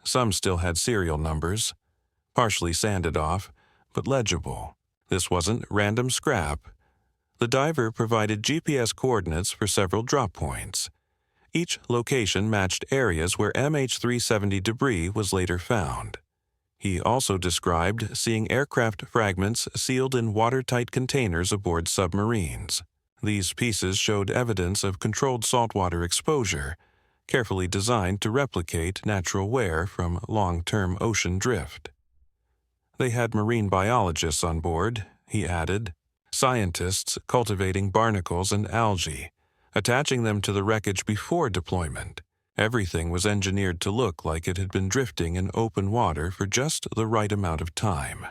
Some still had serial numbers, partially sanded off, but legible. This wasn't random scrap. The diver provided GPS coordinates for several drop points. Each location matched areas where MH370 debris was later found. He also described seeing aircraft fragments sealed in watertight containers aboard submarines. These pieces showed evidence of controlled saltwater exposure, carefully designed to replicate natural wear from long-term ocean drift. They had marine biologists on board, he added, scientists cultivating barnacles and algae, attaching them to the wreckage before deployment. Everything was engineered to look like it had been drifting in open water for just the right amount of time.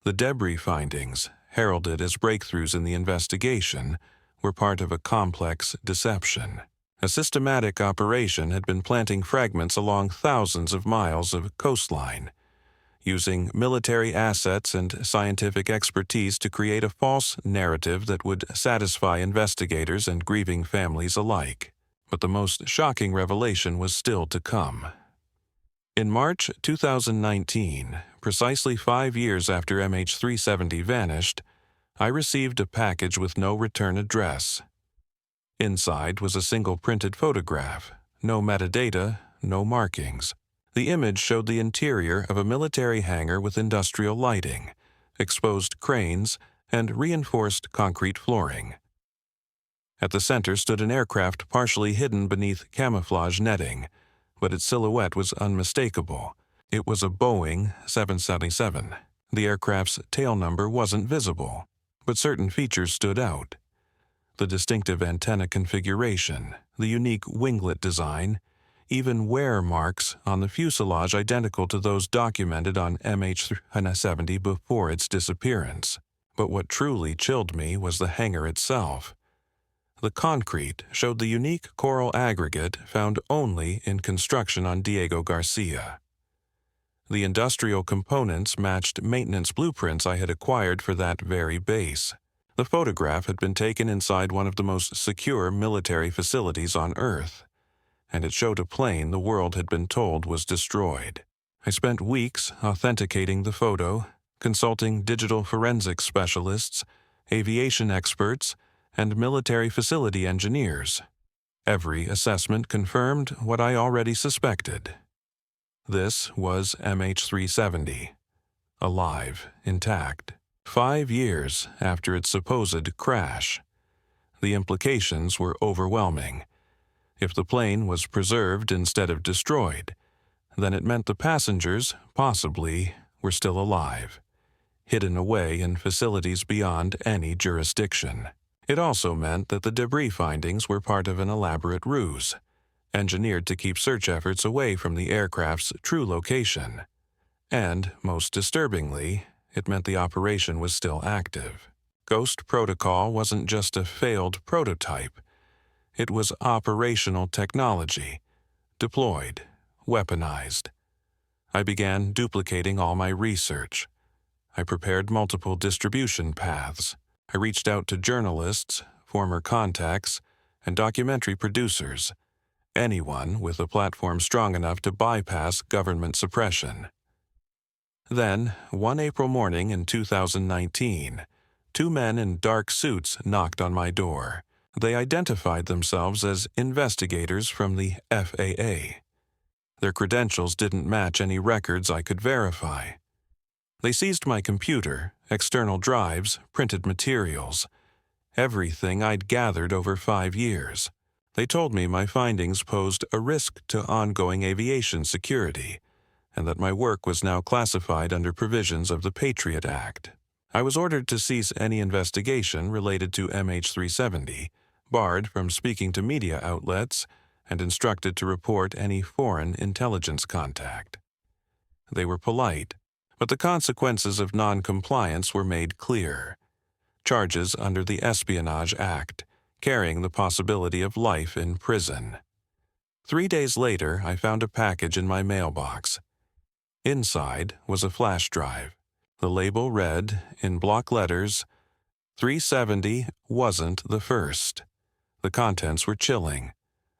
The debris findings, heralded as breakthroughs in the investigation, were part of a complex deception. A systematic operation had been planting fragments along thousands of miles of coastline, using military assets and scientific expertise to create a false narrative that would satisfy investigators and grieving families alike. But the most shocking revelation was still to come. In March 2019, precisely 5 years after MH370 vanished, I received a package with no return address. Inside was a single printed photograph, no metadata, no markings. The image showed the interior of a military hangar with industrial lighting, exposed cranes, and reinforced concrete flooring. At the center stood an aircraft partially hidden beneath camouflage netting, but its silhouette was unmistakable. It was a Boeing 777. The aircraft's tail number wasn't visible, but certain features stood out. The distinctive antenna configuration, the unique winglet design, even wear marks on the fuselage identical to those documented on MH370 before its disappearance. But what truly chilled me was the hangar itself. The concrete showed the unique coral aggregate found only in construction on Diego Garcia. The industrial components matched maintenance blueprints I had acquired for that very base. The photograph had been taken inside one of the most secure military facilities on Earth, and it showed a plane the world had been told was destroyed. I spent weeks authenticating the photo, consulting digital forensics specialists, aviation experts, and military facility engineers. Every assessment confirmed what I already suspected. This was MH370, alive, intact, 5 years after its supposed crash. The implications were overwhelming. If the plane was preserved instead of destroyed, then it meant the passengers, possibly, were still alive, hidden away in facilities beyond any jurisdiction. It also meant that the debris findings were part of an elaborate ruse, engineered to keep search efforts away from the aircraft's true location. And, most disturbingly, it meant the operation was still active. Ghost Protocol wasn't just a failed prototype. It was operational technology, deployed, weaponized. I began duplicating all my research. I prepared multiple distribution paths. I reached out to journalists, former contacts, and documentary producers, anyone with a platform strong enough to bypass government suppression. Then, one April morning in 2019, 2 men in dark suits knocked on my door. They identified themselves as investigators from the FAA. Their credentials didn't match any records I could verify. They seized my computer, external drives, printed materials, everything I'd gathered over 5 years. They told me my findings posed a risk to ongoing aviation security, and that my work was now classified under provisions of the Patriot Act. I was ordered to cease any investigation related to MH370, barred from speaking to media outlets, and instructed to report any foreign intelligence contact. They were polite, but the consequences of non-compliance were made clear. Charges under the Espionage Act, carrying the possibility of life in prison. 3 days later, I found a package in my mailbox. Inside was a flash drive. The label read, in block letters, 370 wasn't the first. The contents were chilling.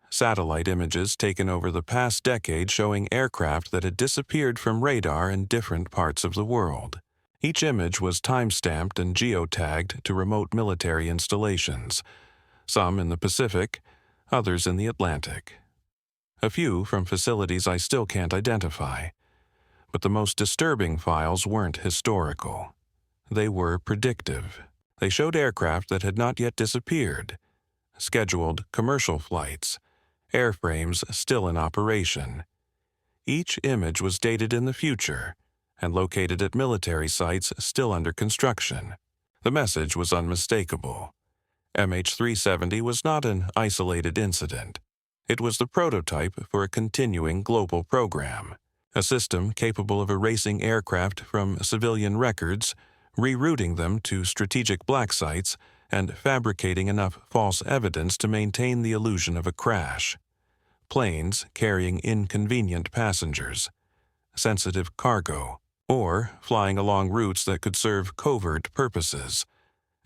Satellite images taken over the past decade showing aircraft that had disappeared from radar in different parts of the world. Each image was time-stamped and geotagged to remote military installations, some in the Pacific, others in the Atlantic. A few from facilities I still can't identify. But the most disturbing files weren't historical. They were predictive. They showed aircraft that had not yet disappeared, scheduled commercial flights, airframes still in operation. Each image was dated in the future and located at military sites still under construction. The message was unmistakable. MH370 was not an isolated incident. It was the prototype for a continuing global program, a system capable of erasing aircraft from civilian records, rerouting them to strategic black sites, and fabricating enough false evidence to maintain the illusion of a crash. Planes carrying inconvenient passengers, sensitive cargo, or flying along routes that could serve covert purposes.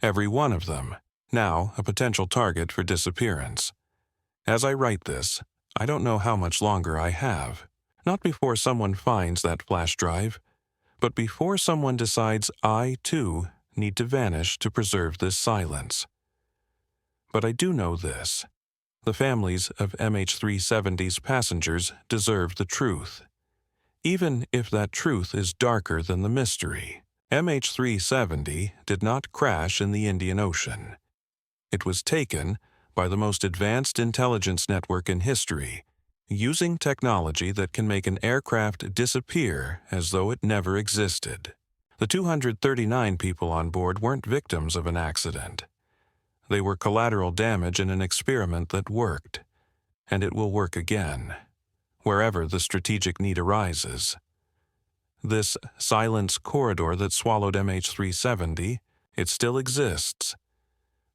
Every one of them, now a potential target for disappearance. As I write this, I don't know how much longer I have. Not before someone finds that flash drive, but before someone decides I, too, need to vanish to preserve this silence. But I do know this. The families of MH370's passengers deserve the truth. Even if that truth is darker than the mystery, MH370 did not crash in the Indian Ocean. It was taken by the most advanced intelligence network in history, using technology that can make an aircraft disappear as though it never existed. The 239 people on board weren't victims of an accident. They were collateral damage in an experiment that worked, and it will work again, wherever the strategic need arises. This silence corridor that swallowed MH370, it still exists.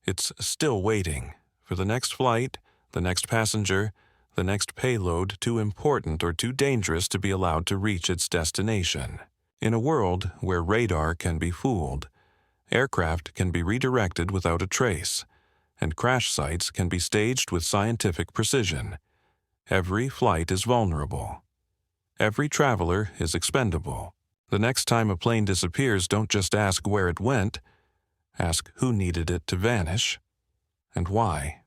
It's still waiting for the next flight, the next passenger, the next payload too important or too dangerous to be allowed to reach its destination. In a world where radar can be fooled, aircraft can be redirected without a trace, and crash sites can be staged with scientific precision, every flight is vulnerable. Every traveler is expendable. The next time a plane disappears, don't just ask where it went. Ask who needed it to vanish and why.